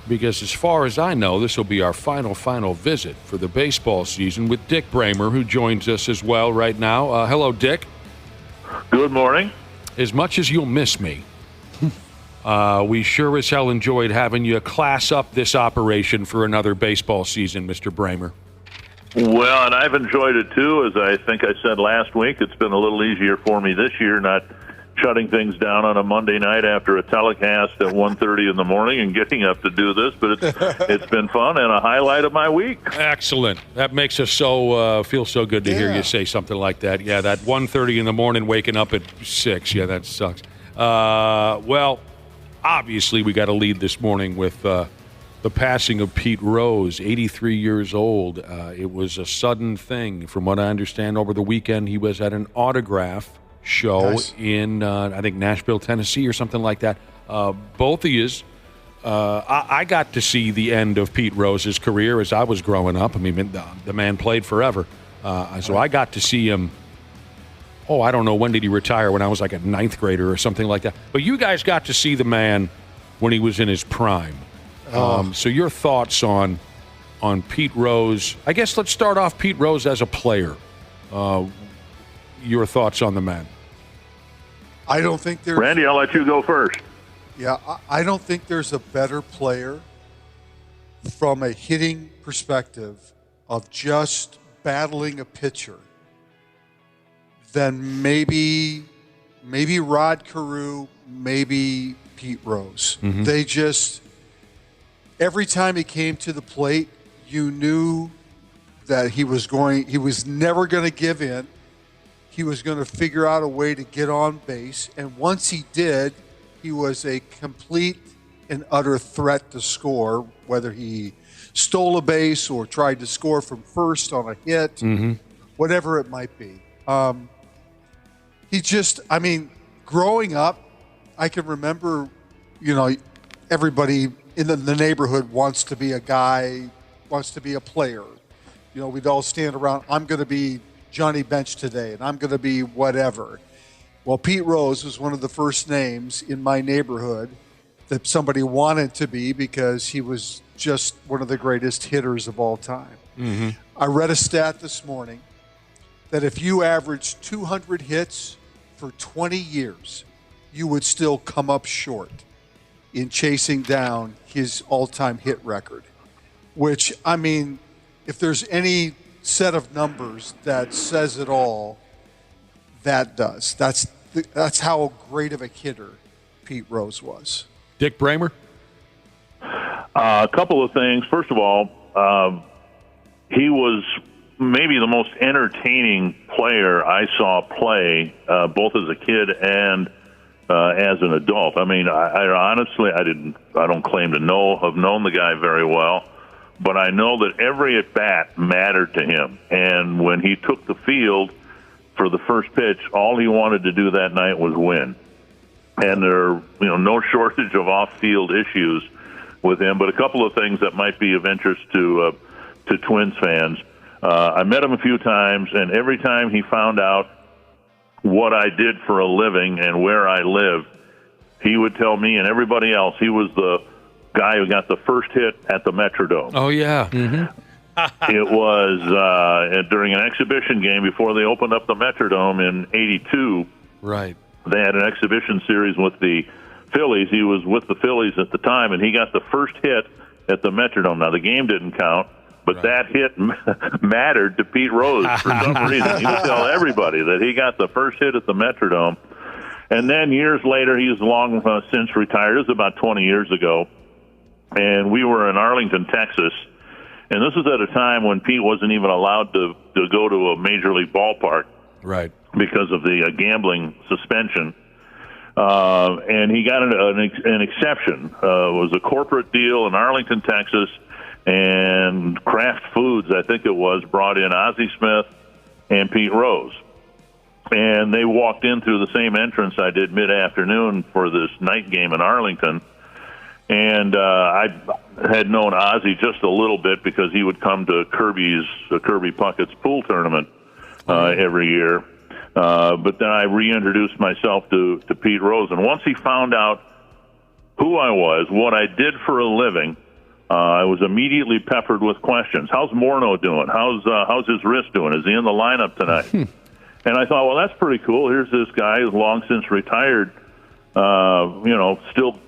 because as far as I know, this will be our final visit for the baseball season with Dick Bremer, who joins us as well right now. Hello, Dick. Good morning. As much as you'll miss me, we sure as hell enjoyed having you class up this operation for another baseball season, Mr. Bremer. Well, and I've enjoyed it too, as I think I said last week. It's been a little easier for me this year, not shutting things down on a Monday night after a telecast at 1:30 in the morning and getting up to do this. But it's been fun and a highlight of my week. Excellent. That makes us feel so good to hear you say something like that. Yeah, that 1:30 in the morning, waking up at 6. Yeah, that sucks. Well, obviously we got to lead this morning with the passing of Pete Rose, 83 years old. It was a sudden thing. From what I understand, over the weekend, he was at an autograph show in, I think, Nashville, Tennessee or something like that. Both of yous, I got to see the end of Pete Rose's career as I was growing up. I mean, the man played forever. So I got to see him, I don't know, when did he retire? When I was like a ninth grader or something like that. But you guys got to see the man when he was in his prime. So your thoughts on Pete Rose? I guess let's start off Pete Rose as a player. Your thoughts on the man? I don't think there's... Randy, I'll let you go first. Yeah, I don't think there's a better player from a hitting perspective of just battling a pitcher than maybe Rod Carew, maybe Pete Rose. Mm-hmm. They just... Every time he came to the plate, you knew that he was never going to give in. He was going to figure out a way to get on base. And once he did, he was a complete and utter threat to score, whether he stole a base or tried to score from first on a hit, whatever it might be. Growing up, I can remember, everybody in the neighborhood wants to be a guy, wants to be a player. We'd all stand around, I'm going to be Johnny Bench today, and I'm going to be whatever. Well, Pete Rose was one of the first names in my neighborhood that somebody wanted to be because he was just one of the greatest hitters of all time. Mm-hmm. I read a stat this morning that if you averaged 200 hits for 20 years, you would still come up short in chasing down his all-time hit record, which, if there's any set of numbers that says it all, that does. That's how great of a hitter Pete Rose was. Dick Bremer? A couple of things. First of all, he was maybe the most entertaining player I saw play, both as a kid and as an adult. I mean, I honestly, I don't claim to have known the guy very well, but I know that every at bat mattered to him. And when he took the field for the first pitch, all he wanted to do that night was win. And there are, no shortage of off-field issues with him, but a couple of things that might be of interest to Twins fans. I met him a few times, and every time he found out what I did for a living and where I lived, he would tell me and everybody else he was the guy who got the first hit at the Metrodome. Oh, yeah. Mm-hmm. It was during an exhibition game before they opened up the Metrodome in '82. Right. They had an exhibition series with the Phillies. He was with the Phillies at the time, and he got the first hit at the Metrodome. Now, the game didn't count, but that hit mattered to Pete Rose for some reason. He would tell everybody that he got the first hit at the Metrodome. And then years later, he's long since retired. It was about 20 years ago. And we were in Arlington, Texas. And this was at a time when Pete wasn't even allowed to go to a major league ballpark. Right. Because of the gambling suspension. And he got an exception. It was a corporate deal in Arlington, Texas. And Kraft Foods, I think it was, brought in Ozzie Smith and Pete Rose. And they walked in through the same entrance I did mid-afternoon for this night game in Arlington. And I had known Ozzie just a little bit because he would come to Kirby Puckett's pool tournament every year. But then I reintroduced myself to Pete Rose. And once he found out who I was, what I did for a living, I was immediately peppered with questions. How's Morneau doing? How's his wrist doing? Is he in the lineup tonight? And I thought, well, that's pretty cool. Here's this guy who's long since retired, still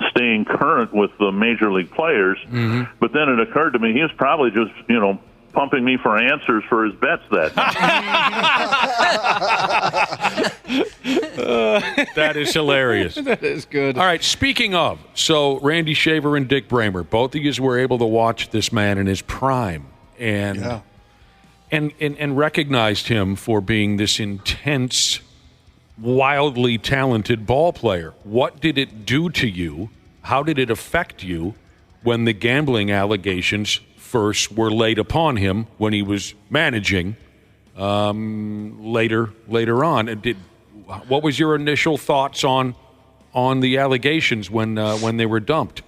staying current with the major league players. Mm-hmm. But then it occurred to me he was probably just, pumping me for answers for his bets that night. That is hilarious. That is good. All right, speaking of, so Randy Shaver and Dick Bremer, both of you were able to watch this man in his prime and recognized him for being this intense, wildly talented ball player. What did it do to you? How did it affect you when the gambling allegations first were laid upon him when he was managing later on? What was your initial thoughts on the allegations when they were dumped?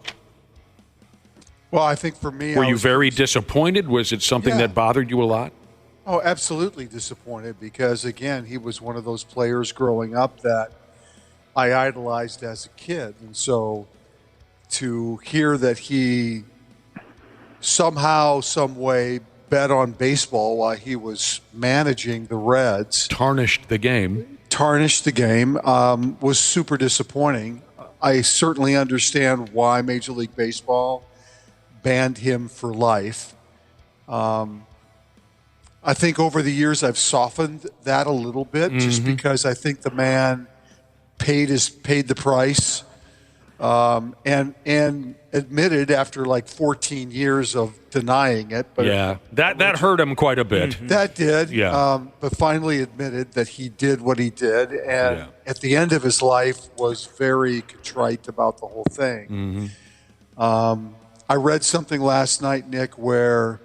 Well, I think for me, were you very disappointed? Was it something that bothered you a lot? Oh, absolutely disappointed because, again, he was one of those players growing up that I idolized as a kid. And so to hear that he somehow, some way bet on baseball while he was managing the Reds. Tarnished the game, was super disappointing. I certainly understand why Major League Baseball banned him for life. I think over the years I've softened that a little bit just because I think the man paid the price and admitted after like 14 years of denying it. But that hurt him quite a bit. That did. But finally admitted that he did what he did, and at the end of his life was very contrite about the whole thing. I read something last night, Nick, where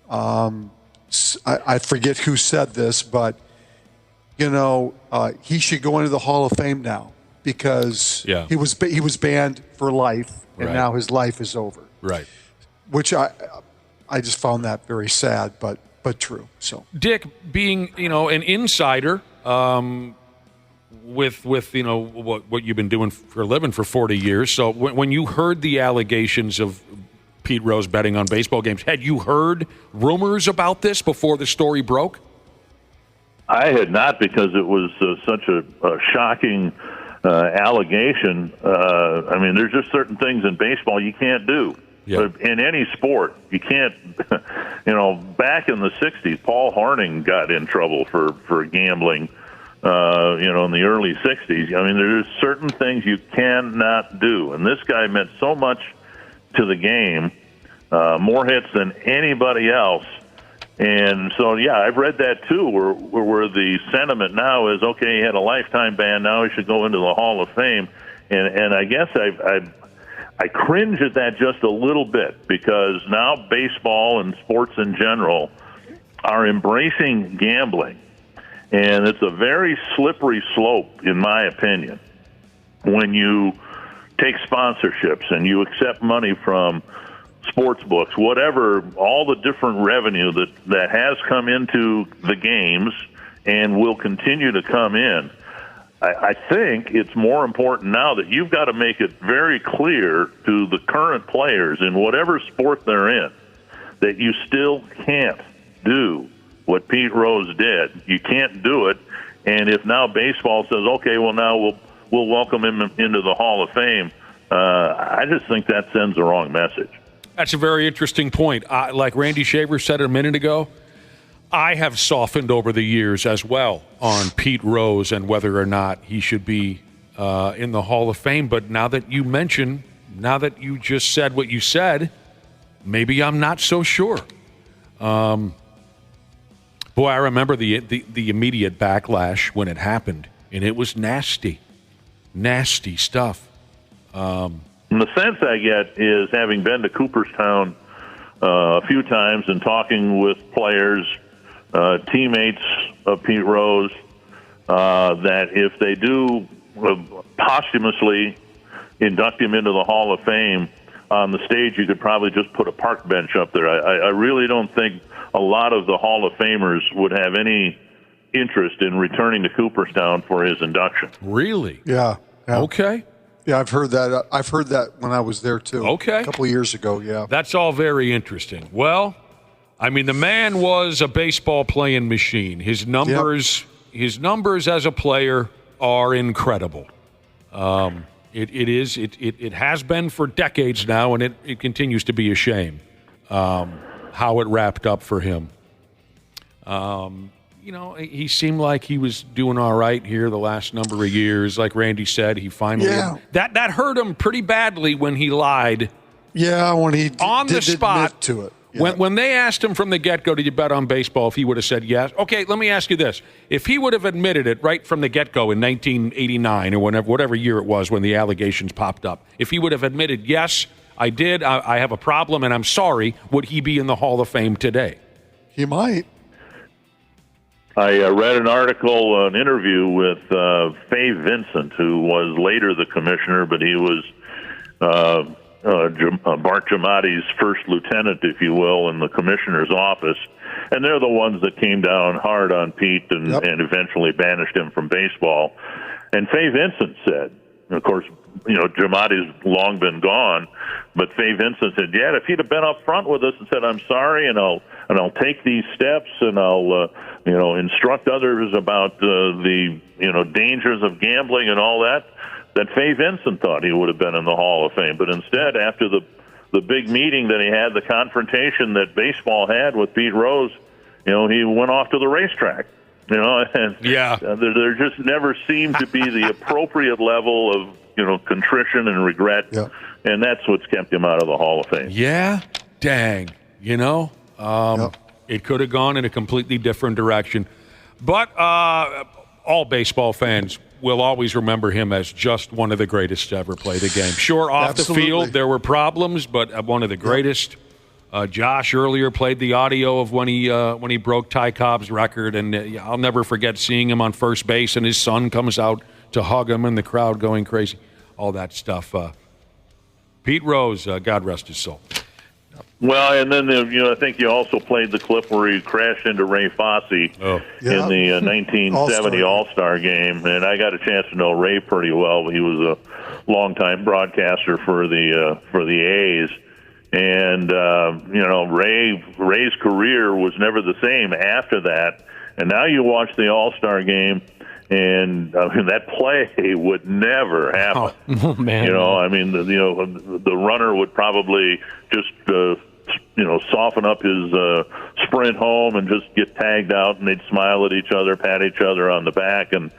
I forget who said this, but he should go into the Hall of Fame now because he was banned for life, and now his life is over. Right. Which I just found that very sad, but true. So Dick, being an insider, with what you've been doing for a living for 40 years, so when you heard the allegations of Pete Rose betting on baseball games, had you heard rumors about this before the story broke? I had not, because it was such a shocking allegation. I mean, there's just certain things in baseball you can't do. In any sport, you can't. Back in the '60s, Paul Hornung got in trouble for gambling. In the early '60s, I mean, there's certain things you cannot do, and this guy meant so much to the game, more hits than anybody else, And so, yeah, I've read that too, where the sentiment now is, okay, he had a lifetime ban, now he should go into the Hall of Fame. And I guess I cringe at that just a little bit, because now baseball and sports in general are embracing gambling. And it's a very slippery slope, in my opinion, when you take sponsorships and you accept money from sports books, whatever, all the different revenue that has come into the games and will continue to come in. I think it's more important now that you've got to make it very clear to the current players in whatever sport they're in that you still can't do what Pete Rose did. You can't do it. And if now baseball says, okay, well, now we'll welcome him into the Hall of Fame, I just think that sends the wrong message. That's a very interesting point. Like Randy Shaver said a minute ago, I have softened over the years as well on Pete Rose and whether or not he should be in the Hall of Fame. But now that you just said what you said, maybe I'm not so sure. Boy, I remember the immediate backlash when it happened, and it was nasty stuff. And the sense I get is, having been to Cooperstown a few times and talking with players, teammates of Pete Rose, that if they do posthumously induct him into the Hall of Fame, on the stage you could probably just put a park bench up there. I really don't think a lot of the Hall of Famers would have any interest in returning to Cooperstown for his induction. Really? Yeah. Okay. Yeah, I've heard that. I've heard that when I was there too. Okay. A couple of years ago. Yeah. That's all very interesting. Well, I mean, the man was a baseball playing machine. His numbers as a player are incredible. It has been for decades now, and it continues to be a shame how it wrapped up for him. He seemed like he was doing all right here the last number of years. Like Randy said, he finally that hurt him pretty badly when he lied. Yeah, when he on the spot admit to it. Yeah. When they asked him from the get-go, did you bet on baseball, if he would have said yes. Okay, let me ask you this. If he would have admitted it right from the get-go in 1989 or whatever year it was when the allegations popped up, if he would have admitted, yes, I did, I have a problem and I'm sorry, would he be in the Hall of Fame today? He might. I read an article, an interview with Fay Vincent, who was later the commissioner, but he was Bart Giamatti's first lieutenant, if you will, in the commissioner's office. And they're the ones that came down hard on Pete and eventually banished him from baseball. And Fay Vincent said, of course, Giamatti's long been gone, but Fay Vincent said, yeah, if he'd have been up front with us and said, I'm sorry, and I'll take these steps, and I'll instruct others about the dangers of gambling and all that Fay Vincent thought he would have been in the Hall of Fame. But instead, after the big meeting that he had, the confrontation that baseball had with Pete Rose, he went off to the racetrack. And there just never seemed to be the appropriate level of contrition and regret, and that's what's kept him out of the Hall of Fame. Yeah, dang. It could have gone in a completely different direction, but all baseball fans will always remember him as just one of the greatest to ever play the game. Sure, off the field there were problems, but one of the greatest. Josh earlier played the audio of when he broke Ty Cobb's record, and I'll never forget seeing him on first base, and his son comes out to hug him, and the crowd going crazy. All that stuff. Pete Rose, God rest his soul. Well, and then I think you also played the clip where he crashed into Ray Fosse in the 1970 All-Star game, and I got a chance to know Ray pretty well. He was a longtime broadcaster for the A's, and Ray's career was never the same after that. And now you watch the All-Star game, and that play would never happen. Oh man! The runner would probably just soften up his sprint home and just get tagged out, and they'd smile at each other, pat each other on the back, and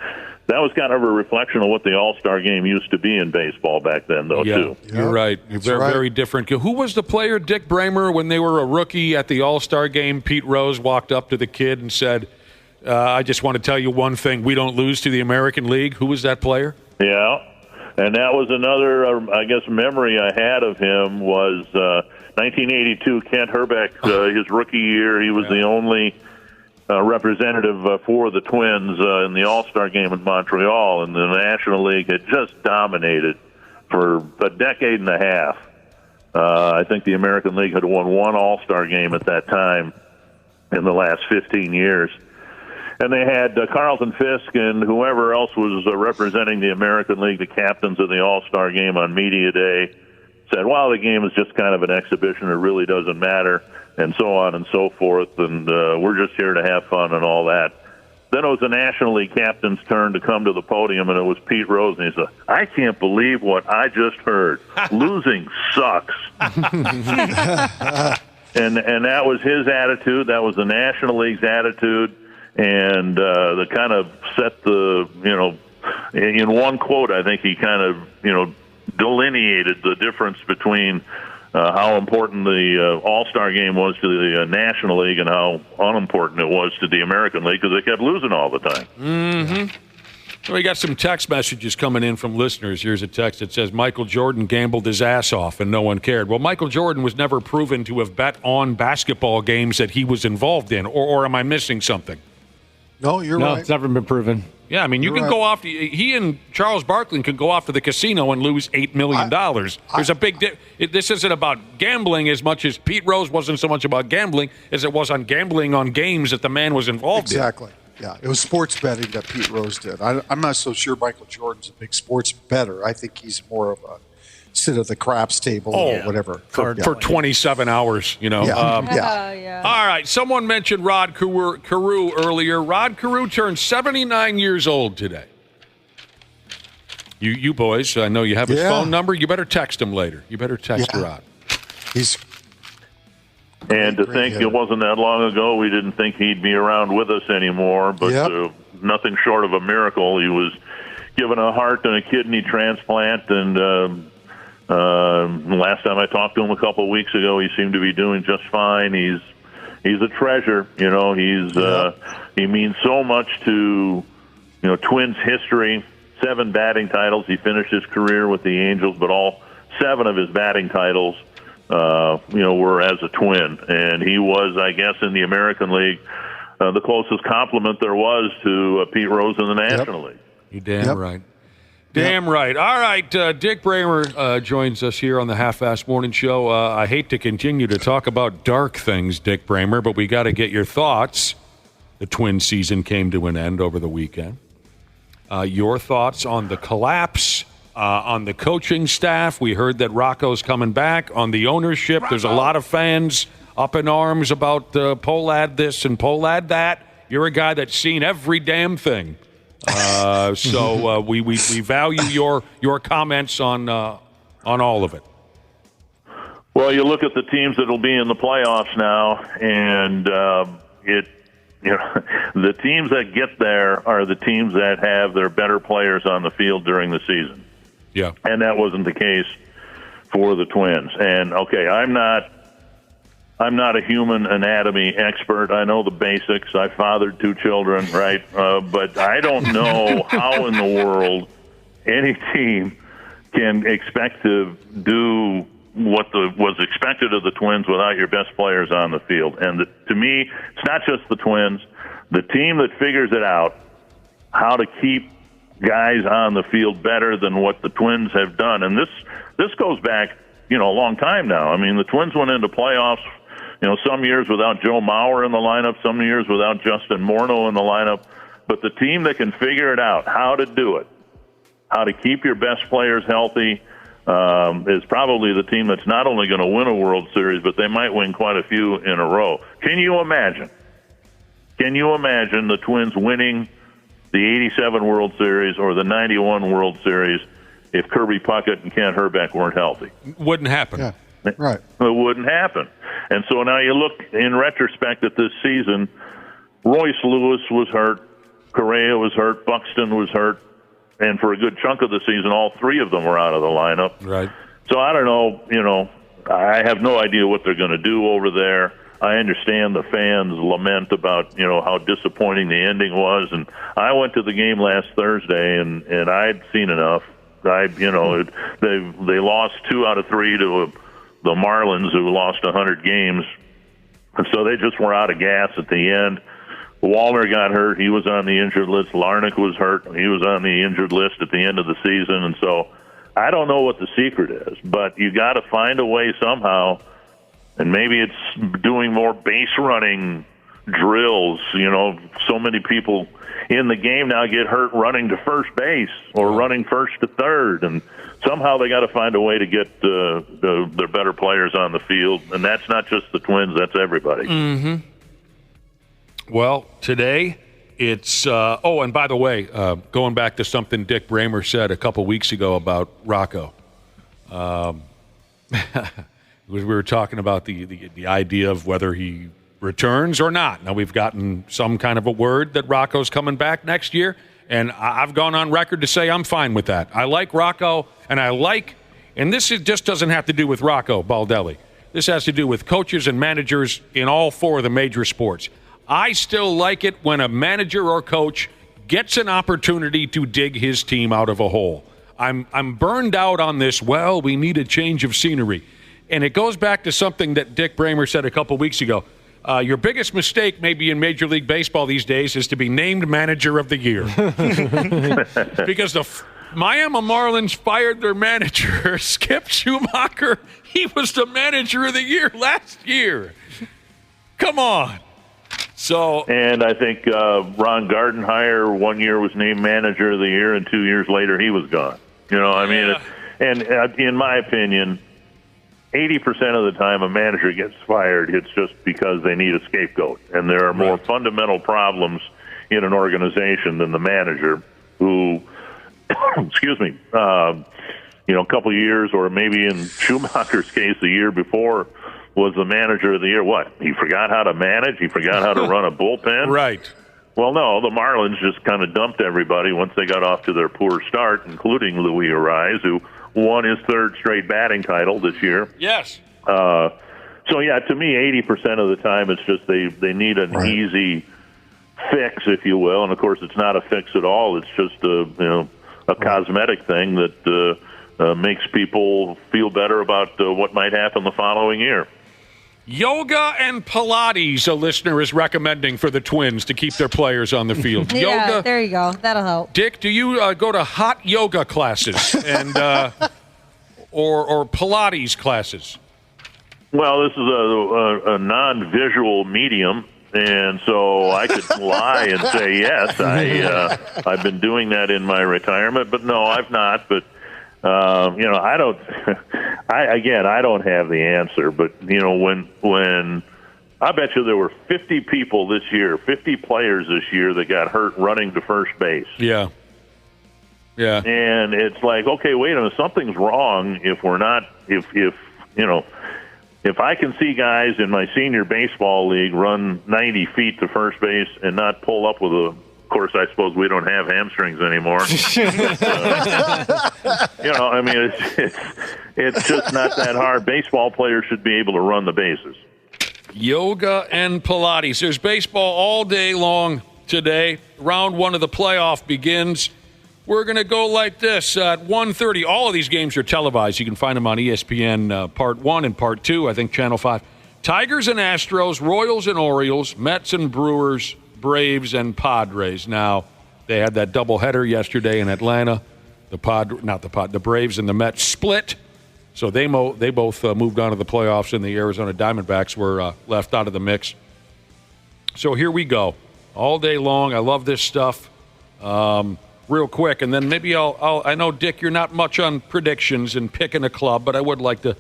that was kind of a reflection of what the All-Star game used to be in baseball back then, though, too. You're right. Very different. Who was the player, Dick Bremer, when they were a rookie at the All-Star game? Pete Rose walked up to the kid and said, I just want to tell you one thing. We don't lose to the American League. Who was that player? Yeah, and that was another, memory I had of him was 1982, Kent Herbeck, his rookie year. He was the only representative for the Twins in the All-Star game in Montreal, and the National League had just dominated for a decade and a half. I think the American League had won one All-Star game at that time in the last 15 years. And they had Carlton Fisk and whoever else was representing the American League, the captains of the All-Star game on Media Day, said, well, the game is just kind of an exhibition. It really doesn't matter, and so on and so forth, and we're just here to have fun and all that. Then it was the National League captain's turn to come to the podium, and it was Pete Rose, and he said, I can't believe what I just heard. Losing sucks. And that was his attitude. That was the National League's attitude. And that kind of set the, in one quote, I think he kind of, delineated the difference between how important the All-Star game was to the National League and how unimportant it was to the American League because they kept losing all the time. Mm-hmm. We got some text messages coming in from listeners. Here's a text that says, Michael Jordan gambled his ass off and no one cared. Well, Michael Jordan was never proven to have bet on basketball games that he was involved in, or am I missing something? No, you're right. No, it's never been proven. Yeah, I mean, you can go off. He and Charles Barkley can go off to the casino and lose $8 million. There's a big this isn't about gambling as much as Pete Rose wasn't so much about gambling as it was on gambling on games that the man was involved in. Exactly. Yeah, it was sports betting that Pete Rose did. I'm not so sure Michael Jordan's a big sports bettor. I think he's more of a sit at the craps table or whatever. For 27 hours, Yeah. All right, someone mentioned Rod Carew earlier. Rod Carew turned 79 years old today. You boys, I know you have his phone number. You better text him later. You better text Rod. And to think it wasn't that long ago, we didn't think he'd be around with us anymore, but nothing short of a miracle. He was given a heart and a kidney transplant, and last time I talked to him a couple of weeks ago, he seemed to be doing just fine. He's a treasure, he means so much to, Twins history. 7 batting titles. He finished his career with the Angels, but all 7 of his batting titles, were as a Twin. And he was, I guess, in the American League, the closest compliment there was to Pete Rose in the National League. You're damn right. Damn right. All right, Dick Bremer joins us here on the Half-Assed Morning Show. I hate to continue to talk about dark things, Dick Bremer, but we got to get your thoughts. The Twins season came to an end over the weekend. Your thoughts on the collapse, on the coaching staff. We heard that Rocco's coming back. On the ownership, there's a lot of fans up in arms about Pohlad this and Pohlad that. You're a guy that's seen every damn thing. So we value your comments on all of it. Well, you look at the teams that will be in the playoffs now, and the teams that get there are the teams that have their better players on the field during the season. Yeah, and that wasn't the case for the Twins. And okay, I'm not a human anatomy expert. I know the basics. I fathered 2 children, right? But I don't know how in the world any team can expect to do what was expected of the Twins without your best players on the field. And to me, it's not just the Twins. The team that figures it out, how to keep guys on the field better than what the Twins have done. And this goes back, a long time now. I mean, the Twins went into playoffs, some years without Joe Mauer in the lineup, some years without Justin Morneau in the lineup. But the team that can figure it out, how to do it, how to keep your best players healthy, is probably the team that's not only going to win a World Series, but they might win quite a few in a row. Can you imagine the Twins winning the 87 World Series or the 91 World Series if Kirby Puckett and Kent Herbeck weren't healthy? Wouldn't happen. Yeah. Right. It wouldn't happen. And so now you look in retrospect at this season, Royce Lewis was hurt. Correa was hurt. Buxton was hurt. And for a good chunk of the season, all three of them were out of the lineup. Right. So I don't know, I have no idea what they're going to do over there. I understand the fans lament about, how disappointing the ending was. And I went to the game last Thursday, and I'd seen enough. They lost 2 out of 3 to the Marlins, who lost 100 games. And so they just were out of gas at the end. Wallner got hurt. He was on the injured list. Larnach was hurt. He was on the injured list at the end of the season. And so I don't know what the secret is, but you got to find a way somehow. And maybe it's doing more base running drills. So many people in the game now get hurt running to first base or running first to third. And somehow they got to find a way to get their better players on the field. And that's not just the Twins. That's everybody. Mm-hmm. Well, today it's and by the way, going back to something Dick Bremer said a couple weeks ago about Rocco. We were talking about the idea of whether he returns or not. Now, we've gotten some kind of a word that Rocco's coming back next year, and I've gone on record to say I'm fine with that. I like Rocco, and this just doesn't have to do with Rocco Baldelli. This has to do with coaches and managers in all 4 of the major sports. I still like it when a manager or coach gets an opportunity to dig his team out of a hole. I'm burned out on this, we need a change of scenery. And it goes back to something that Dick Bremer said a couple weeks ago. Your biggest mistake maybe in Major League Baseball these days is to be named Manager of the Year. Because the Miami Marlins fired their manager, Skip Schumacher. He was the Manager of the Year last year. Come on. And I think Ron Gardenhire 1 year was named Manager of the Year, and 2 years later he was gone. And in my opinion, 80% of the time a manager gets fired, it's just because they need a scapegoat. And there are more fundamental problems in an organization than the manager who, a couple of years, or maybe in Schumacher's case, the year before, was the Manager of the Year. What? He forgot how to manage? He forgot how to run a bullpen? Right. Well, no, the Marlins just kind of dumped everybody once they got off to their poor start, including Luis Ariz, who won his 3rd straight batting title this year. Yes. To me, 80% of the time it's just they need an easy fix, if you will. And, of course, it's not a fix at all. It's just a cosmetic thing that makes people feel better about what might happen the following year. Yoga and Pilates, a listener is recommending for the Twins to keep their players on the field. Yeah, Yoga. there you go. That'll help. Dick, do you go to hot yoga classes and or Pilates classes? Well, this is a non-visual medium, and so I could lie and say yes. I've been doing that in my retirement, but no, I've not. But I don't. I don't have the answer. But when I bet you there were 50 people this year, 50 players this year that got hurt running to first base. Yeah. Yeah. And it's like, okay, wait a minute, something's wrong if we're not. If I can see guys in my senior baseball league run 90 feet to first base and not pull up with a. Of course, I suppose we don't have hamstrings anymore. It's just not that hard. Baseball players should be able to run the bases. Yoga and Pilates. There's baseball all day long today. Round 1 of the playoff begins. We're going to go like this. At 1:30, all of these games are televised. You can find them on ESPN Part 1 and Part 2, I think Channel 5. Tigers and Astros, Royals and Orioles, Mets and Brewers, Braves and Padres. Now, they had that doubleheader yesterday in Atlanta. The Braves and the Mets split. So they both moved on to the playoffs, and the Arizona Diamondbacks were left out of the mix. So here we go. All day long. I love this stuff. Real quick, and then maybe I know, Dick, you're not much on predictions and picking a club, but I would like to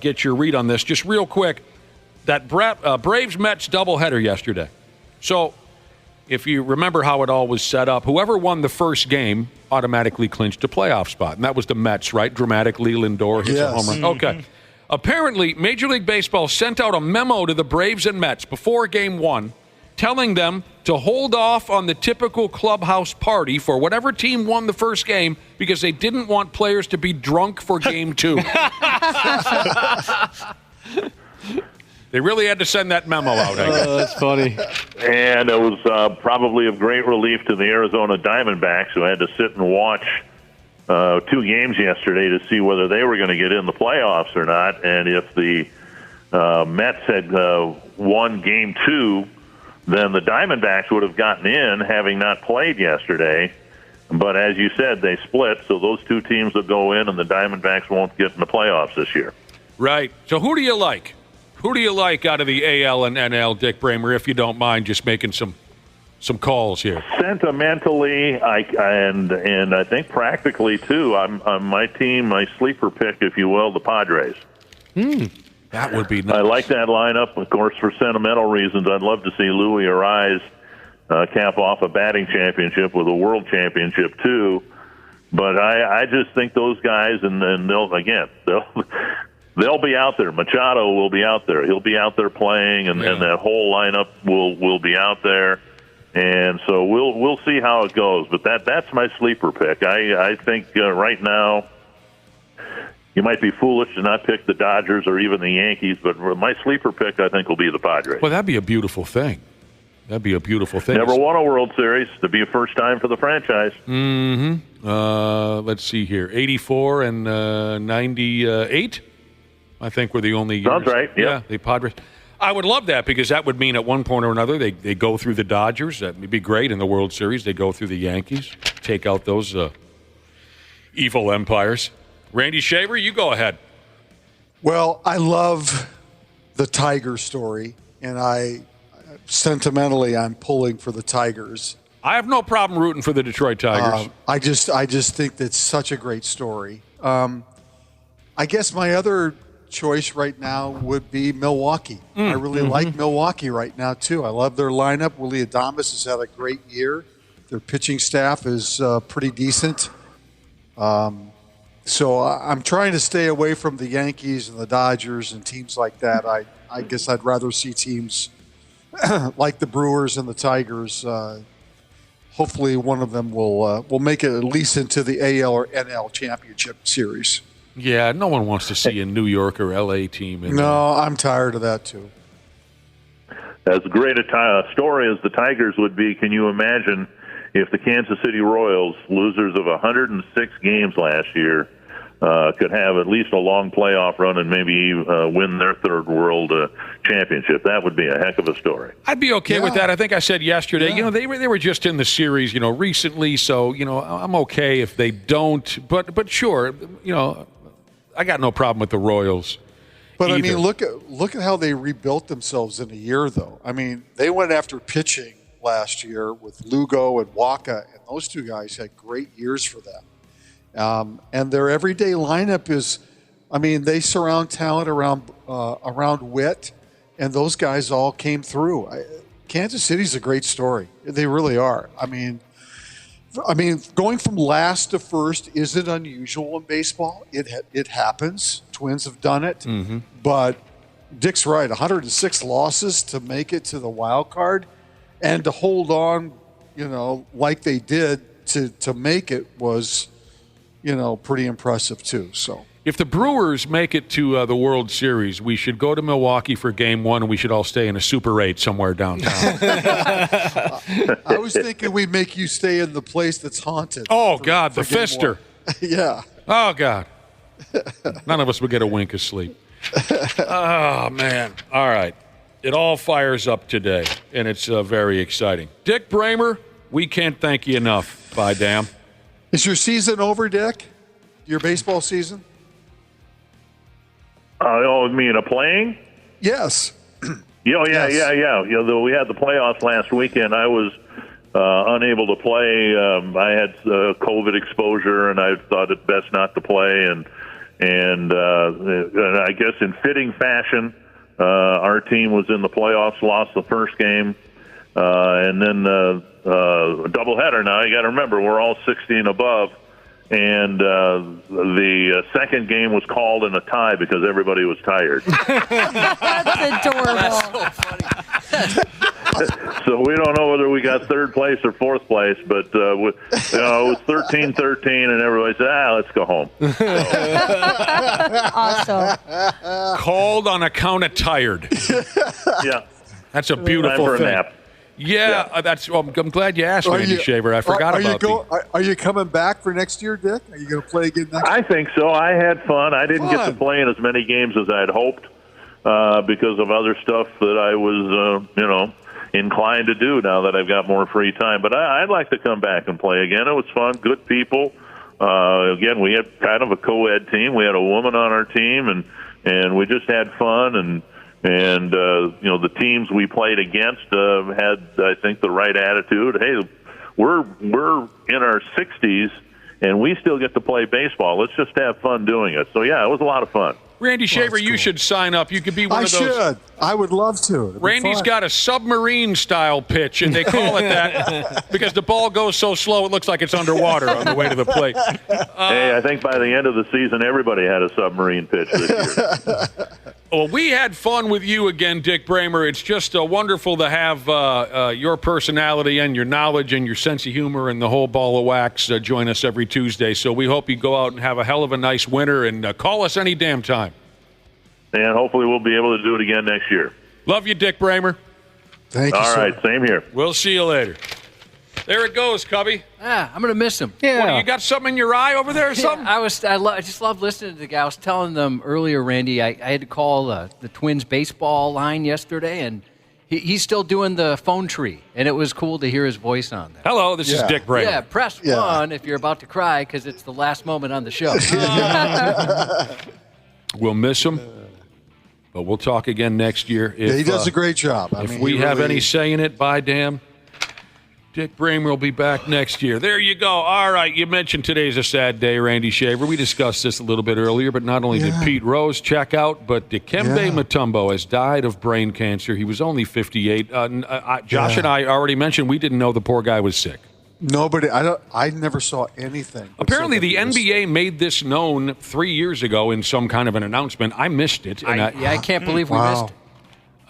get your read on this. Just real quick, that Braves-Mets doubleheader yesterday. So if you remember how it all was set up, whoever won the first game automatically clinched a playoff spot. And that was the Mets, right? Dramatically, Lindor hits a home run. Okay. Apparently, Major League Baseball sent out a memo to the Braves and Mets before Game 1 telling them to hold off on the typical clubhouse party for whatever team won the first game because they didn't want players to be drunk for game 2. They really had to send that memo out, I guess. Oh, that's funny. And it was probably of great relief to the Arizona Diamondbacks, who had to sit and watch 2 games yesterday to see whether they were going to get in the playoffs or not. And if the Mets had won game 2, then the Diamondbacks would have gotten in, having not played yesterday. But as you said, they split, so those 2 teams will go in, and the Diamondbacks won't get in the playoffs this year. Right. So who do you like? Who do you like out of the AL and NL, Dick Bremer, if you don't mind just making some calls here? Sentimentally, and I think practically, too, I'm my team, my sleeper pick, if you will, the Padres. That would be nice. I like that lineup, of course, for sentimental reasons. I'd love to see Louis Arise cap off a batting championship with a world championship, too. But I just think those guys, and they'll be out there. Machado will be out there. He'll be out there playing, and that whole lineup will be out there. And so we'll see how it goes. But that's my sleeper pick. I think right now you might be foolish to not pick the Dodgers or even the Yankees, but my sleeper pick I think will be the Padres. Well, that'd be a beautiful thing. Never won a World Series. To be a first time for the franchise. Let's see here. 84 and 98. I think were the only years. Sounds right, yeah. The Padres. I would love that because that would mean at one point or another they go through the Dodgers. That would be great in the World Series. They go through the Yankees, take out those evil empires. Randy Shaver, you go ahead. Well, I love the Tiger story, and sentimentally I'm pulling for the Tigers. I have no problem rooting for the Detroit Tigers. I just think that's such a great story. I guess my other choice right now would be Milwaukee. I really like Milwaukee right now, too. I love their lineup. Willie Adames has had a great year. Their pitching staff is pretty decent. So I'm trying to stay away from the Yankees and the Dodgers and teams like that. I guess I'd rather see teams like the Brewers and the Tigers. Hopefully one of them will make it at least into the AL or NL championship series. Yeah, no one wants to see a New York or L.A. team. No, I'm tired of that, too. As great a story as the Tigers would be, can you imagine if the Kansas City Royals, losers of 106 games last year, could have at least a long playoff run and maybe win their third world championship? That would be a heck of a story. I'd be okay with that. I think I said yesterday, they were just in the series, recently, so, I'm okay if they don't. But sure, I got no problem with the Royals. But either. I mean, look at how they rebuilt themselves in a year, though. I mean, they went after pitching last year with Lugo and Waka, and those 2 guys had great years for them. And their everyday lineup is, they surround talent around wit, and those guys all came through. Kansas City's a great story. They really are. I mean, going from last to first isn't unusual in baseball. It happens. Twins have done it. But Dick's right. 106 losses to make it to the wild card, and to hold on, like they did to make it was, pretty impressive too. So if the Brewers make it to the World Series, we should go to Milwaukee for Game 1, and we should all stay in a Super 8 somewhere downtown. I was thinking we'd make you stay in the place that's haunted. Oh, God, the Fister. Yeah. Oh, God. None of us would get a wink of sleep. Oh, man. All right. It all fires up today, and it's very exciting. Dick Bremer, we can't thank you enough. By damn. Is your season over, Dick? Your baseball season? You mean playing? Yes. Yeah. We had the playoffs last weekend. I was unable to play. I had COVID exposure, and I thought it best not to play. And I guess in fitting fashion, our team was in the playoffs, lost the first game, and then a doubleheader. Now you got to remember, we're all 60 and above. And the second game was called in a tie because everybody was tired. That's adorable. That's so funny. So we don't know whether we got third place or fourth place, but it was 13-13, and everybody said, let's go home. Awesome. Called on account of tired. Yeah. That's a beautiful Time for thing. a nap. Yeah, I'm glad you asked, Randy Shaver. I forgot about Are you coming back for next year, Dick? Are you going to play again next year? I think so. I had fun. I didn't get to play in as many games as I had hoped because of other stuff that I was, inclined to do now that I've got more free time. But I'd like to come back and play again. It was fun. Good people. Again, we had kind of a co-ed team. We had a woman on our team, and we just had fun. And the teams we played against had, I think, the right attitude. Hey, we're in our 60s, and we still get to play baseball. Let's just have fun doing it. So, yeah, it was a lot of fun. Randy Shaver, you should sign up. You could be one of those. I should. I would love to. Randy's got a submarine-style pitch, and they call it that because the ball goes so slow it looks like it's underwater on the way to the plate. Hey, I think by the end of the season, everybody had a submarine pitch this year. Well, we had fun with you again, Dick Bremer. It's just wonderful to have your personality and your knowledge and your sense of humor and the whole ball of wax join us every Tuesday. So we hope you go out and have a hell of a nice winter and call us any damn time. And hopefully we'll be able to do it again next year. Love you, Dick Bremer. Thank you, All right, same here. We'll see you later. There it goes, Cubby. I'm going to miss him. Yeah. What, you got something in your eye over there or something? I just love listening to the guy. I was telling them earlier, Randy, I had to call the Twins baseball line yesterday, and he's still doing the phone tree, and it was cool to hear his voice on that. Hello, this is Dick Bremer. Yeah, press 1 if you're about to cry because it's the last moment on the show. We'll miss him. But we'll talk again next year. He does a great job. If we have any say in it, by damn, Dick Bremer will be back next year. There you go. All right, you mentioned today's a sad day, Randy Shaver. We discussed this a little bit earlier, but not only did Pete Rose check out, but Dikembe Mutombo has died of brain cancer. He was only 58. Josh and I already mentioned we didn't know the poor guy was sick. Nobody. I never saw anything. Apparently, the NBA made this known 3 years ago in some kind of an announcement. I missed it. I can't believe we missed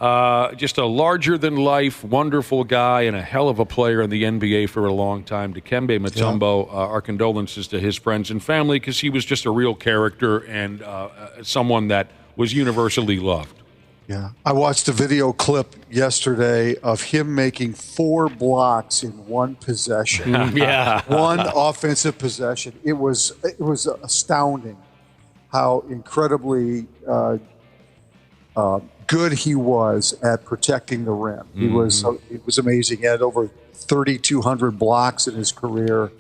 it. Just a larger-than-life, wonderful guy and a hell of a player in the NBA for a long time. Dikembe Mutombo, our condolences to his friends and family because he was just a real character and someone that was universally loved. Yeah. I watched a video clip yesterday of him making 4 blocks in one possession. One offensive possession. It was astounding how incredibly good he was at protecting the rim. It was amazing. He had over 3,200 blocks in his career.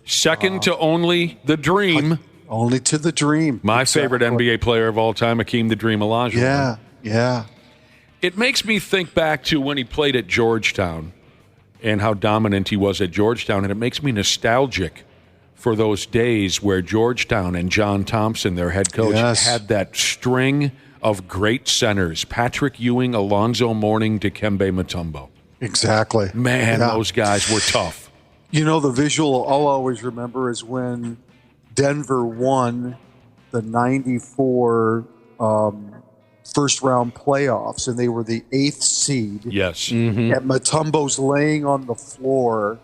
Second to only the Dream. Only to the Dream. My favorite NBA player of all time, Hakeem the Dream Olajuwon. Yeah. It makes me think back to when he played at Georgetown and how dominant he was at Georgetown, and it makes me nostalgic for those days where Georgetown and John Thompson, their head coach, had that string of great centers: Patrick Ewing, Alonzo Mourning, Dikembe Mutombo. Exactly. Man, those guys were tough. You know, the visual I'll always remember is when Denver won the 94 first-round playoffs, and they were the 8th seed. Yes. And Mutombo's laying on the floor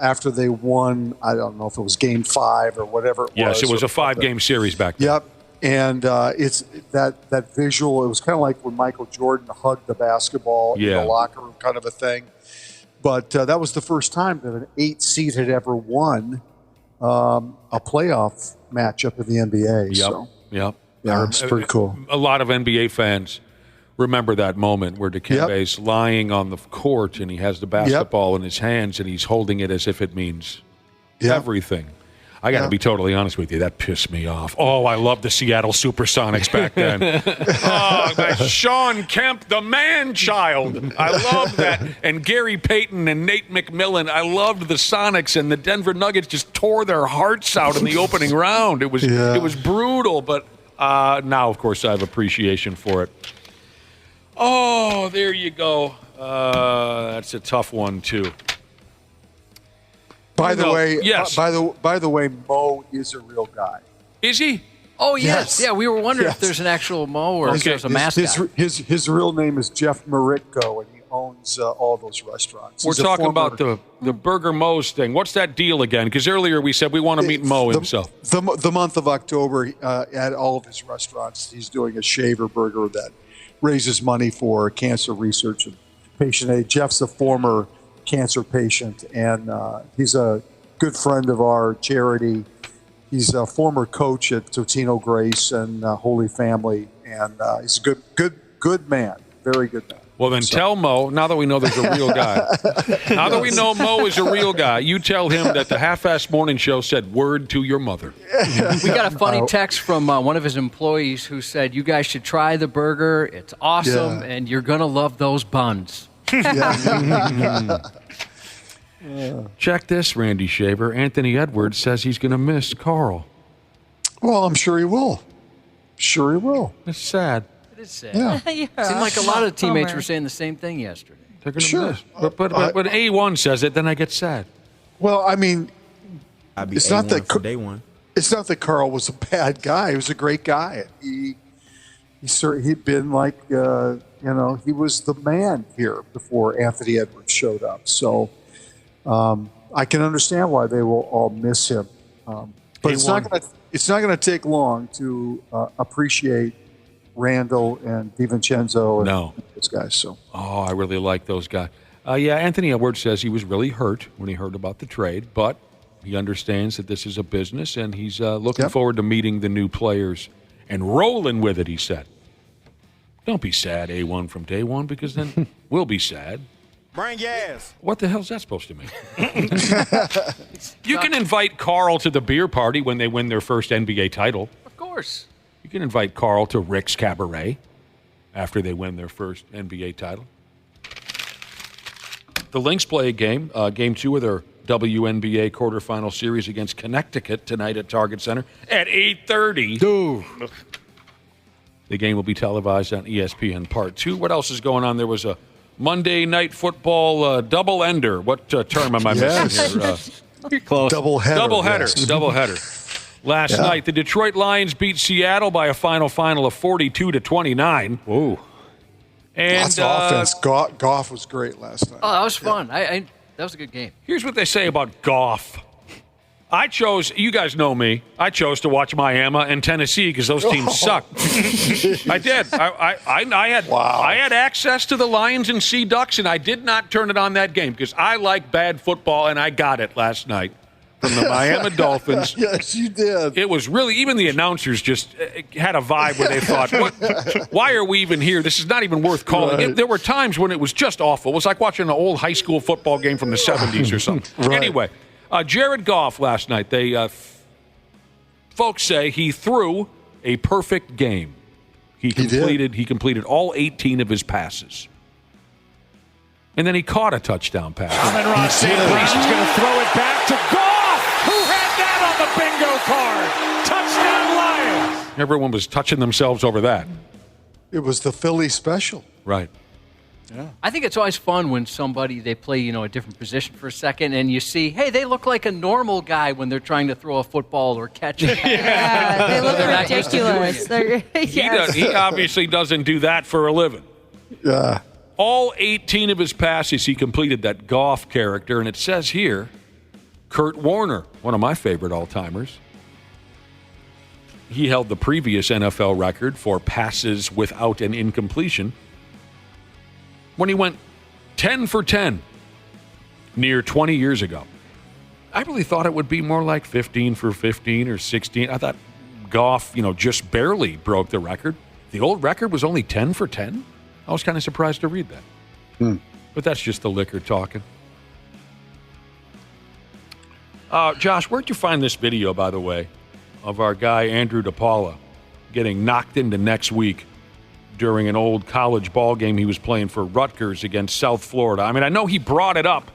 after they won, I don't know if it was Game 5 or whatever it was. Yes, it was a 5-game series back then. Yep. And it's that visual, it was kind of like when Michael Jordan hugged the basketball in the locker room kind of a thing. But that was the first time that an 8 seed had ever won a playoff matchup in the NBA. Yep. Yeah, it's pretty cool. A lot of NBA fans remember that moment where Dikembe's lying on the court and he has the basketball in his hands and he's holding it as if it means everything. I got to be totally honest with you. That pissed me off. Oh, I loved the Seattle Supersonics back then. Sean Kemp, the man-child. I loved that. And Gary Payton and Nate McMillan. I loved the Sonics, and the Denver Nuggets just tore their hearts out in the opening round. It was brutal, but now, of course, I have appreciation for it. Oh, there you go. That's a tough one, too. By the way, yes. By the way, Mo is a real guy. Is he? Oh yes. Yeah. We were wondering if there's an actual Mo or if there's a mascot. His real name is Jeff Maritko, and he owns all those restaurants. We're He's a talking former- about the Burger Mo's thing. What's that deal again? Because earlier we said we want to meet Mo himself. The month of October, at all of his restaurants, he's doing a shaver burger that raises money for cancer research and patient aid. Jeff's a former cancer patient, and he's a good friend of our charity. He's a former coach at Totino Grace and Holy Family, and he's a good man, very good man. Well, then tell Mo, now that we know there's a real guy, now that we know Mo is a real guy, you tell him that the Half-Assed Morning Show said word to your mother. We got a funny text from one of his employees who said, you guys should try the burger. It's awesome, and you're going to love those buns. Check this, Randy Shaver. Anthony Edwards says he's going to miss Carl. Well, I'm sure he will. Sure he will. It's sad. It is sad. Yeah. Seemed like a lot of teammates were saying the same thing yesterday. They're going to miss. But when A1 says it, then I get sad. Well, I mean, I'd be it's not A1 that from day one. It's not that Carl was a bad guy. He was a great guy. He'd been like, he was the man here before Anthony Edwards showed up. So I can understand why they will all miss him. But it's not going to take long to appreciate Randall and DiVincenzo and those guys. So. Oh, I really like those guys. Anthony Edwards says he was really hurt when he heard about the trade, but he understands that this is a business, and he's looking forward to meeting the new players and rolling with it, he said. Don't be sad, A1 from day one, because then we'll be sad. Bring your ass. What the hell's that supposed to mean? You can invite Carl to the beer party when they win their first NBA title. Of course. You can invite Carl to Rick's Cabaret after they win their first NBA title. The Lynx play a game, game 2 of their WNBA quarterfinal series against Connecticut tonight at Target Center at 8:30. The game will be televised on ESPN Part 2. What else is going on? There was a Monday Night Football double-ender. What term am I missing here? You're close. Doubleheader. Last night, the Detroit Lions beat Seattle by a final of 42-29. Whoa. And lots of offense. Goff was great last night. Oh, that was fun. That was a good game. Here's what they say about Goff. You guys know me, I chose to watch Miami and Tennessee because those teams suck. I did. I had access to the Lions and Sea Ducks, and I did not turn it on that game because I like bad football, and I got it last night from the Miami Dolphins. Yes, you did. It was really, even the announcers just had a vibe where they thought, why are we even here? This is not even worth calling. Right. There were times when it was just awful. It was like watching an old high school football game from the 70s or something. Right. Anyway, Jared Goff last night, folks say he threw a perfect game. He completed all 18 of his passes. And then he caught a touchdown pass. Amon-Ra St. Brown is going to throw it back to Goff, who had that on the bingo card. Touchdown Lions. Everyone was touching themselves over that. It was the Philly special. Right. Yeah. I think it's always fun when they play, a different position for a second, and you see, hey, they look like a normal guy when they're trying to throw a football or catch a pass. Yeah, they look ridiculous. He obviously doesn't do that for a living. Yeah. All 18 of his passes, he completed that Goff character, and it says here, Kurt Warner, one of my favorite all-timers. He held the previous NFL record for passes without an incompletion when he went 10 for 10 near 20 years ago. I really thought it would be more like 15 for 15 or 16. I thought Goff, just barely broke the record. The old record was only 10 for 10. I was kind of surprised to read that. But that's just the liquor talking. Josh, where'd you find this video, by the way, of our guy Andrew DePaula getting knocked into next week during an old college ball game he was playing for Rutgers against South Florida? I mean, I know he brought it up.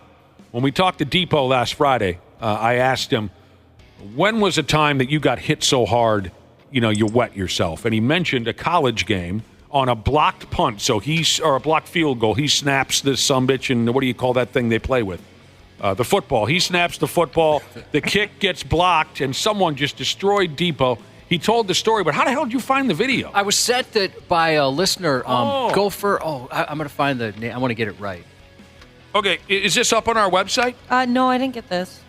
When we talked to Depot last Friday, I asked him, when was a time that you got hit so hard, you wet yourself? And he mentioned a college game on a blocked punt, or a blocked field goal. He snaps this sumbitch, and what do you call that thing they play with? The football. He snaps the football. The kick gets blocked, and someone just destroyed Depot. He told the story, but how the hell did you find the video? I was sent it by a listener, Gopher. I'm going to find the name. I want to get it right. Okay, is this up on our website? No, I didn't get this.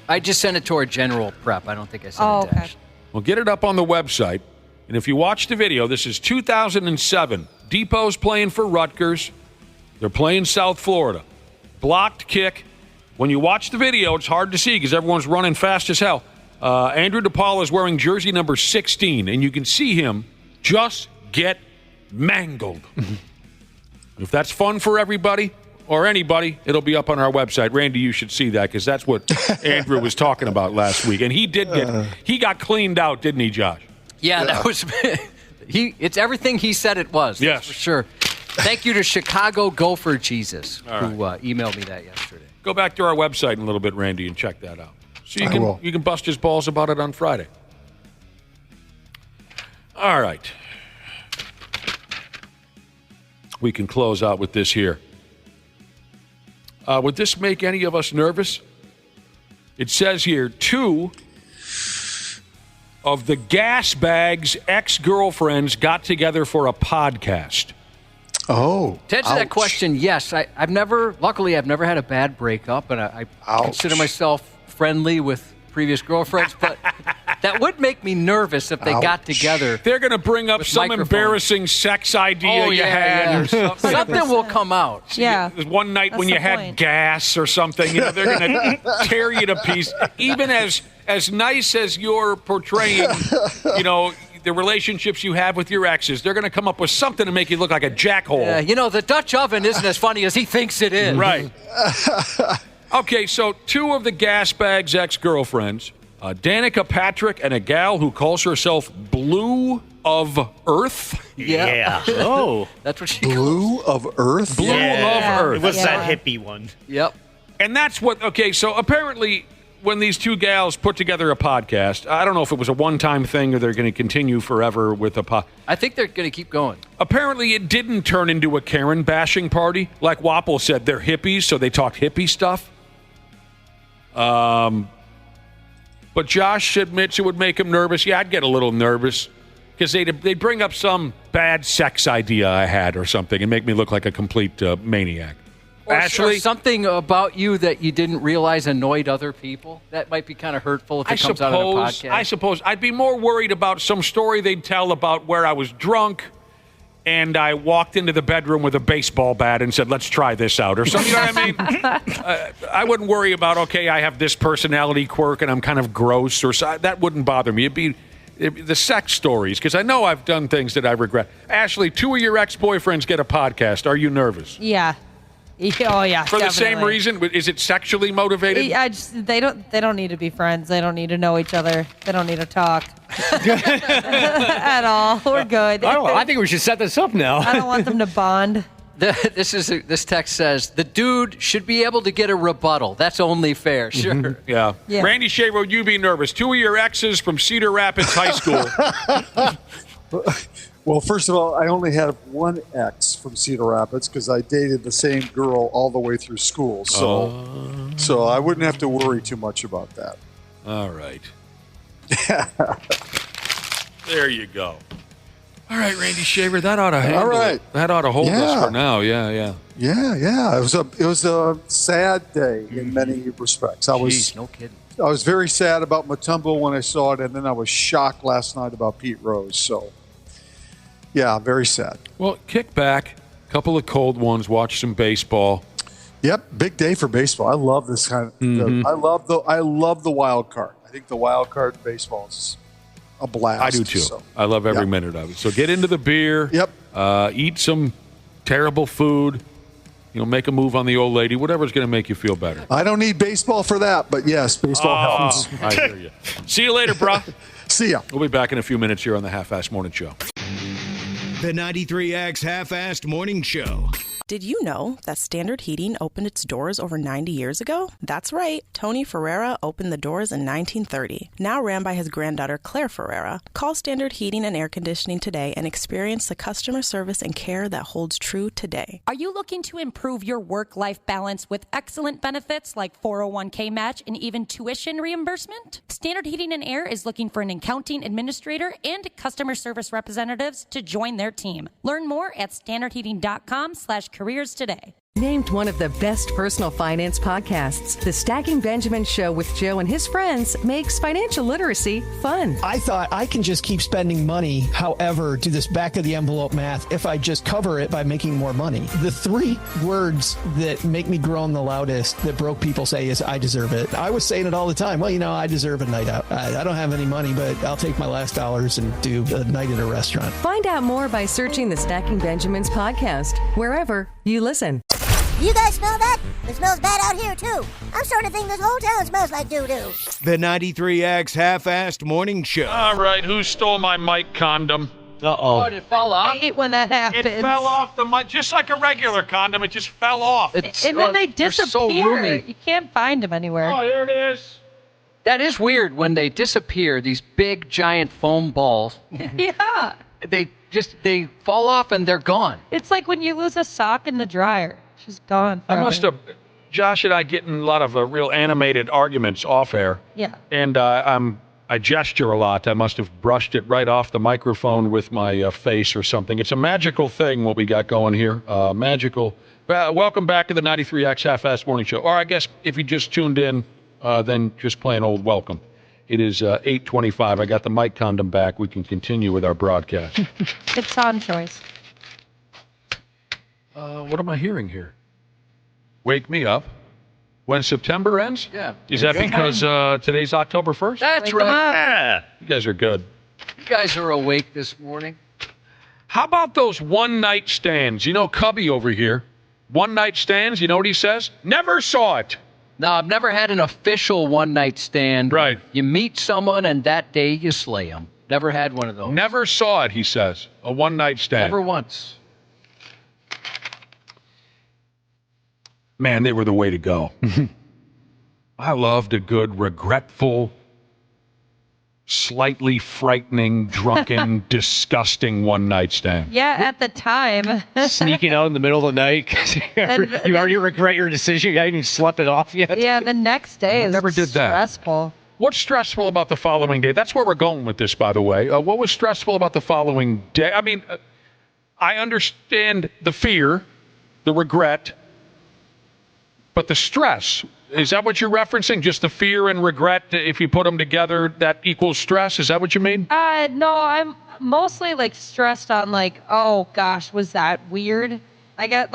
I just sent it to our general prep. I don't think I sent it to Ashley. Well, get it up on the website. And if you watch the video, this is 2007. Depot's playing for Rutgers. They're playing South Florida. Blocked kick. When you watch the video, it's hard to see because everyone's running fast as hell. Andrew DePaul is wearing jersey number 16, and you can see him just get mangled. If that's fun for everybody or anybody, it'll be up on our website. Randy, you should see that because that's what Andrew was talking about last week. And he got cleaned out, didn't he, Josh? Yeah, that was it's everything he said it was. Yes. That's for sure. Thank you to Chicago Gopher Jesus, who emailed me that yesterday. Go back to our website in a little bit, Randy, and check that out. So you can bust his balls about it on Friday. All right. We can close out with this here. Would this make any of us nervous? It says here, 2 of the gas bag's ex-girlfriends got together for a podcast. Oh. To answer that question, yes. Luckily, I've never had a bad breakup, and I consider myself friendly with previous girlfriends, but that would make me nervous if they got together. They're going to bring up some embarrassing sex idea you had. Or something. Something will come out. Yeah. One night when you had gas or something, they're going to tear you to pieces. Even as nice as you're portraying, the relationships you have with your exes, they're going to come up with something to make you look like a jackhole. Yeah, the Dutch oven isn't as funny as he thinks it is. Right. Okay, so 2 of the gas bag's ex-girlfriends, Danica Patrick and a gal who calls herself Blue of Earth. Yeah. Oh. That's what she Blue of Earth? Blue of Earth. It was that hippie one. Yep. And that's what, so apparently when these 2 gals put together a podcast, I don't know if it was a one-time thing or they're going to continue forever with a podcast. I think they're going to keep going. Apparently it didn't turn into a Karen bashing party. Like Wapple said, they're hippies, so they talked hippie stuff. But Josh admits it would make him nervous. Yeah, I'd get a little nervous because they'd bring up some bad sex idea I had or something and make me look like a complete maniac. Or something about you that you didn't realize annoyed other people. That might be kind of hurtful if it comes out of a podcast. I suppose I'd be more worried about some story they'd tell about where I was drunk and I walked into the bedroom with a baseball bat and said, let's try this out or something. You know what I mean? I wouldn't worry about, I have this personality quirk and I'm kind of gross or so. That wouldn't bother me. It'd be the sex stories because I know I've done things that I regret. Ashley, 2 of your ex-boyfriends get a podcast. Are you nervous? Yeah. Oh yeah. For the same reason? Is it sexually motivated? They don't need to be friends. They don't need to know each other. They don't need to talk at all. We're good. I think we should set this up now. I don't want them to bond. This text says the dude should be able to get a rebuttal. That's only fair. Sure. Mm-hmm. Yeah. Randy Shaver, would you be nervous? 2 of your exes from Cedar Rapids High School. Well, first of all, I only had 1 ex from Cedar Rapids because I dated the same girl all the way through school. So I wouldn't have to worry too much about that. All right. There you go. All right, Randy Shaver, that ought to handle it. That ought to hold us for now. Yeah. It was a sad day in many respects. No kidding. I was very sad about Mutombo when I saw it, and then I was shocked last night about Pete Rose. So, yeah, very sad. Well, kick back, a couple of cold ones, watch some baseball. Yep, big day for baseball. I love this kind of. I love the wild card. I think the wild card in baseball is a blast. I do too. So, I love every minute of it. So get into the beer. Yep. Eat some terrible food. Make a move on the old lady. Whatever's going to make you feel better. I don't need baseball for that, but yes, baseball helps. I hear you. See you later, bro. See ya. We'll be back in a few minutes here on the Half-Assed Morning Show. The 93X Half-Assed Morning Show. Did you know that Standard Heating opened its doors over 90 years ago? That's right. Tony Ferreira opened the doors in 1930, now ran by his granddaughter Claire Ferreira. Call Standard Heating and Air Conditioning today and experience the customer service and care that holds true today. Are you looking to improve your work-life balance with excellent benefits like 401k match and even tuition reimbursement? Standard Heating and Air is looking for an accounting administrator and customer service representatives to join their team. Learn more at standardheating.com/careers today. Named one of the best personal finance podcasts, the Stacking Benjamin Show with Joe and his friends makes financial literacy fun. I thought I can just keep spending money, however, do this back of the envelope math if I just cover it by making more money. The three words that make me groan the loudest that broke people say is, I deserve it. I was saying it all the time. Well, I deserve a night out. I don't have any money, but I'll take my last dollars and do a night at a restaurant. Find out more by searching the Stacking Benjamins podcast, wherever you listen. You guys smell that? It smells bad out here, too. I'm starting to think this whole town smells like doo-doo. The 93X Half-Assed Morning Show. All right, who stole my mic condom? Uh-oh. Oh, did it fall off? I hate when that happens. It fell off the mic, just like a regular condom. It just fell off. And then they disappear. So roomy. You can't find them anywhere. Oh, here it is. That is weird when they disappear, these big, giant foam balls. Yeah. They fall off and they're gone. It's like when you lose a sock in the dryer. It's just gone forever. Josh and I get in a lot of real animated arguments off air. Yeah. And I gesture a lot. I must have brushed it right off the microphone with my face or something. It's a magical thing what we got going here. Magical. Welcome back to the 93X Half-Assed Morning Show. Or I guess if you just tuned in, then just play an old welcome. It is 8:25. I got the mic condom back. We can continue with our broadcast. It's on choice. What am I hearing here? Wake me up when September ends? Yeah. Is that because today's October 1st? That's Wake right. 'em up. Yeah. You guys are good. You guys are awake this morning. How about those one-night stands? You know, Cubby over here. One-night stands, you know what he says? Never saw it. No, I've never had an official one-night stand. Right. You meet someone and that day you slay them. Never had one of those. Never saw it, he says. A one-night stand. Never once. Man, they were the way to go. I loved a good, regretful, slightly frightening, drunken, disgusting one-night stand. Yeah, at the time. Sneaking out in the middle of the night because you already regret your decision. You haven't even slept it off yet. Yeah, the next day is Never did that. stressful. What's stressful about the following day? That's where we're going with this, by the way. What was stressful about the following day? I mean, I understand the fear, the regret, but the stress, is that what you're referencing? Just the fear and regret, if you put them together, that equals stress? Is that what you mean? No, I'm mostly stressed on oh gosh, was that weird? I got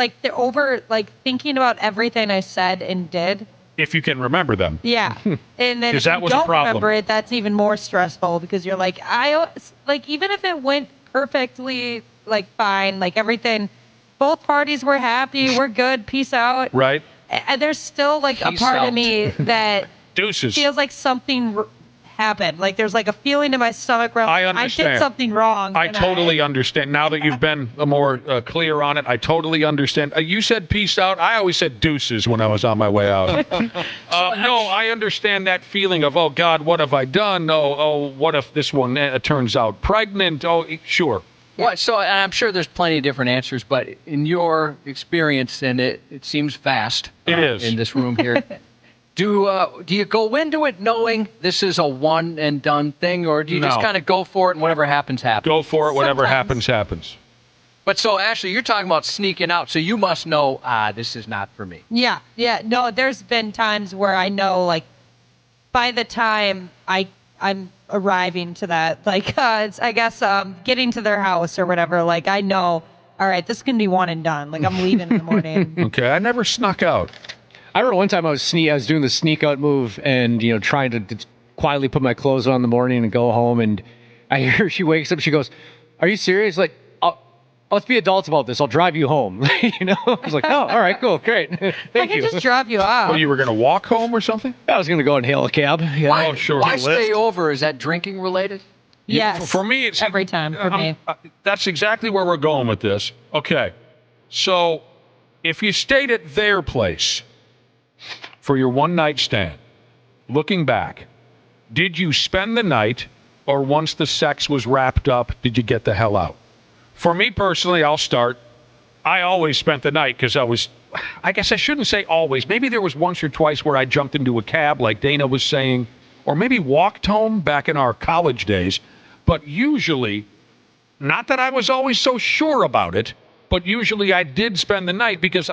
thinking about everything I said and did. If you can remember them. Yeah. And then if that you was a don't problem. remember it, that's even more stressful because you're even if it went perfectly, fine, everything, both parties were happy, we're good, peace out. Right. And there's still a Peace part out. of me that Deuces. feels like something happened. There's a feeling in my stomach where I I understand. did something wrong. I and totally understand. Now that you've been more clear on it, I totally understand. You said peace out. I always said deuces when I was on my way out. No, I understand that feeling of, oh, God, what have I done? Oh, what if this one turns out pregnant? Oh, sure. Well, so I'm sure there's plenty of different answers, but in your experience, and it seems vast. It is. In this room here. Do you go into it knowing this is a one and done thing, or do you just kind of go for it and whatever happens, happens? Go for it, whatever happens, happens. But so, Ashley, you're talking about sneaking out, so you must know, this is not for me. Yeah. No, there's been times where I know, by the time I'm arriving to that, it's, I guess, getting to their house or whatever, I know, all right, this can be one and done. I'm leaving in the morning. Okay, I never snuck out. I remember one time I was doing the sneak out move and, trying to quietly put my clothes on in the morning and go home. And I hear she wakes up. She goes, "Are you serious? Let's be adults about this. I'll drive you home." I was like, "Oh, all right, cool, great. Thank I can you." just drop you off. Oh, you were going to walk home or something? I was going to go and hail a cab. Yeah. Why, sure. Why stay over? Is that drinking related? Yes. For me, it's every time for me. That's exactly where we're going with this. Okay. So if you stayed at their place for your one-night stand, looking back, did you spend the night, or once the sex was wrapped up, did you get the hell out? For me personally, I'll start. I always spent the night because I guess I shouldn't say always. Maybe there was once or twice where I jumped into a cab, like Dana was saying, or maybe walked home back in our college days. But usually, not that I was always so sure about it, but usually I did spend the night because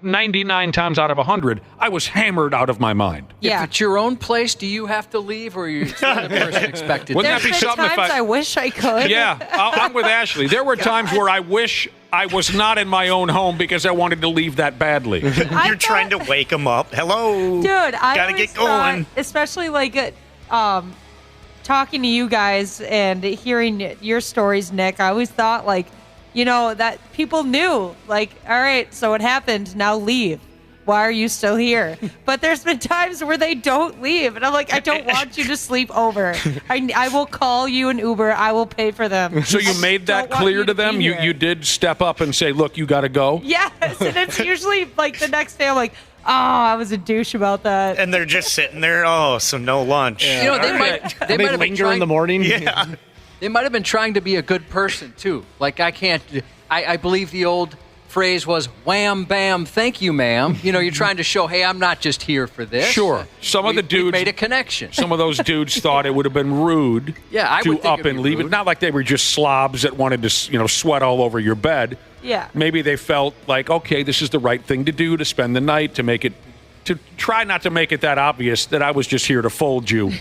99 times out of 100, I was hammered out of my mind. If it's your own place, do you have to leave, or is the other person expected? Wouldn't that be There's something times if I wish I could. Yeah, I'm with Ashley. There were times where I wish I was not in my own home because I wanted to leave that badly. You're trying to wake them up. Hello. Dude, I gotta always get going. thought, especially like talking to you guys and hearing your stories, Nick, I always thought like, that people knew, like, all right, so it happened, now leave. Why are you still here? But there's been times where they don't leave. And I'm like, I don't want you to sleep over. I will call you an Uber. I will pay for them. So you made that clear to them? You did step up and say, look, you got to go? Yes. And it's usually like the next day I'm like, oh, I was a douche about that. And they're just sitting there. Oh, so no lunch. Yeah. They might have been linger trying, in the morning. Yeah. They might have been trying to be a good person, too. Like, I believe the old phrase was, wham, bam, thank you, ma'am. You're trying to show, hey, I'm not just here for this. Sure. Some of the dudes made a connection. Some of those dudes thought it would have been rude I to would think up it'd and be leave rude. it. Not like they were just slobs that wanted to, sweat all over your bed. Yeah. Maybe they felt like, okay, this is the right thing to do, to spend the night, to try not to make it that obvious that I was just here to fold you.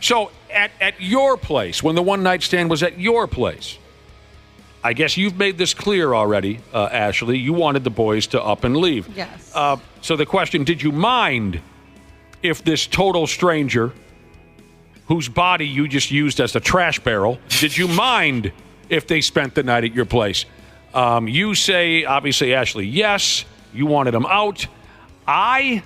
So at your place, when the one-night stand was at your place, I guess you've made this clear already, Ashley. You wanted the boys to up and leave. Yes. So the question, did you mind if this total stranger, whose body you just used as a trash barrel, did you mind if they spent the night at your place? You say, obviously, Ashley, yes. You wanted them out. I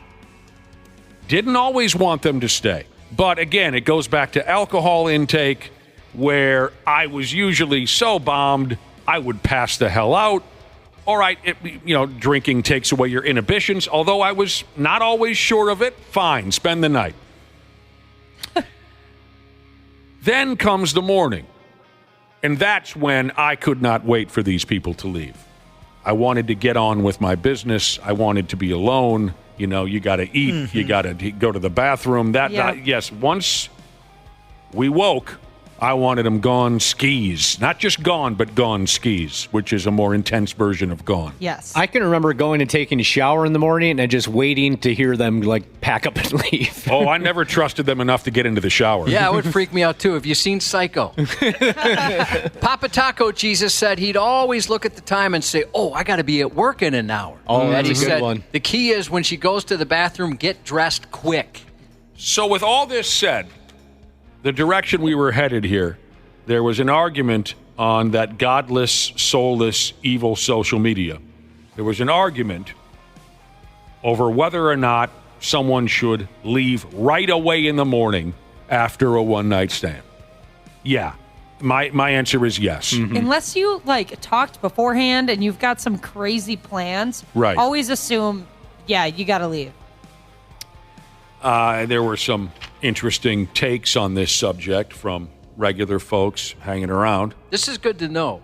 didn't always want them to stay. But again, it goes back to alcohol intake, where I was usually so bombed, I would pass the hell out. All right, drinking takes away your inhibitions. Although I was not always sure of it, fine, spend the night. Then comes the morning. And that's when I could not wait for these people to leave. I wanted to get on with my business. I wanted to be alone. You got to eat. Mm-hmm. You got to go to the bathroom. Yes, once we woke, I wanted them gone skis. Not just gone, but gone skis, which is a more intense version of gone. Yes. I can remember going and taking a shower in the morning and just waiting to hear them pack up and leave. Oh, I never trusted them enough to get into the shower. Yeah, it would freak me out too. Have you seen Psycho? Papa Taco Jesus said he'd always look at the time and say, oh, I got to be at work in an hour. Oh, that's he a good said, one. The key is when she goes to the bathroom, get dressed quick. So with all this said, the direction we were headed here, there was an argument on that godless, soulless, evil social media. There was an argument over whether or not someone should leave right away in the morning after a one-night stand. Yeah, my answer is yes. Mm-hmm. Unless you talked beforehand and you've got some crazy plans, right? Always assume, you got to leave. There were some interesting takes on this subject from regular folks hanging around. This is good to know,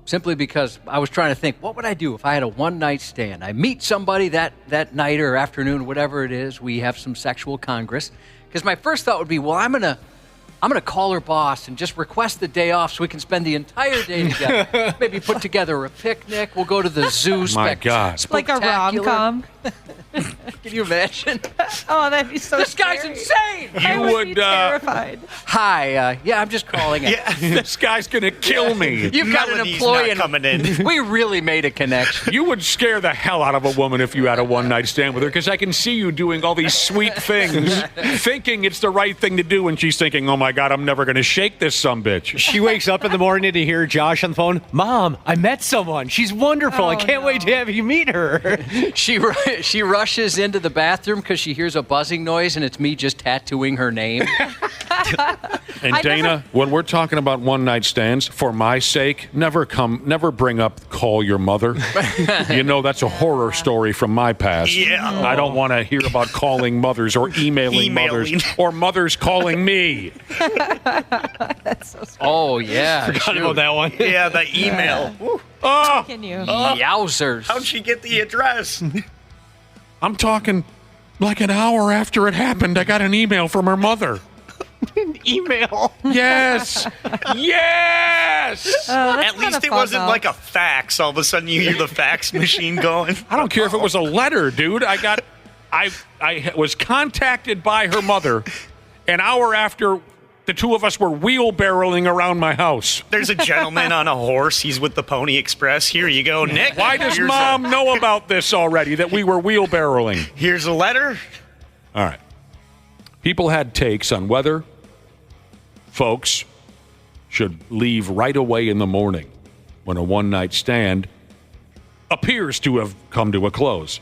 simply because I was trying to think, what would I do if I had a one-night stand? I meet somebody that night or afternoon, whatever it is, we have some sexual congress. Because my first thought would be, well, I'm gonna call her boss and just request the day off so we can spend the entire day together. Maybe put together a picnic. We'll go to the zoo. My God. Like a rom-com. Can you imagine? Oh, that'd be so This scary. guy's insane. I would be terrified. Hi, I'm just calling it. Yeah. This guy's going to kill me. You've got an Melody's employee not coming in. We really made a connection. You would scare the hell out of a woman if you had a one-night stand with her, because I can see you doing all these sweet things, thinking it's the right thing to do, and she's thinking, oh my God, I'm never going to shake this sumbitch. She wakes up in the morning to hear Josh on the phone. Mom, I met someone. She's wonderful. I can't wait to have you meet her. She She rushes into the bathroom because she hears a buzzing noise, and it's me just tattooing her name. And Dana, when we're talking about one-night stands, for my sake, never bring up call your mother. You know that's a horror story from my past. Yeah. I don't want to hear about calling mothers or emailing mothers or mothers calling me. That's so scary. Oh, yeah. Forgot about that one. Yeah, the email. Yeah. Oh, Can you? Yowzers. How'd she get the address? I'm talking like an hour after it happened, I got an email from her mother. An email? Yes. Yes. At least it wasn't like a fax. All of a sudden you hear the fax machine going. I don't care if it was a letter, dude. I was contacted by her mother an hour after the two of us were wheelbarrowing around my house. There's a gentleman on a horse. He's with the Pony Express. Here you go, Nick. Why does Mom know about this already, that we were wheelbarrowing? Here's a letter. All right. People had takes on whether folks should leave right away in the morning when a one-night stand appears to have come to a close.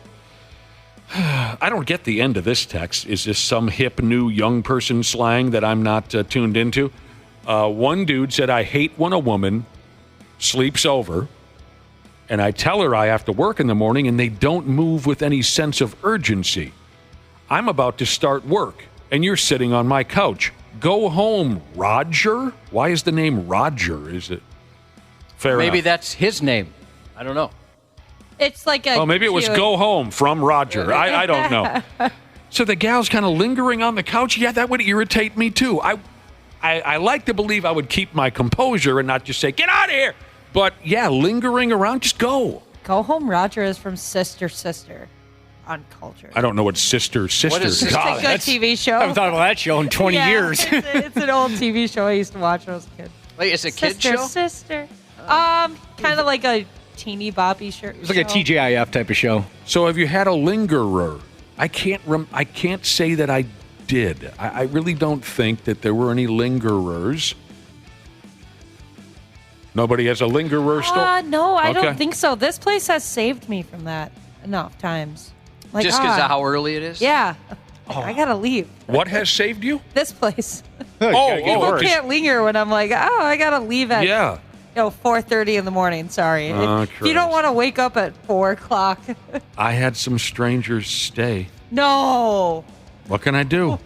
I don't get the end of this text. Is this some hip new young person slang that I'm not tuned into? One dude said, I hate when a woman sleeps over and I tell her I have to work in the morning and they don't move with any sense of urgency. I'm about to start work and you're sitting on my couch. Go home, Roger. Why is the name Roger? Is it fair Maybe enough? that's his name. I don't know. It's like a. Oh, maybe it was cute- go home from Roger. I don't know. So the gal's kind of lingering on the couch. Yeah, that would irritate me too. I like to believe I would keep my composure and not just say, get out of here. But yeah, lingering around, just go. Go Home Roger is from Sister on Culture. I don't know what Sister What is is. It's a good TV show. I haven't thought about that show in 20 years. It's an old TV show I used to watch when I was a kid. Wait, it's a kid Sister, show? Sister. Kind of like a teeny boppy shirt. It's like a TGIF type of show. So have you had a lingerer? I can't say that I did. I really don't think that there were any lingerers. Nobody has a lingerer story? No, I Okay. don't think so. This place has saved me from that enough times. Like, Just because of how early it is? Yeah. I gotta leave. What has saved you? This place. Oh, Can't linger when I'm like, I gotta leave at 4:30 in the morning. Sorry. Oh, if you don't want to wake up at 4 o'clock. I had some strangers stay. No. What can I do?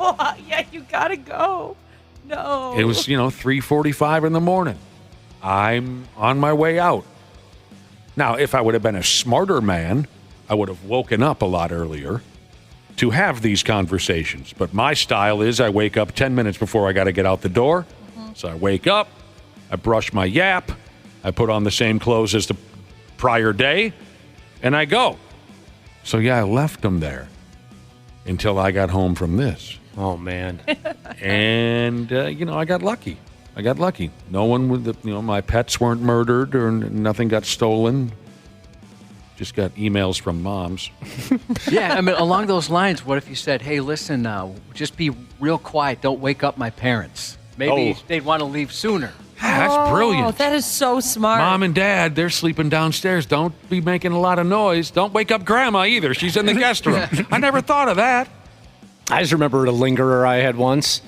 Yeah, you gotta go. No. It was, 3:45 in the morning. I'm on my way out. Now, if I would have been a smarter man, I would have woken up a lot earlier to have these conversations. But my style is I wake up 10 minutes before I got to get out the door. So I wake up, I brush my yap, I put on the same clothes as the prior day, and I go. So, yeah, I left them there until I got home from this. Oh, man. And, I got lucky. No one with my pets weren't murdered or nothing got stolen. Just got emails from moms. Yeah, I mean, along those lines, what if you said, hey, listen, just be real quiet. Don't wake up my parents. Maybe they'd want to leave sooner. That's brilliant. Oh, that is so smart. Mom and Dad, they're sleeping downstairs. Don't be making a lot of noise. Don't wake up Grandma either. She's in the guest room. I never thought of that. I just remember a lingerer I had once.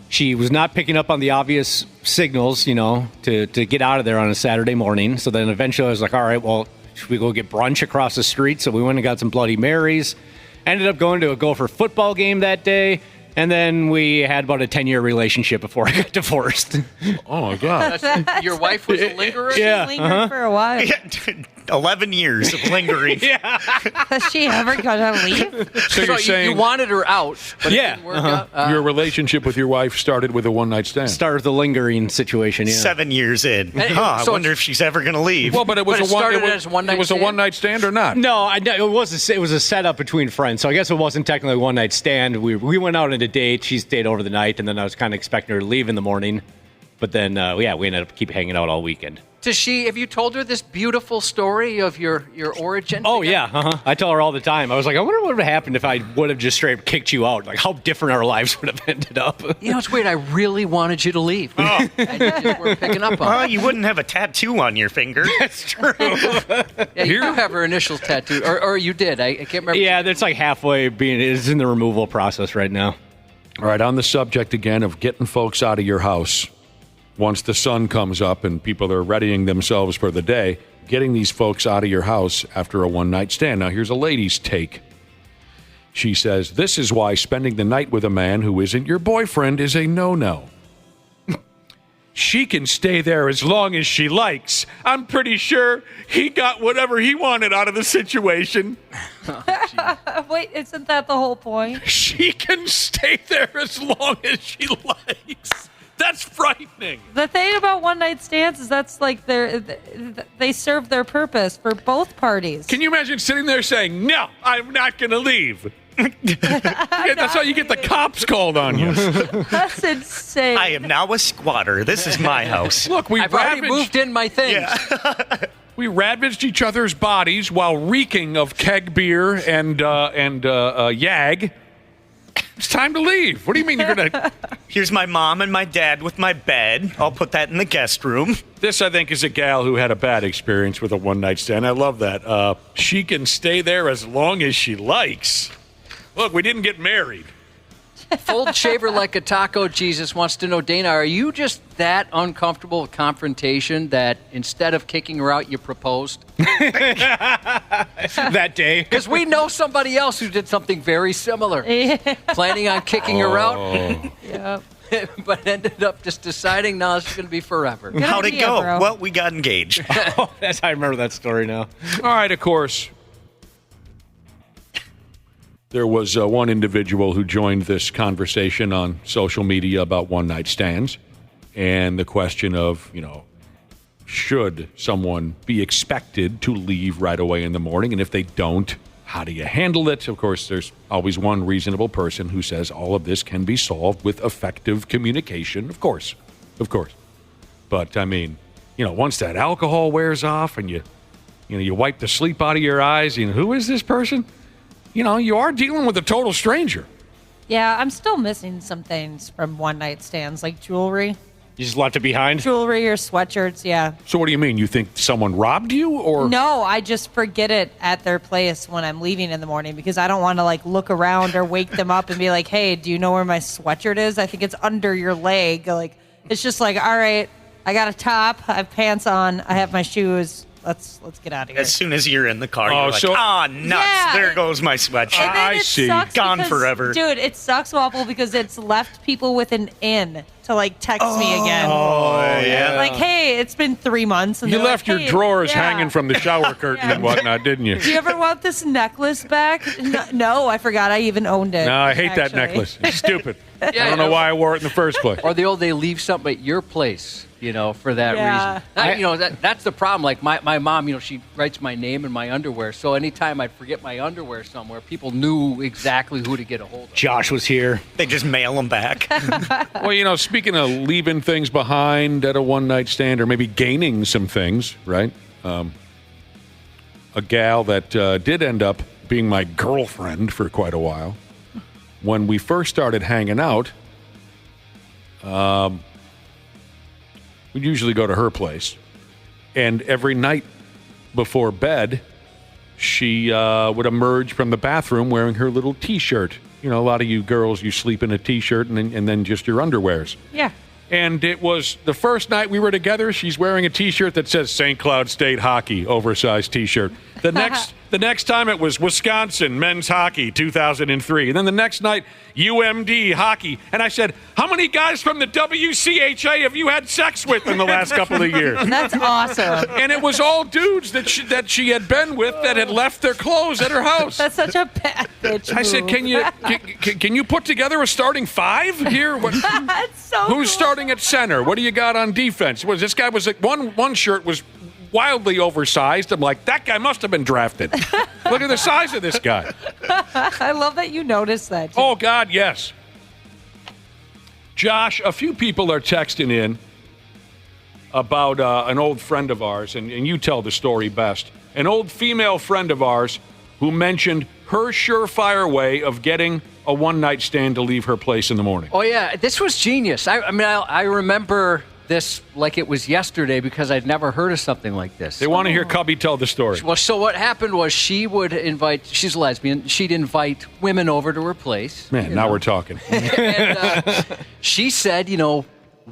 She was not picking up on the obvious signals, to get out of there on a Saturday morning. So then eventually I was like, all right, well, should we go get brunch across the street? So we went and got some Bloody Marys. Ended up going to a Gopher football game that day. And then we had about a 10-year relationship before I got divorced. Oh, my God. Your wife was a lingerer? Yeah. She lingered for a while. 11 years of lingering. Has she ever got to leave? So you're saying you wanted her out, but it didn't work out? Your relationship with your wife started with a one-night stand. Started with the lingering situation, yeah. 7 years in. I wonder if she's ever going to leave. Well, but it was But it started as one-night It was a stand? one-night stand or not? No, it was a setup between friends. So I guess it wasn't technically a one-night stand. We went out on a date. She stayed over the night, and then I was kind of expecting her to leave in the morning. But then, we ended up keep hanging out all weekend. Have you told her this beautiful story of your origin? Oh, yeah. I tell her all the time. I was like, I wonder what would have happened if I would have just straight up kicked you out. Like, how different our lives would have ended up. It's weird. I really wanted you to leave. And you just weren't picking up on it. You wouldn't have a tattoo on your finger. That's true. Yeah, you do have her initials tattooed. Or you did. I can't remember. Yeah, that's like halfway it's in the removal process right now. All right, on the subject again of getting folks out of your house. Once the sun comes up and people are readying themselves for the day, getting these folks out of your house after a one-night stand. Now, here's a lady's take. She says, this is why spending the night with a man who isn't your boyfriend is a no-no. She can stay there as long as she likes. I'm pretty sure he got whatever he wanted out of the situation. Wait, isn't that the whole point? She can stay there as long as she likes. That's frightening. The thing about one-night stands is that's like they serve their purpose for both parties. Can you imagine sitting there saying, no, I'm not going to leave? That's how you get the cops called on you. That's insane. I am now a squatter. This is my house. Look, I've already moved in my things. Yeah. We ravaged each other's bodies while reeking of keg beer and yag. It's time to leave. What do you mean you're going to... Here's my mom and my dad with my bed. I'll put that in the guest room. This, I think, is a gal who had a bad experience with a one-night stand. I love that. She can stay there as long as she likes. Look, we didn't get married. Fold shaver like a taco Jesus wants to know, Dana, are you just that uncomfortable with confrontation that instead of kicking her out, you proposed? That day. Because we know somebody else who did something very similar. Planning on kicking her out. Yep. But ended up just deciding, no, this is going to be forever. How'd it go? Well, we got engaged. I remember that story now. All right, of course. There was one individual who joined this conversation on social media about one-night stands and the question of, should someone be expected to leave right away in the morning? And if they don't, how do you handle it? Of course, there's always one reasonable person who says all of this can be solved with effective communication. Of course. But, I mean, once that alcohol wears off and you wipe the sleep out of your eyes, who is this person? You are dealing with a total stranger. Yeah, I'm still missing some things from one-night stands, like jewelry. You just left it behind? Jewelry or sweatshirts, yeah. So what do you mean? You think someone robbed you, or? No, I just forget it at their place when I'm leaving in the morning because I don't want to, look around or wake them up and be like, hey, do you know where my sweatshirt is? I think it's under your leg. It's just all right, I got a top, I have pants on, I have my shoes. Let's get out of here. As soon as you're in the car, you're nuts. Yeah. There goes my sweatshirt. I see. Gone forever. Dude, it sucks, Waffle, because it's left people with an in to text me again. Oh, yeah. Hey, it's been 3 months. And you left your drawers hanging from the shower curtain and whatnot, didn't you? Do you ever want this necklace back? No, I forgot I even owned it. No, I hate that necklace. It's stupid. I don't know why I wore it in the first place. Or they leave something at your place, for that reason. That's the problem. My mom, she writes my name in my underwear. So anytime I'd forget my underwear somewhere, people knew exactly who to get a hold of. Josh was here. They just mail them back. Well, speaking of leaving things behind at a one-night stand or maybe gaining some things, right? A gal that did end up being my girlfriend for quite a while. When we first started hanging out, we'd usually go to her place. And every night before bed, she would emerge from the bathroom wearing her little T-shirt. A lot of you girls, you sleep in a T-shirt and then just your underwears. Yeah. And it was the first night we were together, she's wearing a T-shirt that says St. Cloud State Hockey, oversized T-shirt. The next time it was Wisconsin men's hockey, 2003. And then the next night, UMD hockey. And I said, how many guys from the WCHA have you had sex with in the last couple of years? That's awesome. And it was all dudes that she had been with that had left their clothes at her house. That's such a bad bitch move. I said, can you put together a starting five here? That's so Who's starting at center? What do you got on defense? This guy was one shirt was wildly oversized. I'm like, that guy must have been drafted. Look at the size of this guy. I love that you noticed that. Oh, God, yes. Josh, a few people are texting in about an old friend of ours, and you tell the story best. An old female friend of ours who mentioned her surefire way of getting a one-night stand to leave her place in the morning. Oh, yeah. This was genius. I remember this like it was yesterday because I'd never heard of something like this. They want to hear Cubby tell the story. Well, so what happened was she's a lesbian, she'd invite women over to her place. Man, now we're talking. And she said,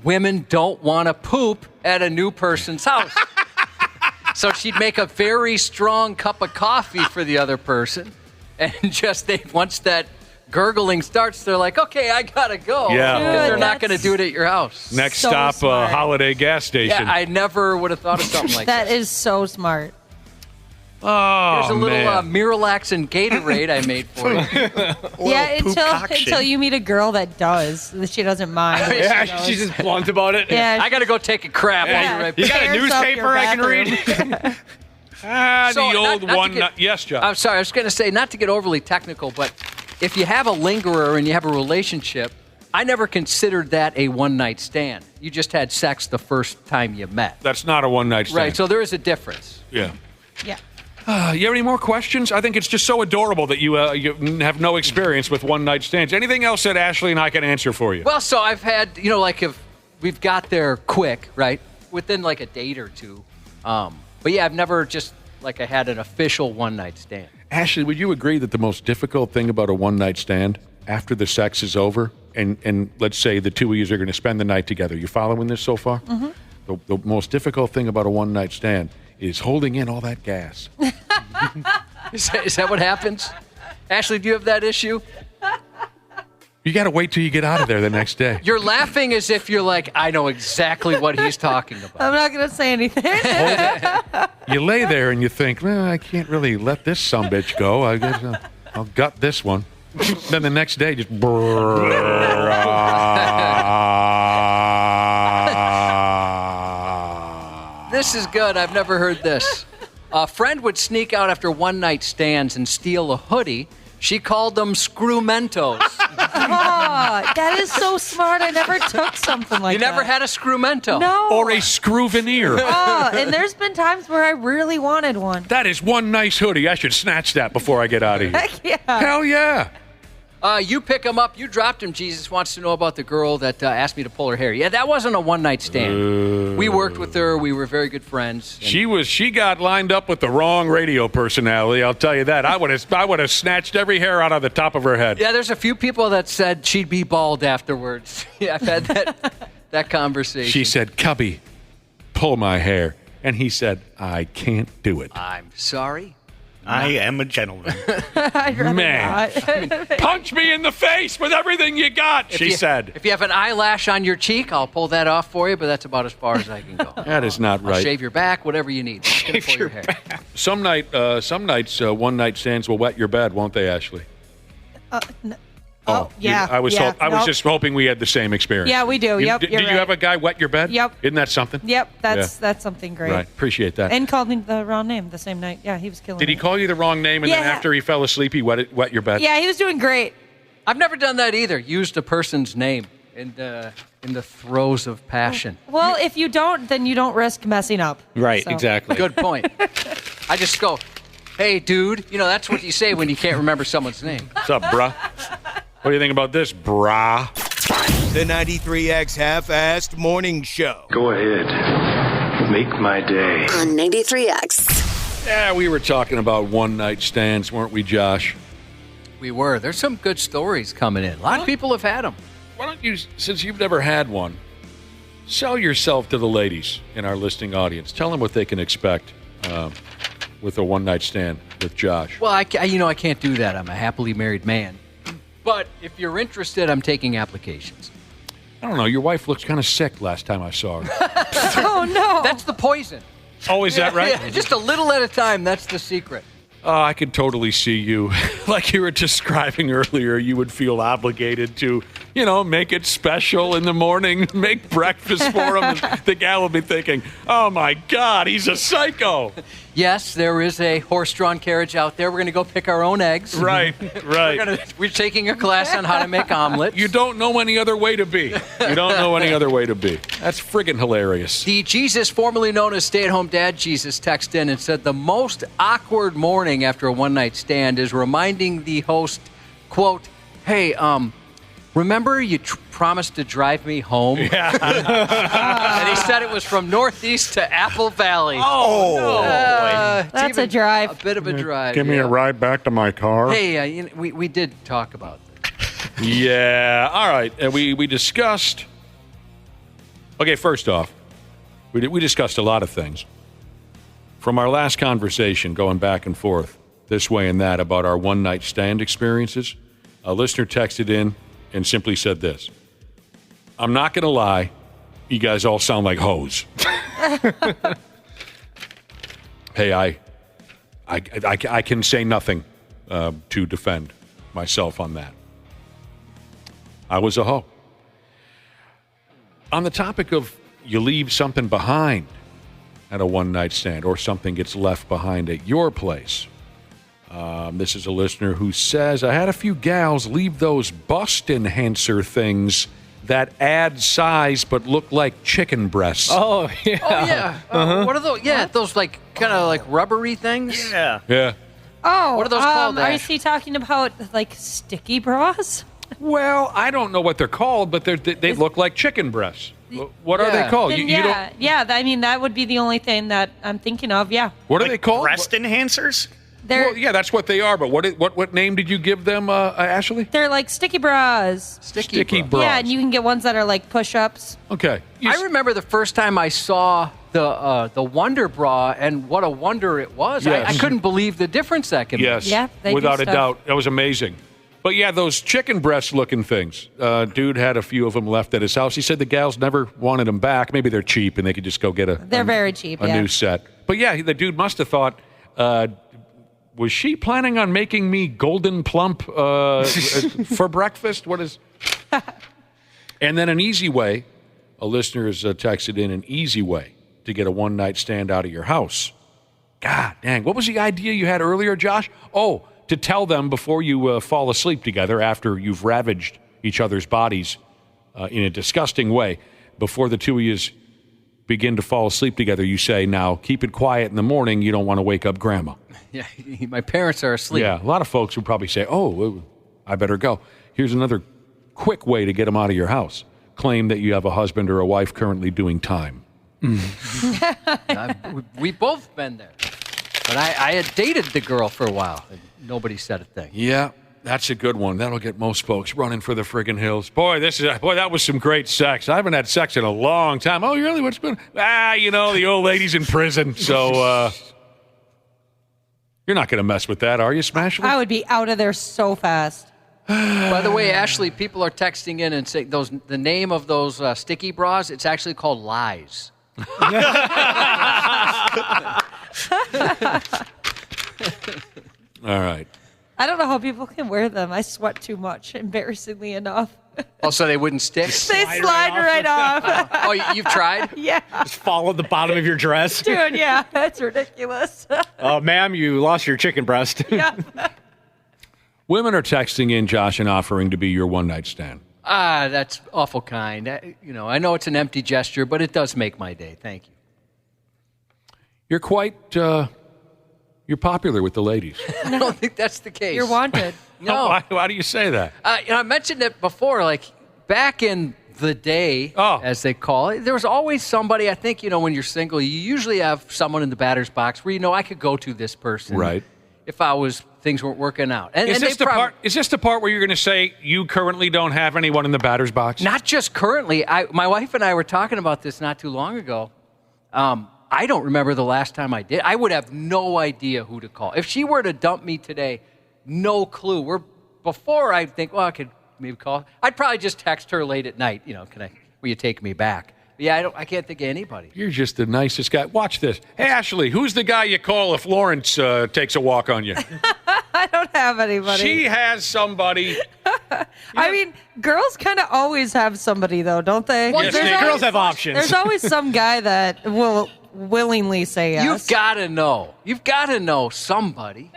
women don't want to poop at a new person's house. So she'd make a very strong cup of coffee for the other person. And once that gurgling starts, they're like, okay, I gotta go. Yeah. Because they're not going to do it at your house. Next stop, Holiday gas station. Yeah, I never would have thought of something like that. That is so smart. Oh, Here's a little man. Miralax and Gatorade I made for you. Yeah, until you meet a girl that does. She doesn't mind. Yeah, she's just blunt about it. Yeah. I got to go take a crap. Yeah. I'll be right You back. got a newspaper I can read? The old one. Yes, John. I'm sorry. I was going to say, not to get overly technical, but if you have a lingerer and you have a relationship, I never considered that a one-night stand. You just had sex the first time you met. That's not a one-night stand. Right, so there is a difference. Yeah. Yeah. You have any more questions? I think it's just so adorable that you have no experience with one-night stands. Anything else that Ashley and I can answer for you? Well, so I've had, if we've got there quick, right, within like a date or two. But yeah, I've never I had an official one-night stand. Ashley, would you agree that the most difficult thing about a one-night stand after the sex is over, and let's say the two of you are going to spend the night together, you following this so far? Mm-hmm. The most difficult thing about a one-night stand is holding in all that gas. Is that what happens? Ashley, do you have that issue? You got to wait till you get out of there the next day. You're laughing as if you're like, I know exactly what he's talking about. I'm not going to say anything. You lay there and you think, well, I can't really let this sumbitch go. I guess I'll gut this one. Then the next day, just This is good. I've never heard this. A friend would sneak out after one-night stands and steal a hoodie. She called them Screwmentos. Oh, that is so smart. I never took something like that. You never had a Screwmento? No. Or a Screwveneer. Oh, and there's been times where I really wanted one. That is one nice hoodie. I should snatch that before I get out of here. Heck yeah. Hell yeah. You pick him up. You dropped him. Jesus wants to know about the girl that asked me to pull her hair. Yeah, that wasn't a one-night stand. We worked with her. We were very good friends. She got lined up with the wrong radio personality. I'll tell you that. I would have snatched every hair out of the top of her head. Yeah, there's a few people that said she'd be bald afterwards. Yeah, I've had that conversation. She said, "Cubby, pull my hair," and he said, "I can't do it." I'm sorry. I am a gentleman. Man, punch me in the face with everything you got, she said. If you have an eyelash on your cheek, I'll pull that off for you, but that's about as far as I can go. That is not right. I'll shave your back, whatever you need. Shave pull your hair. Some nights, one-night stands will wet your bed, won't they, Ashley? Yeah. I was just hoping we had the same experience. Yeah, we do. Yep. Did you have a guy wet your bed? Yep. Isn't that something? Yep. That's something great. Right. Appreciate that. And called me the wrong name the same night. Yeah, he was killing Did he call you the wrong name, and then after he fell asleep, he wet your bed? Yeah, he was doing great. I've never done that either. Used a person's name in the throes of passion. Well, if you don't, then you don't risk messing up. Right, So. exactly. Good point. I just go, hey, dude. That's what you say when you can't remember someone's name. What's up, bruh? What do you think about this, brah? The 93X Half-Assed Morning Show. Go ahead. Make my day. On 93X. Yeah, we were talking about one-night stands, weren't we, Josh? We were. There's some good stories coming in. A lot of people have had them. Why don't you, since you've never had one, sell yourself to the ladies in our listening audience. Tell them what they can expect with a one-night stand with Josh. Well, I can't do that. I'm a happily married man. But if you're interested, I'm taking applications. I don't know. Your wife looks kind of sick last time I saw her. Oh, no. That's the poison. Oh, is that right? Yeah, just a little at a time. That's the secret. I could totally see you. Like you were describing earlier, you would feel obligated to make it special in the morning, make breakfast for him. And the gal will be thinking, oh, my God, he's a psycho. Yes, there is a horse-drawn carriage out there. We're going to go pick our own eggs. Right. We're taking a class on how to make omelets. You don't know any other way to be. That's friggin' hilarious. The Jesus, formerly known as stay-at-home dad Jesus, texted in and said the most awkward morning after a one-night stand is reminding the host, quote, hey, remember you promised to drive me home? Yeah. And he said it was from Northeast to Apple Valley. Oh, no. That's a drive. A bit of a drive. Give me a ride back to my car. Hey, we did talk about that. Yeah. All right. And we discussed. Okay, first off, we discussed a lot of things. From our last conversation, going back and forth this way and that about our one-night stand experiences, a listener texted in and simply said this. I'm not going to lie. You guys all sound like hoes. Hey, I can say nothing to defend myself on that. I was a hoe. On the topic of you leave something behind at a one-night stand or something gets left behind at your place. This is a listener who says, I had a few gals leave those bust enhancer things that add size but look like chicken breasts. Oh, yeah. Oh, yeah. What are those? Yeah, those like kind of like rubbery things? Yeah. Yeah. Oh, what are those called? Are you talking about like sticky bras? Well, I don't know what they're called, but they look like chicken breasts. What are they called? Then I mean, that would be the only thing that I'm thinking of, yeah. What are they called? Breast enhancers? Well, yeah, that's what they are, but what name did you give them, Ashley? They're like sticky bras. Sticky bras. Yeah, and you can get ones that are like push-ups. Okay. I remember the first time I saw the Wonder Bra and what a wonder it was. Yes. I couldn't believe the difference that could Yes, be. Yeah, they without do a stuff. doubt. That was amazing. But yeah, those chicken breast looking things. Dude had a few of them left at his house. He said the gals never wanted them back. Maybe they're cheap and they could just go get They're very cheap, a new set. But yeah, the dude must have thought, was she planning on making me golden plump for breakfast? What is... And then an easy way, a listener has texted in an easy way to get a one-night stand out of your house. God dang, what was the idea you had earlier, Josh? Oh, to tell them before you fall asleep together after you've ravaged each other's bodies in a disgusting way. Before the two of you begin to fall asleep together, you say, now, keep it quiet in the morning. You don't want to wake up grandma. Yeah, my parents are asleep. Yeah, a lot of folks would probably say, oh, I better go. Here's another quick way to get them out of your house. Claim that you have a husband or a wife currently doing time. We've both been there. But I had dated the girl for a while. And nobody said a thing. Yeah, that's a good one. That'll get most folks running for the friggin' hills. Boy, that was some great sex. I haven't had sex in a long time. Oh, really? What's going on? The old lady's in prison. So, you're not going to mess with that, are you, Smashly? I would be out of there so fast. By the way, Ashley, people are texting in and saying the name of those sticky bras, it's actually called Lies. All right. I don't know how people can wear them. I sweat too much, embarrassingly enough. Oh, so they wouldn't stick? They slide right off. Oh, you've tried? Yeah. Just follow the bottom of your dress. Dude, yeah, that's ridiculous. Ma'am, you lost your chicken breast. Yeah. Women are texting in, Josh, and offering to be your one-night stand. That's awful kind. I know it's an empty gesture, but it does make my day. Thank you. You're quite... You're popular with the ladies. I don't think that's the case. You're wanted. No. Why do you say that? I mentioned it before, like back in the day, as they call it, there was always somebody, I think, when you're single, you usually have someone in the batter's box where, I could go to this person. Right. If things weren't working out. Is this the part where you're going to say you currently don't have anyone in the batter's box? Not just currently. My wife and I were talking about this not too long ago. I don't remember the last time I did. I would have no idea who to call. If she were to dump me today, no clue. Before I'd think, I could maybe call. I'd probably just text her late at night, will you take me back? But yeah, I can't think of anybody. You're just the nicest guy. Watch this. Hey, Ashley, who's the guy you call if Lawrence takes a walk on you? I don't have anybody. She has somebody I mean, girls kind of always have somebody, though, don't they? Well, girls have options. There's always some guy that will willingly say yes. You've got to know. You've got to know somebody.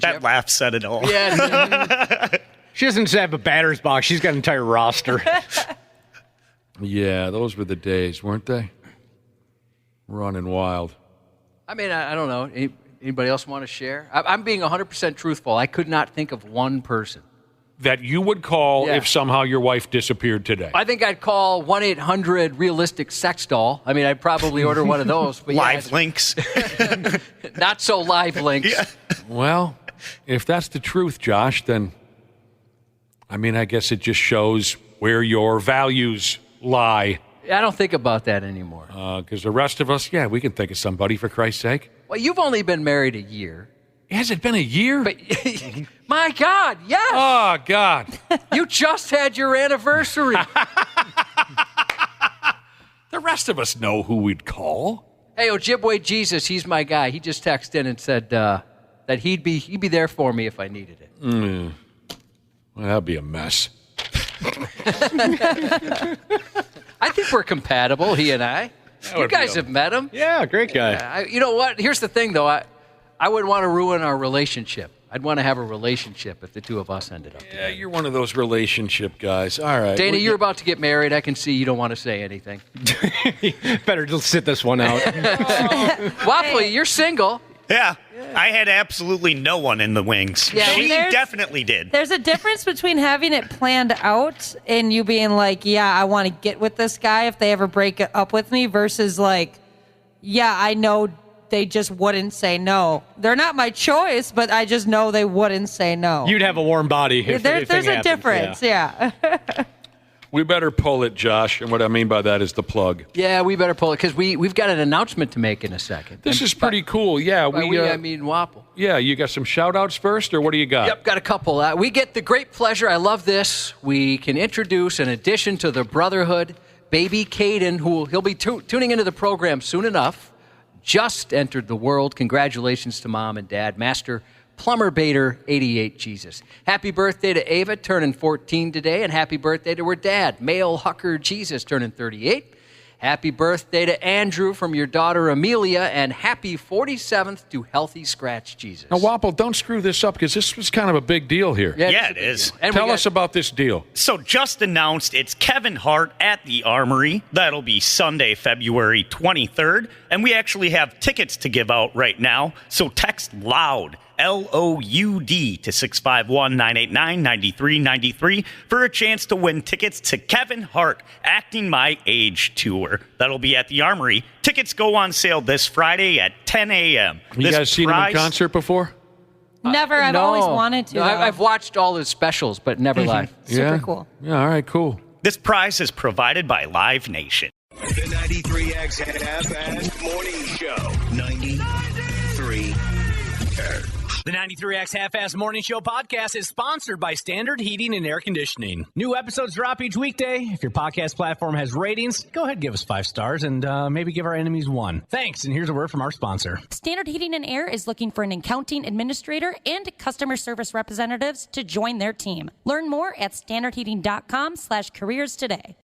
That laugh said it all. Yeah. She doesn't just have a batter's box. She's got an entire roster. Yeah, those were the days, weren't they? Running wild. I mean, I don't know. Anybody else want to share? I'm being 100% truthful. I could not think of one person that you would call if somehow your wife disappeared today. I think I'd call 1-800-realistic sex doll. I mean, I'd probably order one of those. But live links. Not so live links. Yeah. Well, if that's the truth, Josh, then, I mean, I guess it just shows where your values lie. I don't think about that anymore. Because the rest of us, we can think of somebody, for Christ's sake. Well, you've only been married a year. Has it been a year? But, my God, yes. Oh, God. You just had your anniversary. The rest of us know who we'd call. Hey, Ojibwe Jesus, he's my guy. He just texted in and said that he'd be there for me if I needed it. Well, that'd be a mess. I think we're compatible, he and I. You guys have met him. Yeah, great guy. You know what? Here's the thing, though. I wouldn't want to ruin our relationship. I'd want to have a relationship if the two of us ended up together. Yeah, you're one of those relationship guys. All right. Dana, you're about to get married. I can see you don't want to say anything. Better just sit this one out. Waffly, you're single. Yeah. I had absolutely no one in the wings. Yeah, she definitely did. There's a difference between having it planned out and you being like, yeah, I want to get with this guy if they ever break up with me versus like, yeah, I know they just wouldn't say no. They're not my choice, but I just know they wouldn't say no. You'd have a warm body if there's a happens. difference, yeah. We better pull it, Josh, and what I mean by that is the plug. Yeah, we better pull it because we've got an announcement to make in a second. This is pretty cool. Yeah, I mean Wapple. Yeah, you got some shout-outs first, or what do you got? Yep, got a couple. We get the great pleasure, I love this, we can introduce, in addition to the Brotherhood, baby Caden, he'll be tuning into the program soon enough, just entered the world. Congratulations to Mom and Dad. Master Plumber Bader, 88 Jesus. Happy birthday to Ava, turning 14 today, and happy birthday to her dad, Male Hucker Jesus, turning 38. Happy birthday to Andrew from your daughter Amelia, and happy 47th to Healthy Scratch Jesus. Now, Wapple, don't screw this up because this was kind of a big deal here. Yeah, it is. Tell us about this deal. So just announced it's Kevin Hart at the Armory. That'll be Sunday, February 23rd. And we actually have tickets to give out right now. So text LOUD, LOUD, to 651-989-9393 for a chance to win tickets to Kevin Hart Acting My Age Tour. That'll be at the Armory. Tickets go on sale this Friday at 10 a.m. You guys seen him in concert before? Never. I've always wanted to. No, I've watched all his specials, but never live. Super cool. Yeah, all right, cool. This prize is provided by Live Nation. The 93X FM Morning Show. 93. The 93X Half-Ass Morning Show podcast is sponsored by Standard Heating and Air Conditioning. New episodes drop each weekday. If your podcast platform has ratings, go ahead and give us 5 stars and maybe give our enemies 1. Thanks, and here's a word from our sponsor. Standard Heating and Air is looking for an accounting administrator and customer service representatives to join their team. Learn more at standardheating.com/careers today.